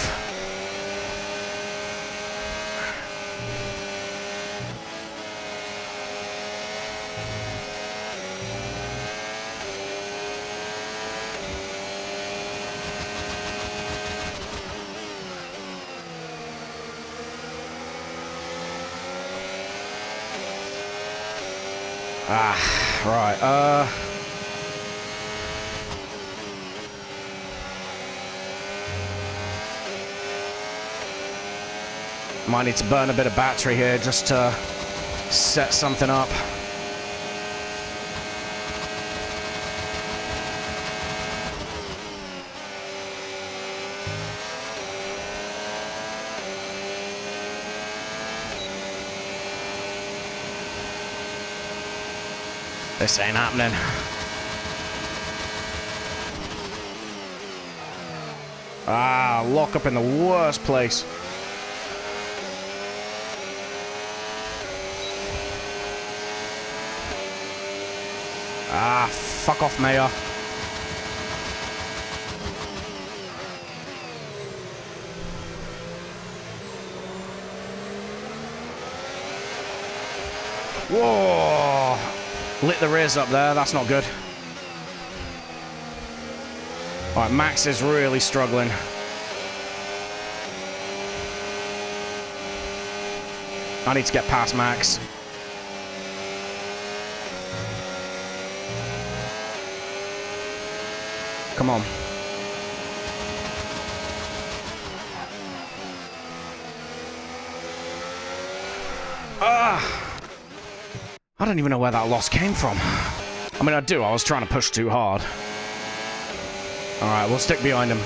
Ah, right, might need to burn a bit of battery here just to set something up. This ain't happening. Ah, lock up in the worst place. Ah, fuck off, Mayor. Whoa! Lit the rears up there, that's not good. Alright, Max is really struggling. I need to get past Max. Come on. I don't even know where that loss came from. I mean, I do. I was trying to push too hard. All right, we'll stick behind him.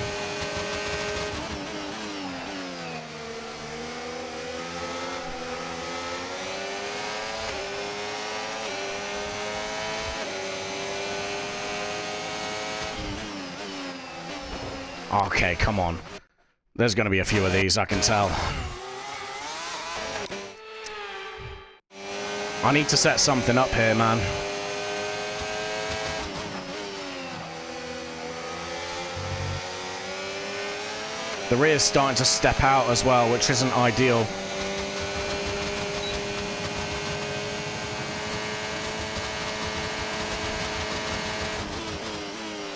Okay, come on. There's going to be a few of these, I can tell. I need to set something up here, man. The rear's starting to step out as well, which isn't ideal.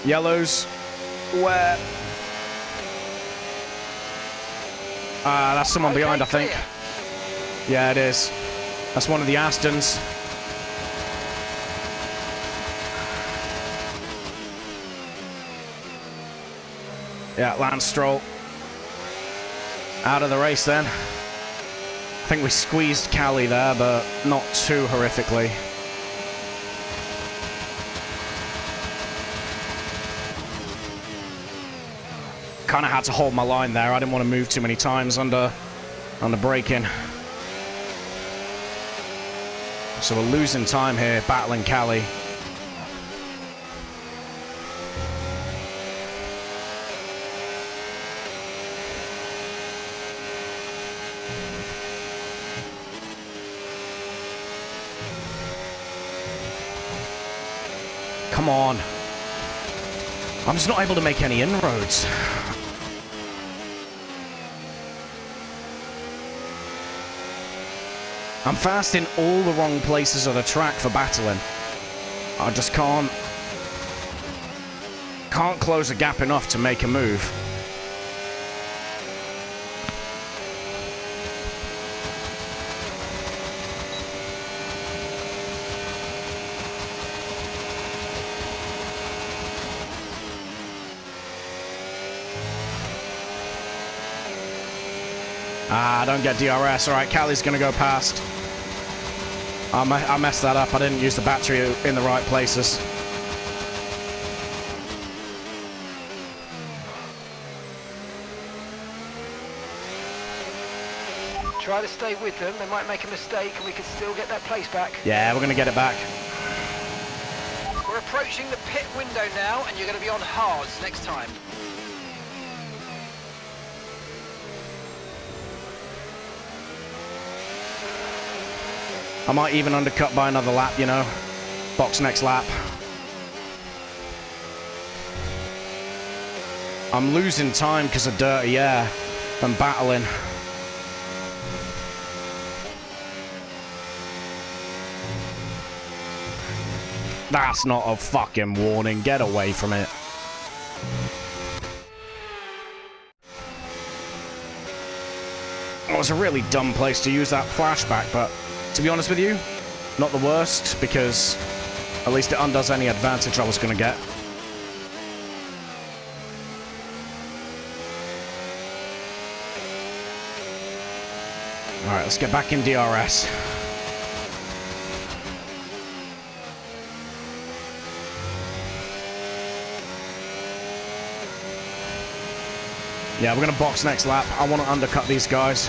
Yellows. Where? That's someone behind, I think. Yeah, it is. That's one of the Astons. Yeah, Lance Stroll. Out of the race then. I think we squeezed Cali there, but not too horrifically. Kind of had to hold my line there. I didn't want to move too many times under braking. So we're losing time here, battling Cali. Come on. I'm just not able to make any inroads. I'm fast in all the wrong places of the track for battling. I just can't close a gap enough to make a move. I don't get DRS. All right, Cali's going to go past. I messed that up. I didn't use the battery in the right places. Try to stay with them. They might make a mistake and we can still get that place back. Yeah, we're going to get it back. We're approaching the pit window now and you're going to be on hards next time. I might even undercut by another lap, you know. Box next lap. I'm losing time because of dirty air and battling. That's not a fucking warning. Get away from it. It was a really dumb place to use that flashback, but to be honest with you, not the worst, because at least it undoes any advantage I was going to get. Alright, let's get back in DRS. Yeah, we're going to box next lap. I want to undercut these guys.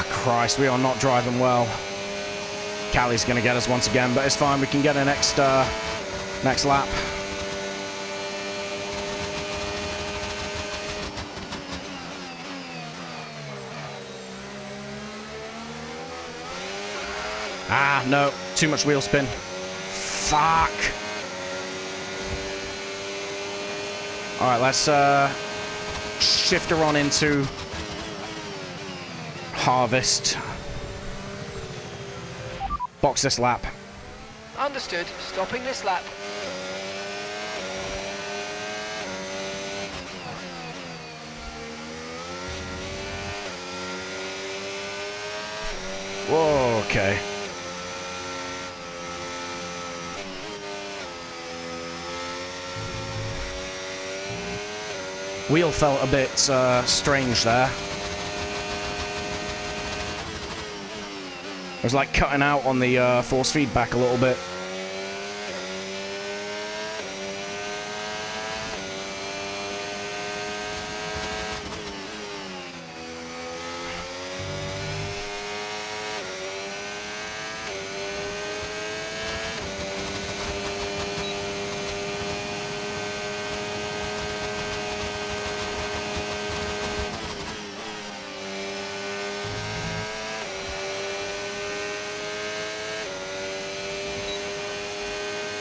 Christ, we are not driving well. Cali's going to get us once again, but it's fine. We can get a next lap. Ah, no. Too much wheel spin. Fuck. All right, let's shift her on into harvest. Box this lap. Understood. Stopping this lap. Whoa, okay. Wheel felt a bit strange there. It was like cutting out on the force feedback a little bit.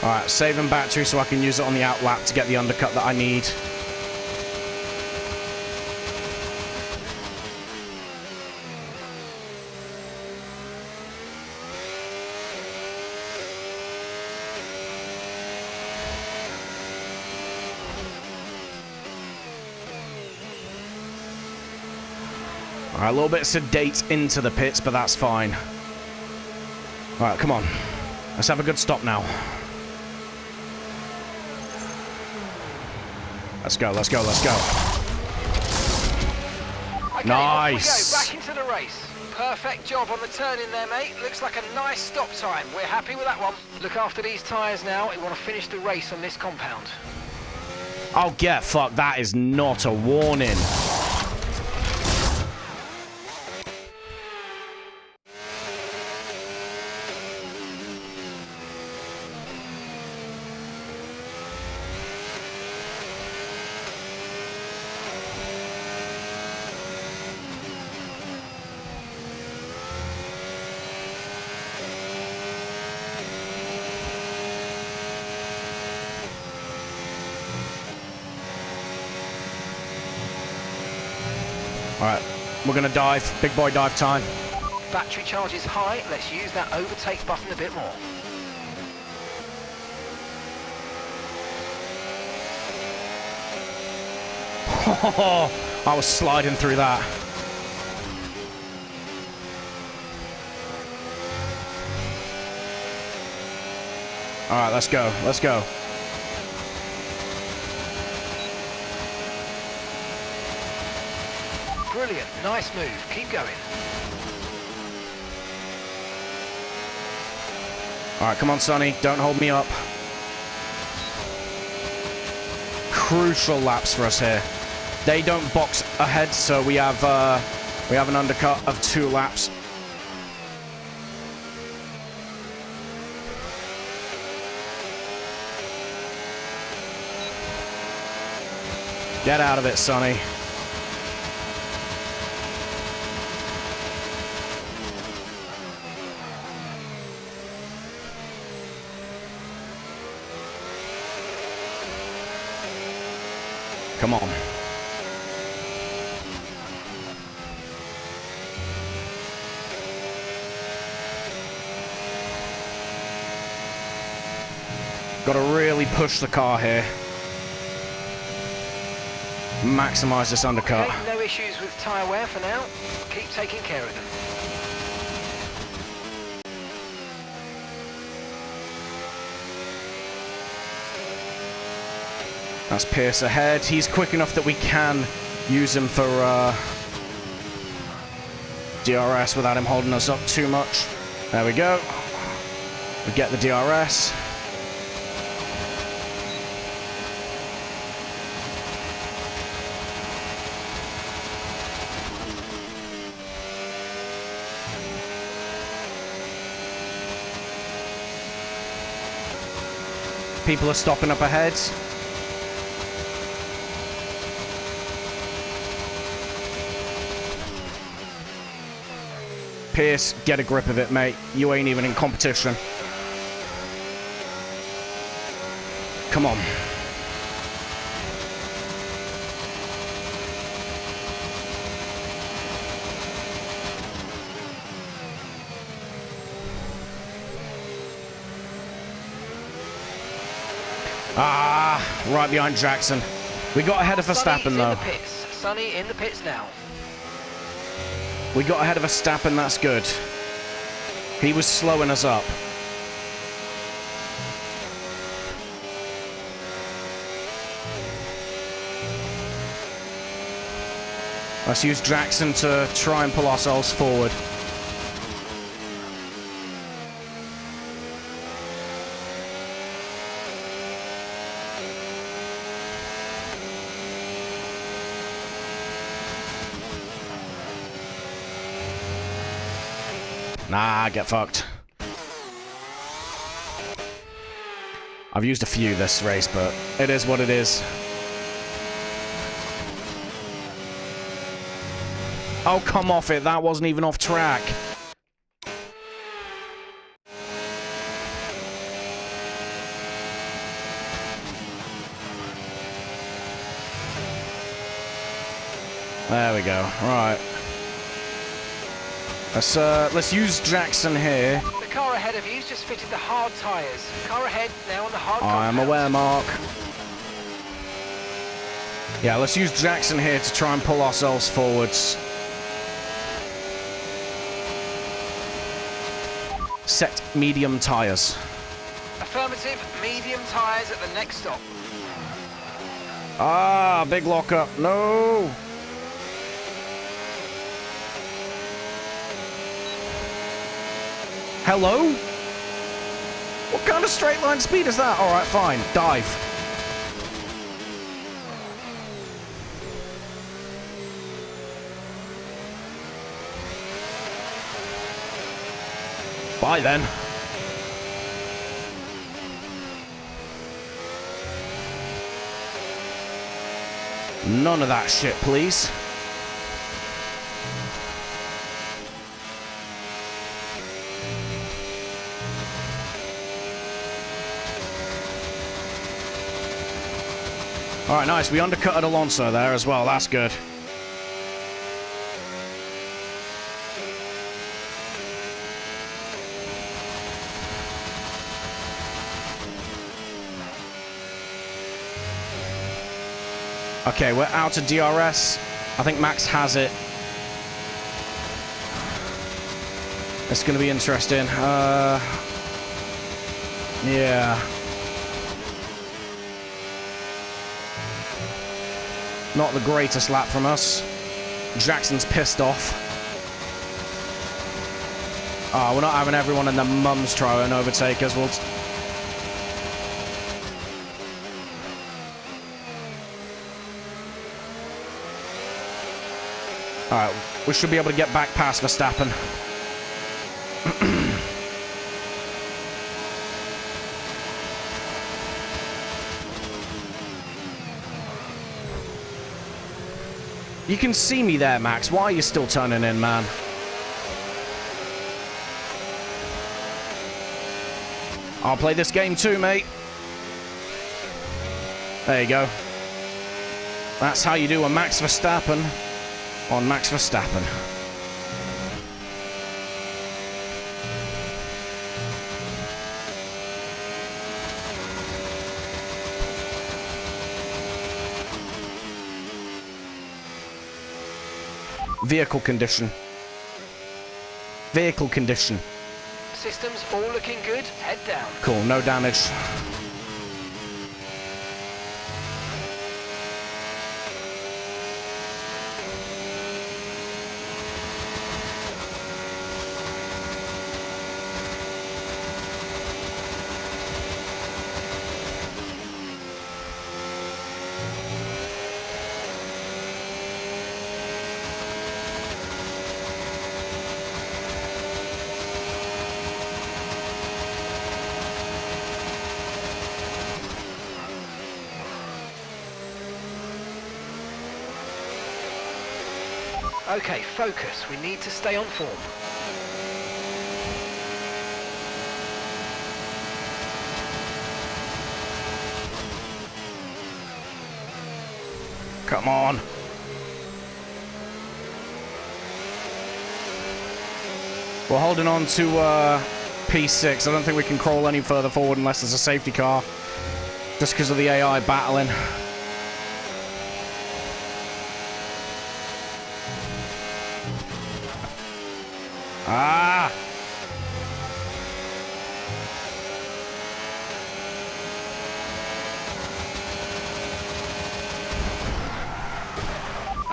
Alright, saving battery so I can use it on the out lap to get the undercut that I need. Alright, a little bit sedate into the pits, but that's fine. Alright, come on. Let's have a good stop now. Let's go, let's go, let's go. Okay, Nice. off we go, back into the race. Perfect job on the turn in there, mate. Looks like a nice stop time. We're happy with that one. Look after these tyres now. We want to finish the race on this compound. Oh, get fucked. That is not a warning. Alright, we're gonna dive. Big boy dive time. Battery charge is high. Let's use that overtake button a bit more. I was sliding through that. Alright, let's go. Let's go. Brilliant. Nice move. Keep going. Alright, come on, Sonny. Don't hold me up. Crucial laps for us here. They don't box ahead, so we have an undercut of 2 laps. Get out of it, Sonny. Come on. Got to really push the car here. Maximize this undercut. Okay, no issues with tyre wear for now. Keep taking care of them. That's Pierce ahead. He's quick enough that we can use him for DRS without him holding us up too much. There we go. We get the DRS. People are stopping up ahead. Pierce, get a grip of it, mate. You ain't even in competition. Come on. Ah, right behind Jackson. We got ahead of Verstappen, though. Sonny in the pits now. We got ahead of Verstappen, that's good. He was slowing us up. Let's use Jackson to try and pull ourselves forward. Nah, get fucked. I've used a few this race, but it is what it is. Oh, come off it. That wasn't even off track. There we go. Right. Let's use Jackson here. The car ahead of you's just fitted the hard tyres. Car ahead now on the hard I am compound. aware, Mark. Yeah, let's use Jackson here to try and pull ourselves forwards. Set medium tyres. Affirmative, medium tyres at the next stop. Ah, big lockup. No. Hello? What kind of straight line speed is that? All right, fine. Dive. Bye then. None of that shit, please. All right, nice. We undercutted Alonso there as well. That's good. Okay, we're out of DRS. I think Max has it. It's going to be interesting. Yeah. Not the greatest lap from us. Jackson's pissed off. Oh, we're not having everyone and their mums try and overtake us. We'll Alright, we should be able to get back past Verstappen. You can see me there, Max. Why are you still turning in, man? I'll play this game too, mate. There you go. That's how you do a Max Verstappen on Max Verstappen. Vehicle condition. Vehicle condition. Systems all looking good. Head down. Cool, no damage. Okay, focus. We need to stay on form. Come on. We're holding on to P6. I don't think we can crawl any further forward unless there's a safety car. Just because of the AI battling. Ah!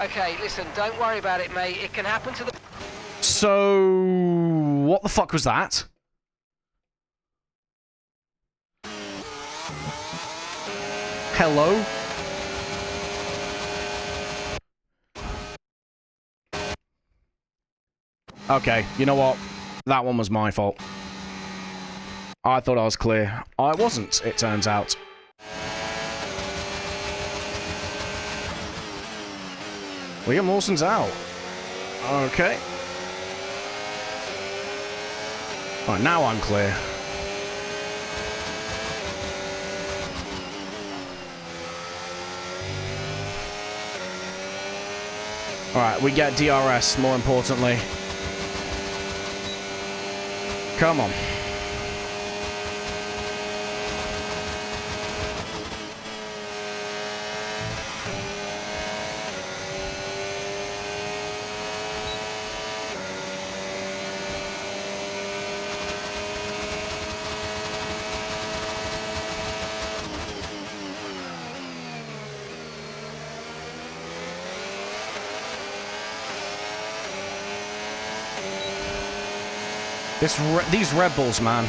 Okay, listen, don't worry about it, mate. It can happen to the... So, what the fuck was that? Hello? Okay, you know what? That one was my fault. I thought I was clear. I wasn't, it turns out. Liam Lawson's out. Okay. Alright, now I'm clear. Alright, we get DRS, more importantly. Come on. These Red Bulls, man.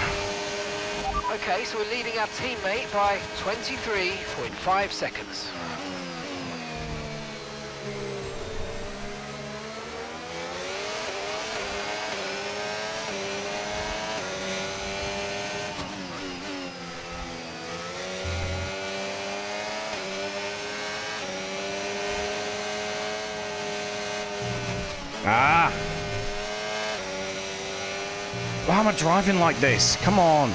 Okay, so we're leading our teammate by 23.5 seconds. Ah! Why am I driving like this? Come on.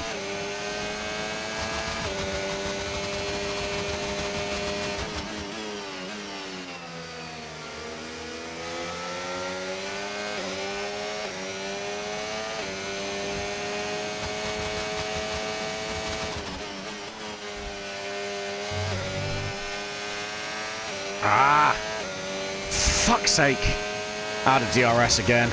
Ah! Fuck's sake. Out of DRS again.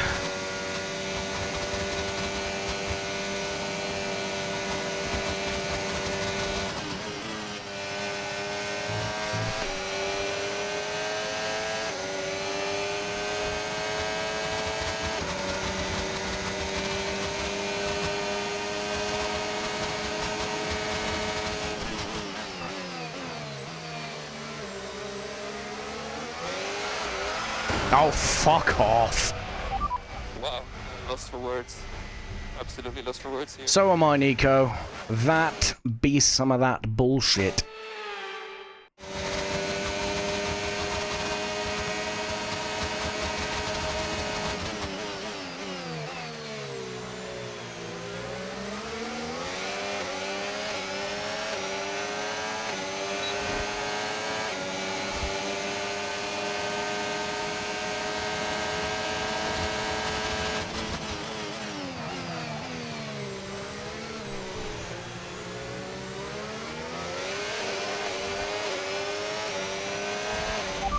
Oh, fuck off. Wow, lost for words. Absolutely lost for words here. So am I, Nico. That be some of that bullshit.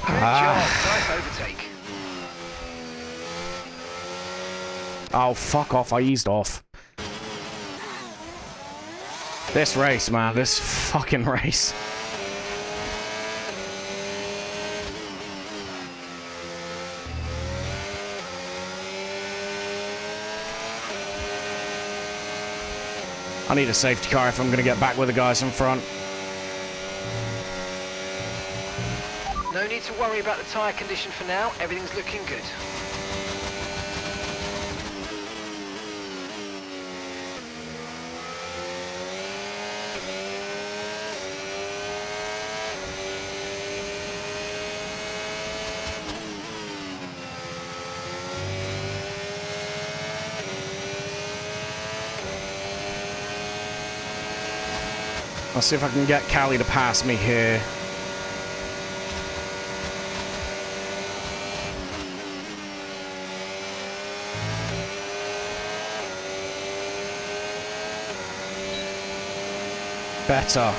Good job, nice overtake. Oh, fuck off. I eased off. This race, man. This fucking race. I need a safety car if I'm going to get back with the guys in front. No need to worry about the tyre condition for now. Everything's looking good. I'll see if I can get Callie to pass me here. Better.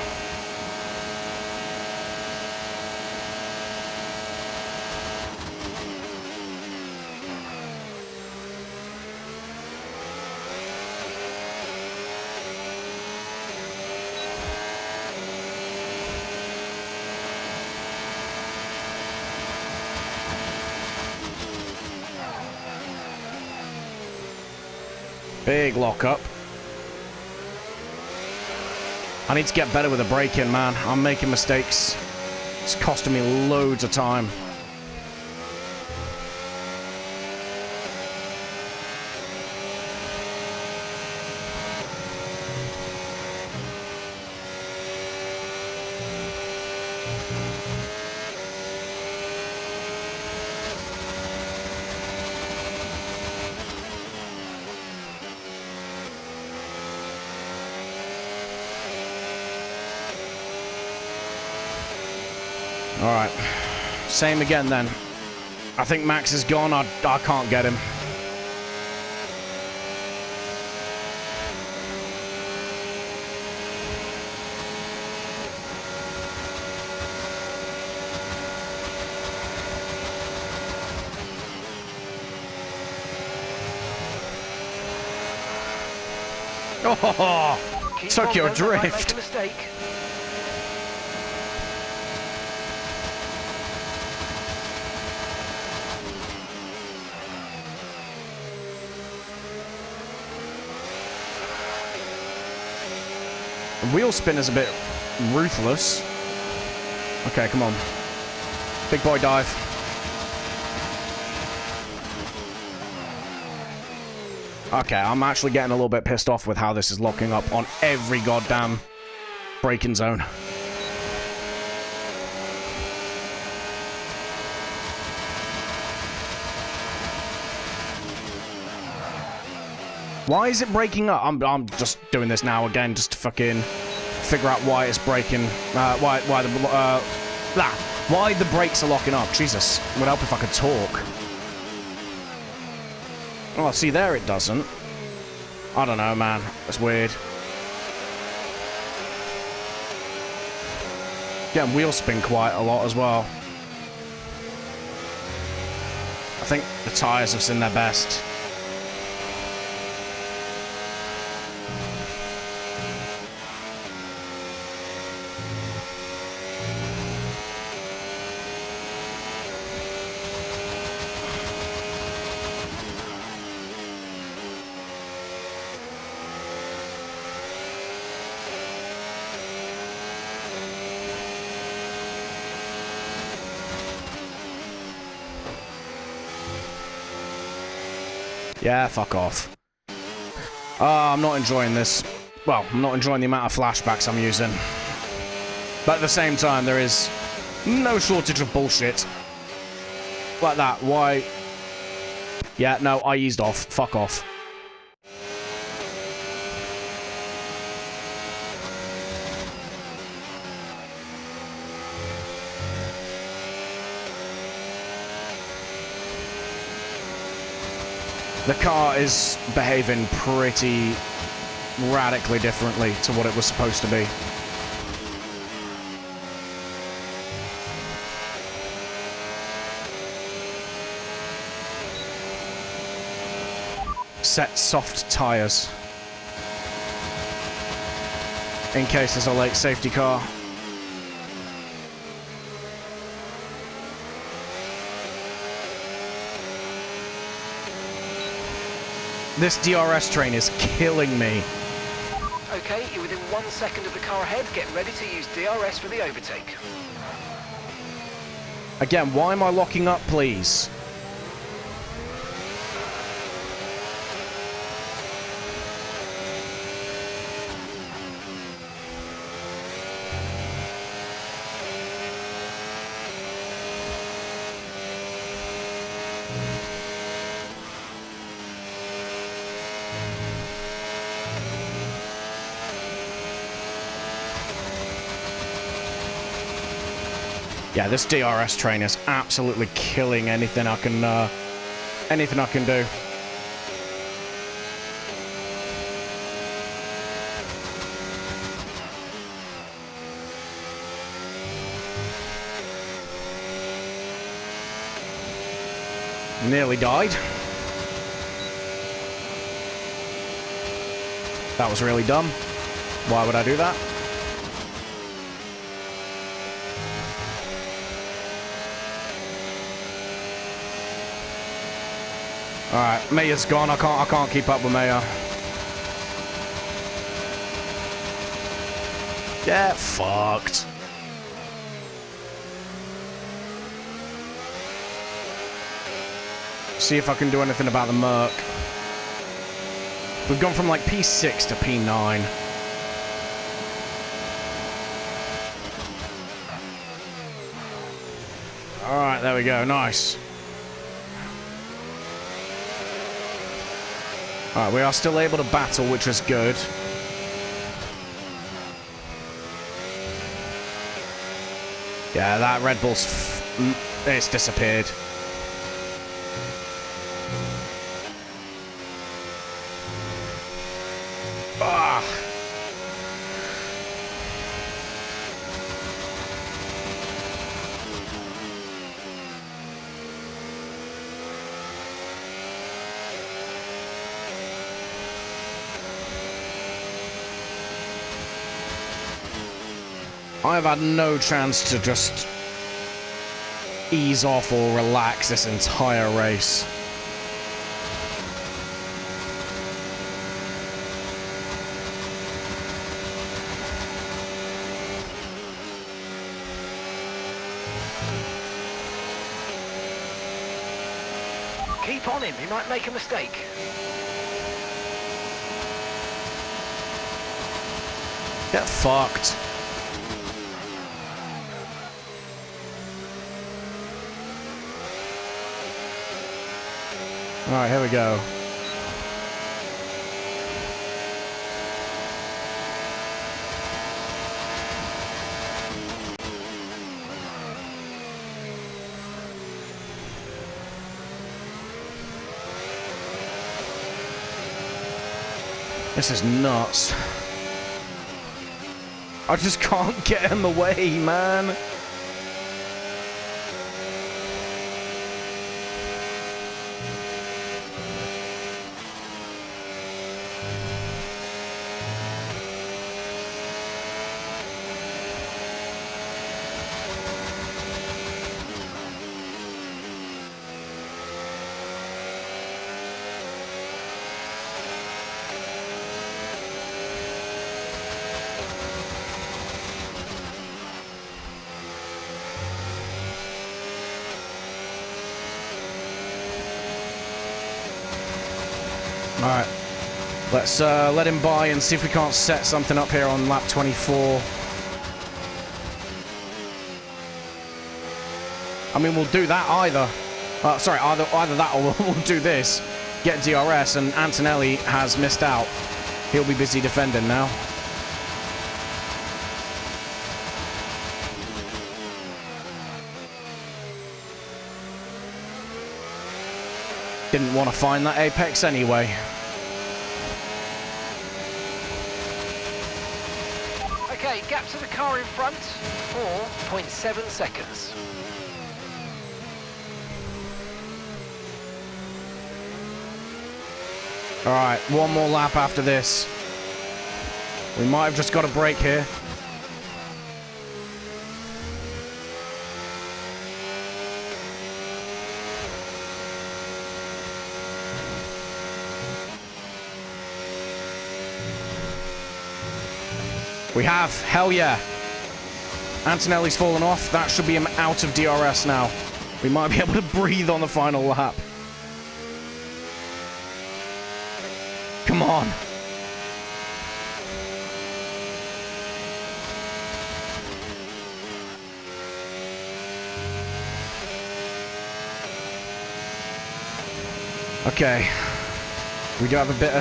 Big lock-up. I need to get better with the braking, man. I'm making mistakes. It's costing me loads of time. Alright. Same again then. I think Max is gone. I can't get him. Oh, Keep took on, your though, they might make drift. a mistake. Wheel spin is a bit ruthless. Okay, come on. Big boy dive. Okay, I'm actually getting a little bit pissed off with how this is locking up on every goddamn braking zone. Why is it breaking up? I'm just doing this now again just to fucking figure out why it's breaking. Why the brakes are locking up. Jesus, it would help if I could talk. Oh, see there it doesn't. I don't know, man. That's weird. Getting wheel spin quite a lot as well. I think the tyres have seen their best. Yeah, fuck off. I'm not enjoying this. Well, I'm not enjoying the amount of flashbacks I'm using. But at the same time, there is no shortage of bullshit. Like that. Why? Yeah, no, I eased off. Fuck off. The car is behaving pretty radically differently to what it was supposed to be. Set soft tires. In case there's a late safety car. This DRS train is killing me. Okay, you're within 1 second of the car ahead. Get ready to use DRS for the overtake. Again, why am I locking up, please? Yeah, this DRS train is absolutely killing anything I can do. Nearly died. That was really dumb. Why would I do that? Alright, Maya's gone. I can't keep up with Maya. Get fucked. See if I can do anything about the Merc. We've gone from like P6 to P9. Alright, there we go. Nice. Alright, we are still able to battle, which is good. Yeah, that Red Bull's... it's disappeared. Ah! I've had no chance to just ease off or relax this entire race. Keep on him, he might make a mistake. Get fucked. Alright, here we go. This is nuts. I just can't get in the way, man. Alright, let's let him by and see if we can't set something up here on lap 24. I mean, we'll do that either. Sorry, either that or we'll do this. Get DRS, and Antonelli has missed out. He'll be busy defending now. Didn't want to find that apex anyway. Okay, gap to the car in front, 4.7 seconds. Alright, one more lap after this. We might have just got a break here. We have. Hell yeah. Antonelli's fallen off. That should be him out of DRS now. We might be able to breathe on the final lap. Come on. Okay. We do have a bit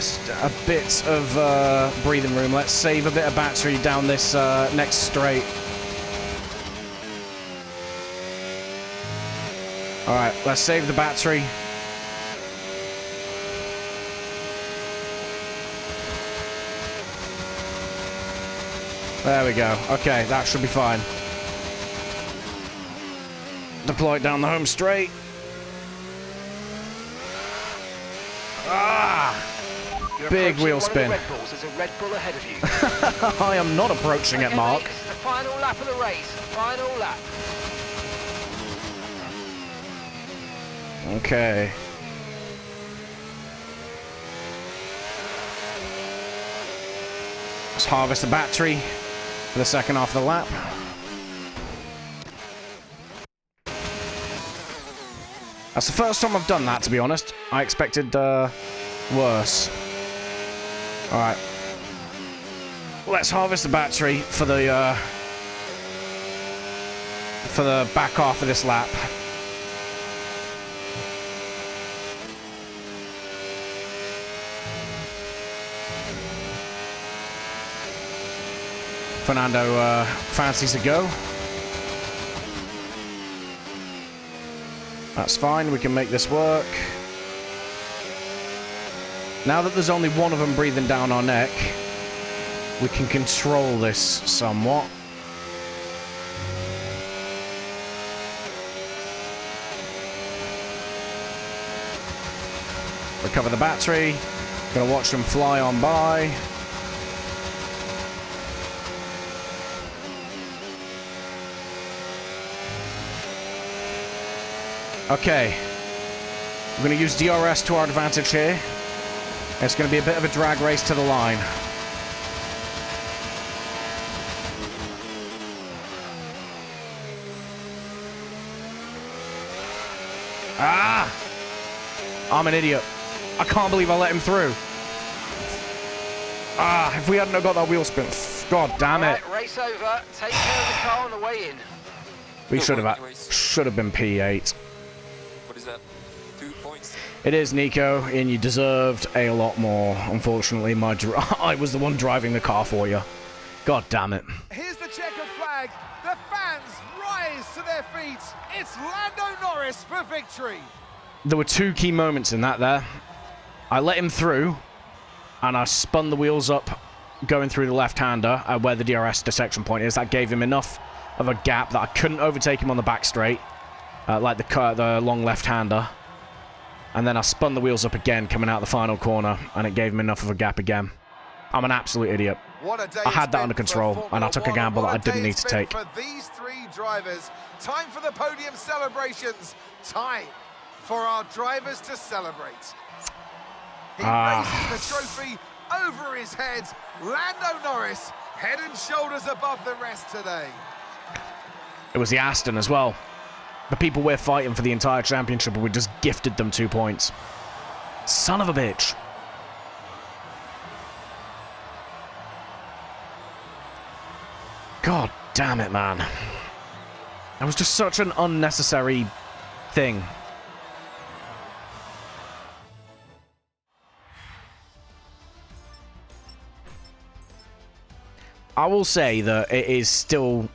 of breathing room. Let's save a bit of battery down this next straight. All right, let's save the battery. There we go. Okay, that should be fine. Deploy it down the home straight. Ah! You're Big wheel spin. Red Bulls. There's a Red Bull ahead of you. I am not approaching it, Mark. Mate, this is the final lap of the race. Final lap. Okay. Let's harvest the battery. for the second half of the lap. That's the first time I've done that, to be honest. I expected worse. Alright. Let's harvest the battery for the back half of this lap. Fernando fancies a go. That's fine, we can make this work. Now that there's only one of them breathing down our neck, we can control this somewhat. Recover the battery. Gonna watch them fly on by. Okay. We're going to use DRS to our advantage here. It's going to be a bit of a drag race to the line. Ah! I'm an idiot. I can't believe I let him through. Ah, if we hadn't have got that wheel spin. God damn it. Right, race over. Take care of the car on the way in. We No should have anyways. been P8. What is that? 2 points. It is, Nico, and you deserved a lot more. Unfortunately, I was the one driving the car for you. God damn it. Here's the checkered flag. The fans rise to their feet. It's Lando Norris for victory. There were two key moments in that there. I let him through, and I spun the wheels up going through the left-hander where the DRS dissection point is. That gave him enough of a gap that I couldn't overtake him on the back straight, like the long left-hander. And then I spun the wheels up again coming out the final corner, and it gave him enough of a gap again. I'm an absolute idiot. What a day I had it's that been under for control, Formula and I took a One, gamble what that I didn't day need it's to been take. For these three drivers, time for the podium celebrations. Time for our drivers to celebrate. He raises the trophy over his head. Lando Norris, head and shoulders above the rest today. It was the Aston as well. The people we're fighting for the entire championship, and we just gifted them 2 points. Son of a bitch. God damn it, man. That was just such an unnecessary thing. I will say that it is still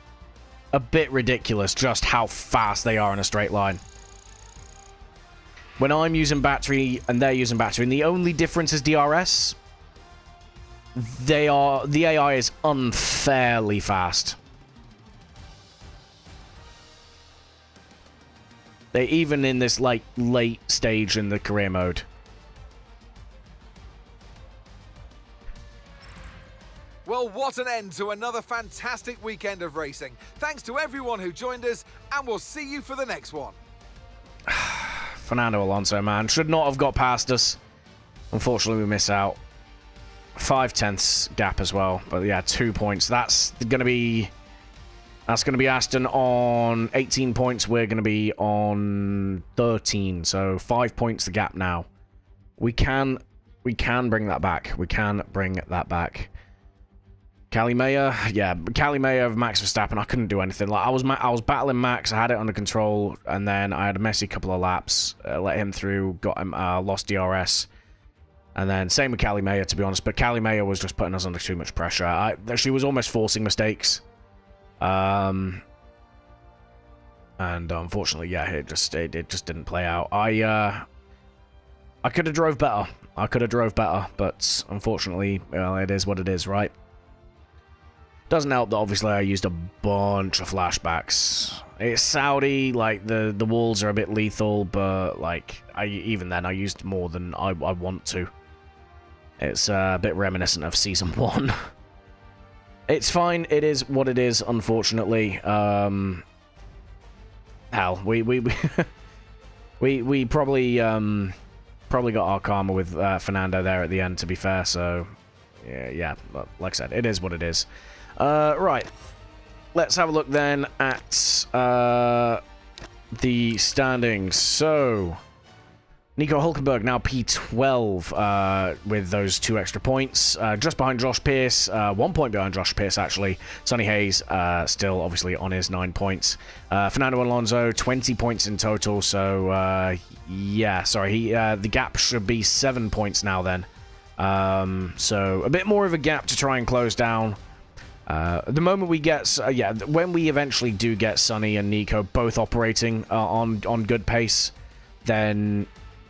a bit ridiculous just how fast they are in a straight line. When I'm using battery and they're using battery, and the only difference is DRS, the AI is unfairly fast. They even in this like late stage in the career mode. Well, what an end to another fantastic weekend of racing. Thanks to everyone who joined us, and we'll see you for the next one. Fernando Alonso, man, should not have got past us. Unfortunately, we miss out. 5/10 gap as well, but yeah, 2 points. That's gonna be Aston on 18 points. We're gonna be on 13, so 5 points the gap now. We can bring that back. We can bring that back. Cali Mayer, yeah, Cali Mayer of Max Verstappen. I couldn't do anything. Like I was battling Max. I had it under control, and then I had a messy couple of laps. Let him through. Got him. Lost DRS. And then same with Cali Mayer, to be honest. But Cali Mayer was just putting us under too much pressure. She was almost forcing mistakes. And unfortunately, yeah, it just didn't play out. I could have drove better. But unfortunately, well, it is what it is, right? Doesn't help that obviously I used a bunch of flashbacks. It's Saudi, like the walls are a bit lethal, but like even then I used more than I want to. It's a bit reminiscent of Season 1. It's fine, it is what it is, unfortunately. Hell, we probably got our karma with Fernando there at the end, to be fair, so yeah, like I said, it is what it is. Right. Let's have a look then at the standings. So, Nico Hulkenberg now P12 with those 2 extra points. Just behind Josh Pierce. 1 point behind Josh Pierce, actually. Sonny Hayes still obviously on his 9 points. Fernando Alonso, 20 points in total. So, yeah, sorry. The gap should be 7 points now then. So, a bit more of a gap to try and close down. The moment we get, when we eventually do get Sonny and Nico both operating on good pace, then,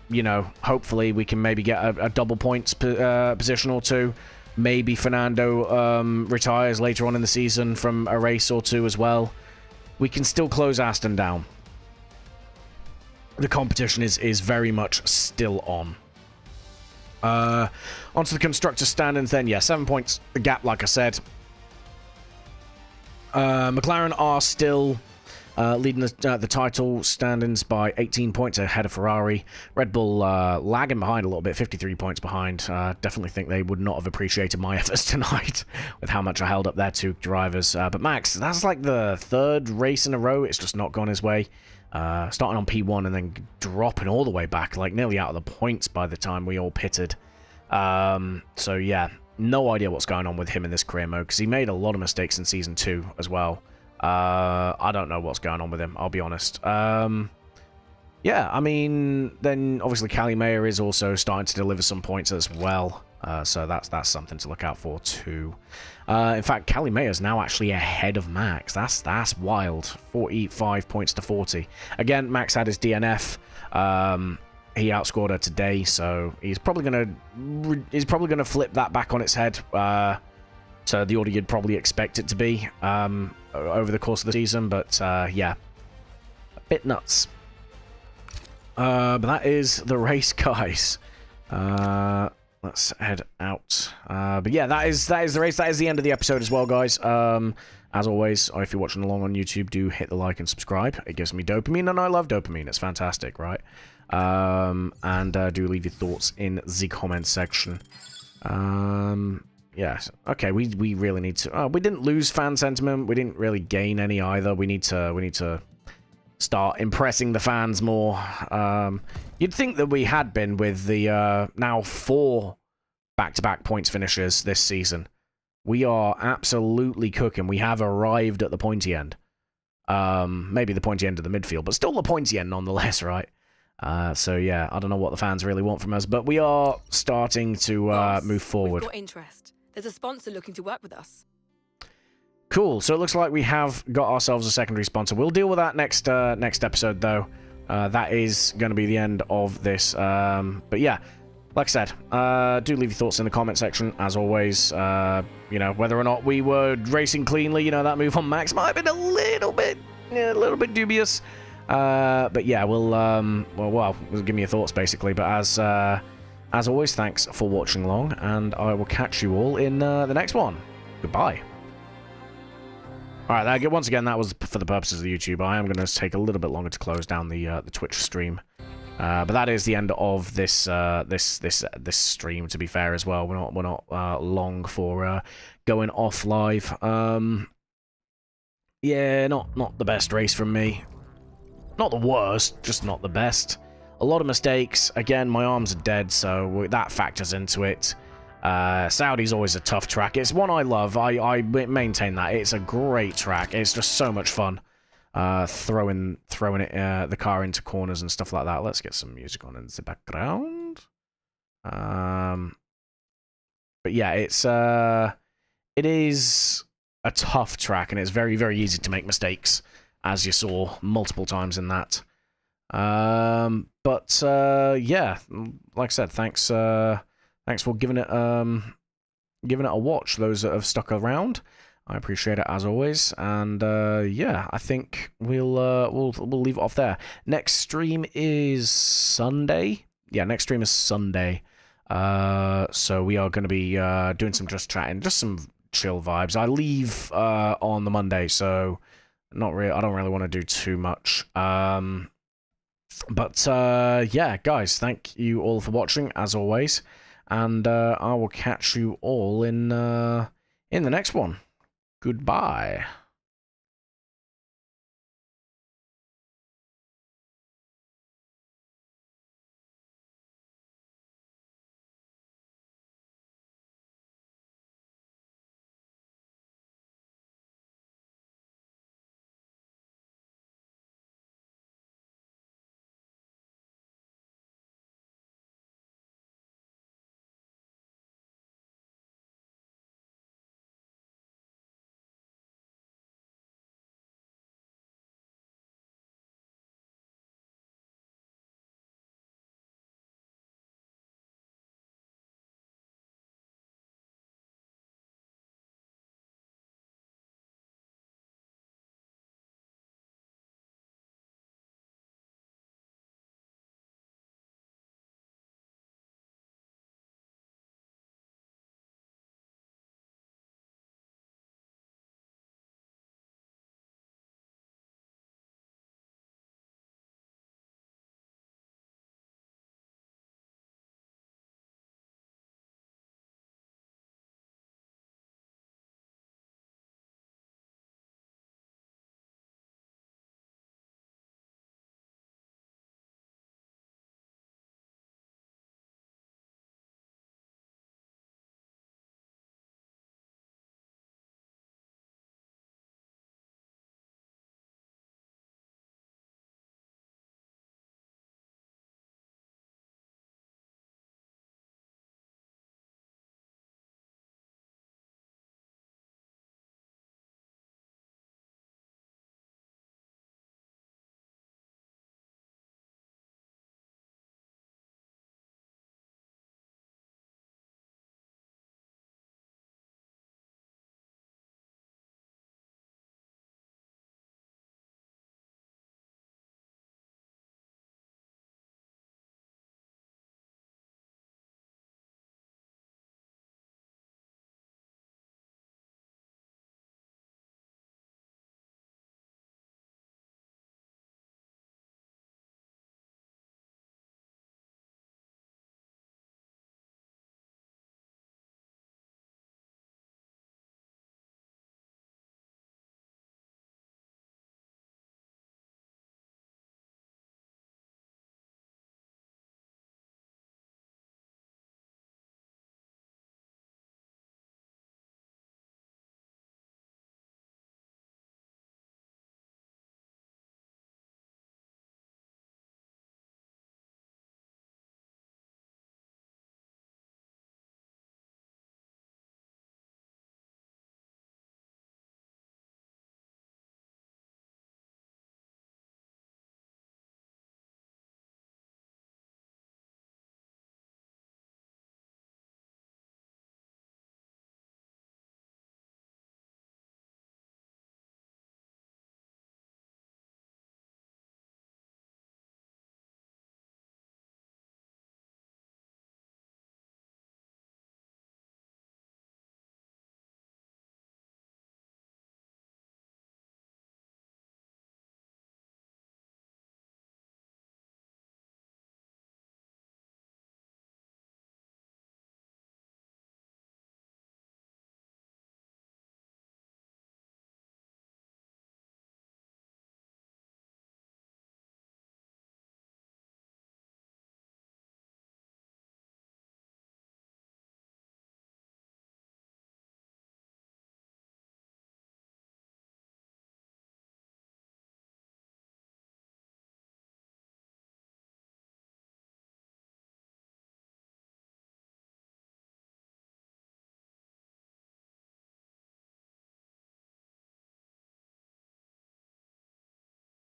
you know, hopefully we can maybe get a double points position or 2. Maybe Fernando retires later on in the season from a race or 2 as well. We can still close Aston down. The competition is very much still on. Onto the constructor standings then. Yeah, 7 points. The gap, like I said. McLaren are still leading the title standings by 18 points ahead of Ferrari. Red Bull lagging behind a little bit, 53 points behind. Definitely think they would not have appreciated my efforts tonight with how much I held up their 2 drivers. But Max, that's like the 3rd race in a row. It's just not gone his way. Starting on P1 and then dropping all the way back, like nearly out of the points by the time we all pitted. So yeah, no idea what's going on with him in this career mode, because he made a lot of mistakes in Season 2 as well. I don't know what's going on with him, I'll be honest. Yeah, I mean, then obviously Callie Mayer is also starting to deliver some points as well. So that's something to look out for too. In fact, Callie Mayer is now actually ahead of Max. That's wild. 45 points to 40. Again, Max had his DNF. He outscored her today, so he's probably gonna flip that back on its head. So the order you'd probably expect it to be over the course of the season, but yeah, a bit nuts. But that is the race, guys. Let's head out. But yeah, that is the race. That is the end of the episode as well, guys. As always, if you're watching along on YouTube, do hit the like and subscribe. It gives me dopamine, and I love dopamine. It's fantastic, right? And do leave your thoughts in the comment section. Yes. Okay, we really need to... we didn't lose fan sentiment. We didn't really gain any either. We need to start impressing the fans more. You'd think that we had been with the now 4 back-to-back points finishes this season. We are absolutely cooking. We have arrived at the pointy end. Maybe the pointy end of the midfield, but still the pointy end nonetheless, right? So yeah, I don't know what the fans really want from us, but we are starting to move forward. We've got interest. There's a sponsor looking to work with us. Cool. So it looks like we have got ourselves a secondary sponsor. We'll deal with that next episode, though. That is going to be the end of this. But yeah, like I said, do leave your thoughts in the comment section, as always. You know, whether or not we were racing cleanly, you know, that move on Max might have been a little bit dubious. But yeah, well, give me your thoughts, basically. But as always, thanks for watching along, and I will catch you all in the next one. Goodbye. Alright, once again, that was for the purposes of the YouTube. I am going to take a little bit longer to close down the Twitch stream. But that is the end of this this stream, to be fair, as well. We're not long for going off live. Yeah, not the best race from me. Not the worst, just not the best. A lot of mistakes. Again, my arms are dead, so that factors into it. Saudi's always a tough track. It's one I love. I maintain that. It's a great track. It's just so much fun. Throwing it, the car into corners and stuff like that. Let's get some music on in the background. But yeah, it is a tough track, and it's very, very easy to make mistakes, as you saw multiple times in that. But yeah, like I said, thanks for giving it a watch, those that have stuck around. I appreciate it, as always. And yeah, I think we'll leave it off there. Next stream is Sunday. Yeah, next stream is Sunday. So we are going to be doing some just chatting, just some chill vibes. I leave on the Monday, so I don't really want to do too much. But yeah, guys, thank you all for watching, as always. And I will catch you all in the next one. Goodbye.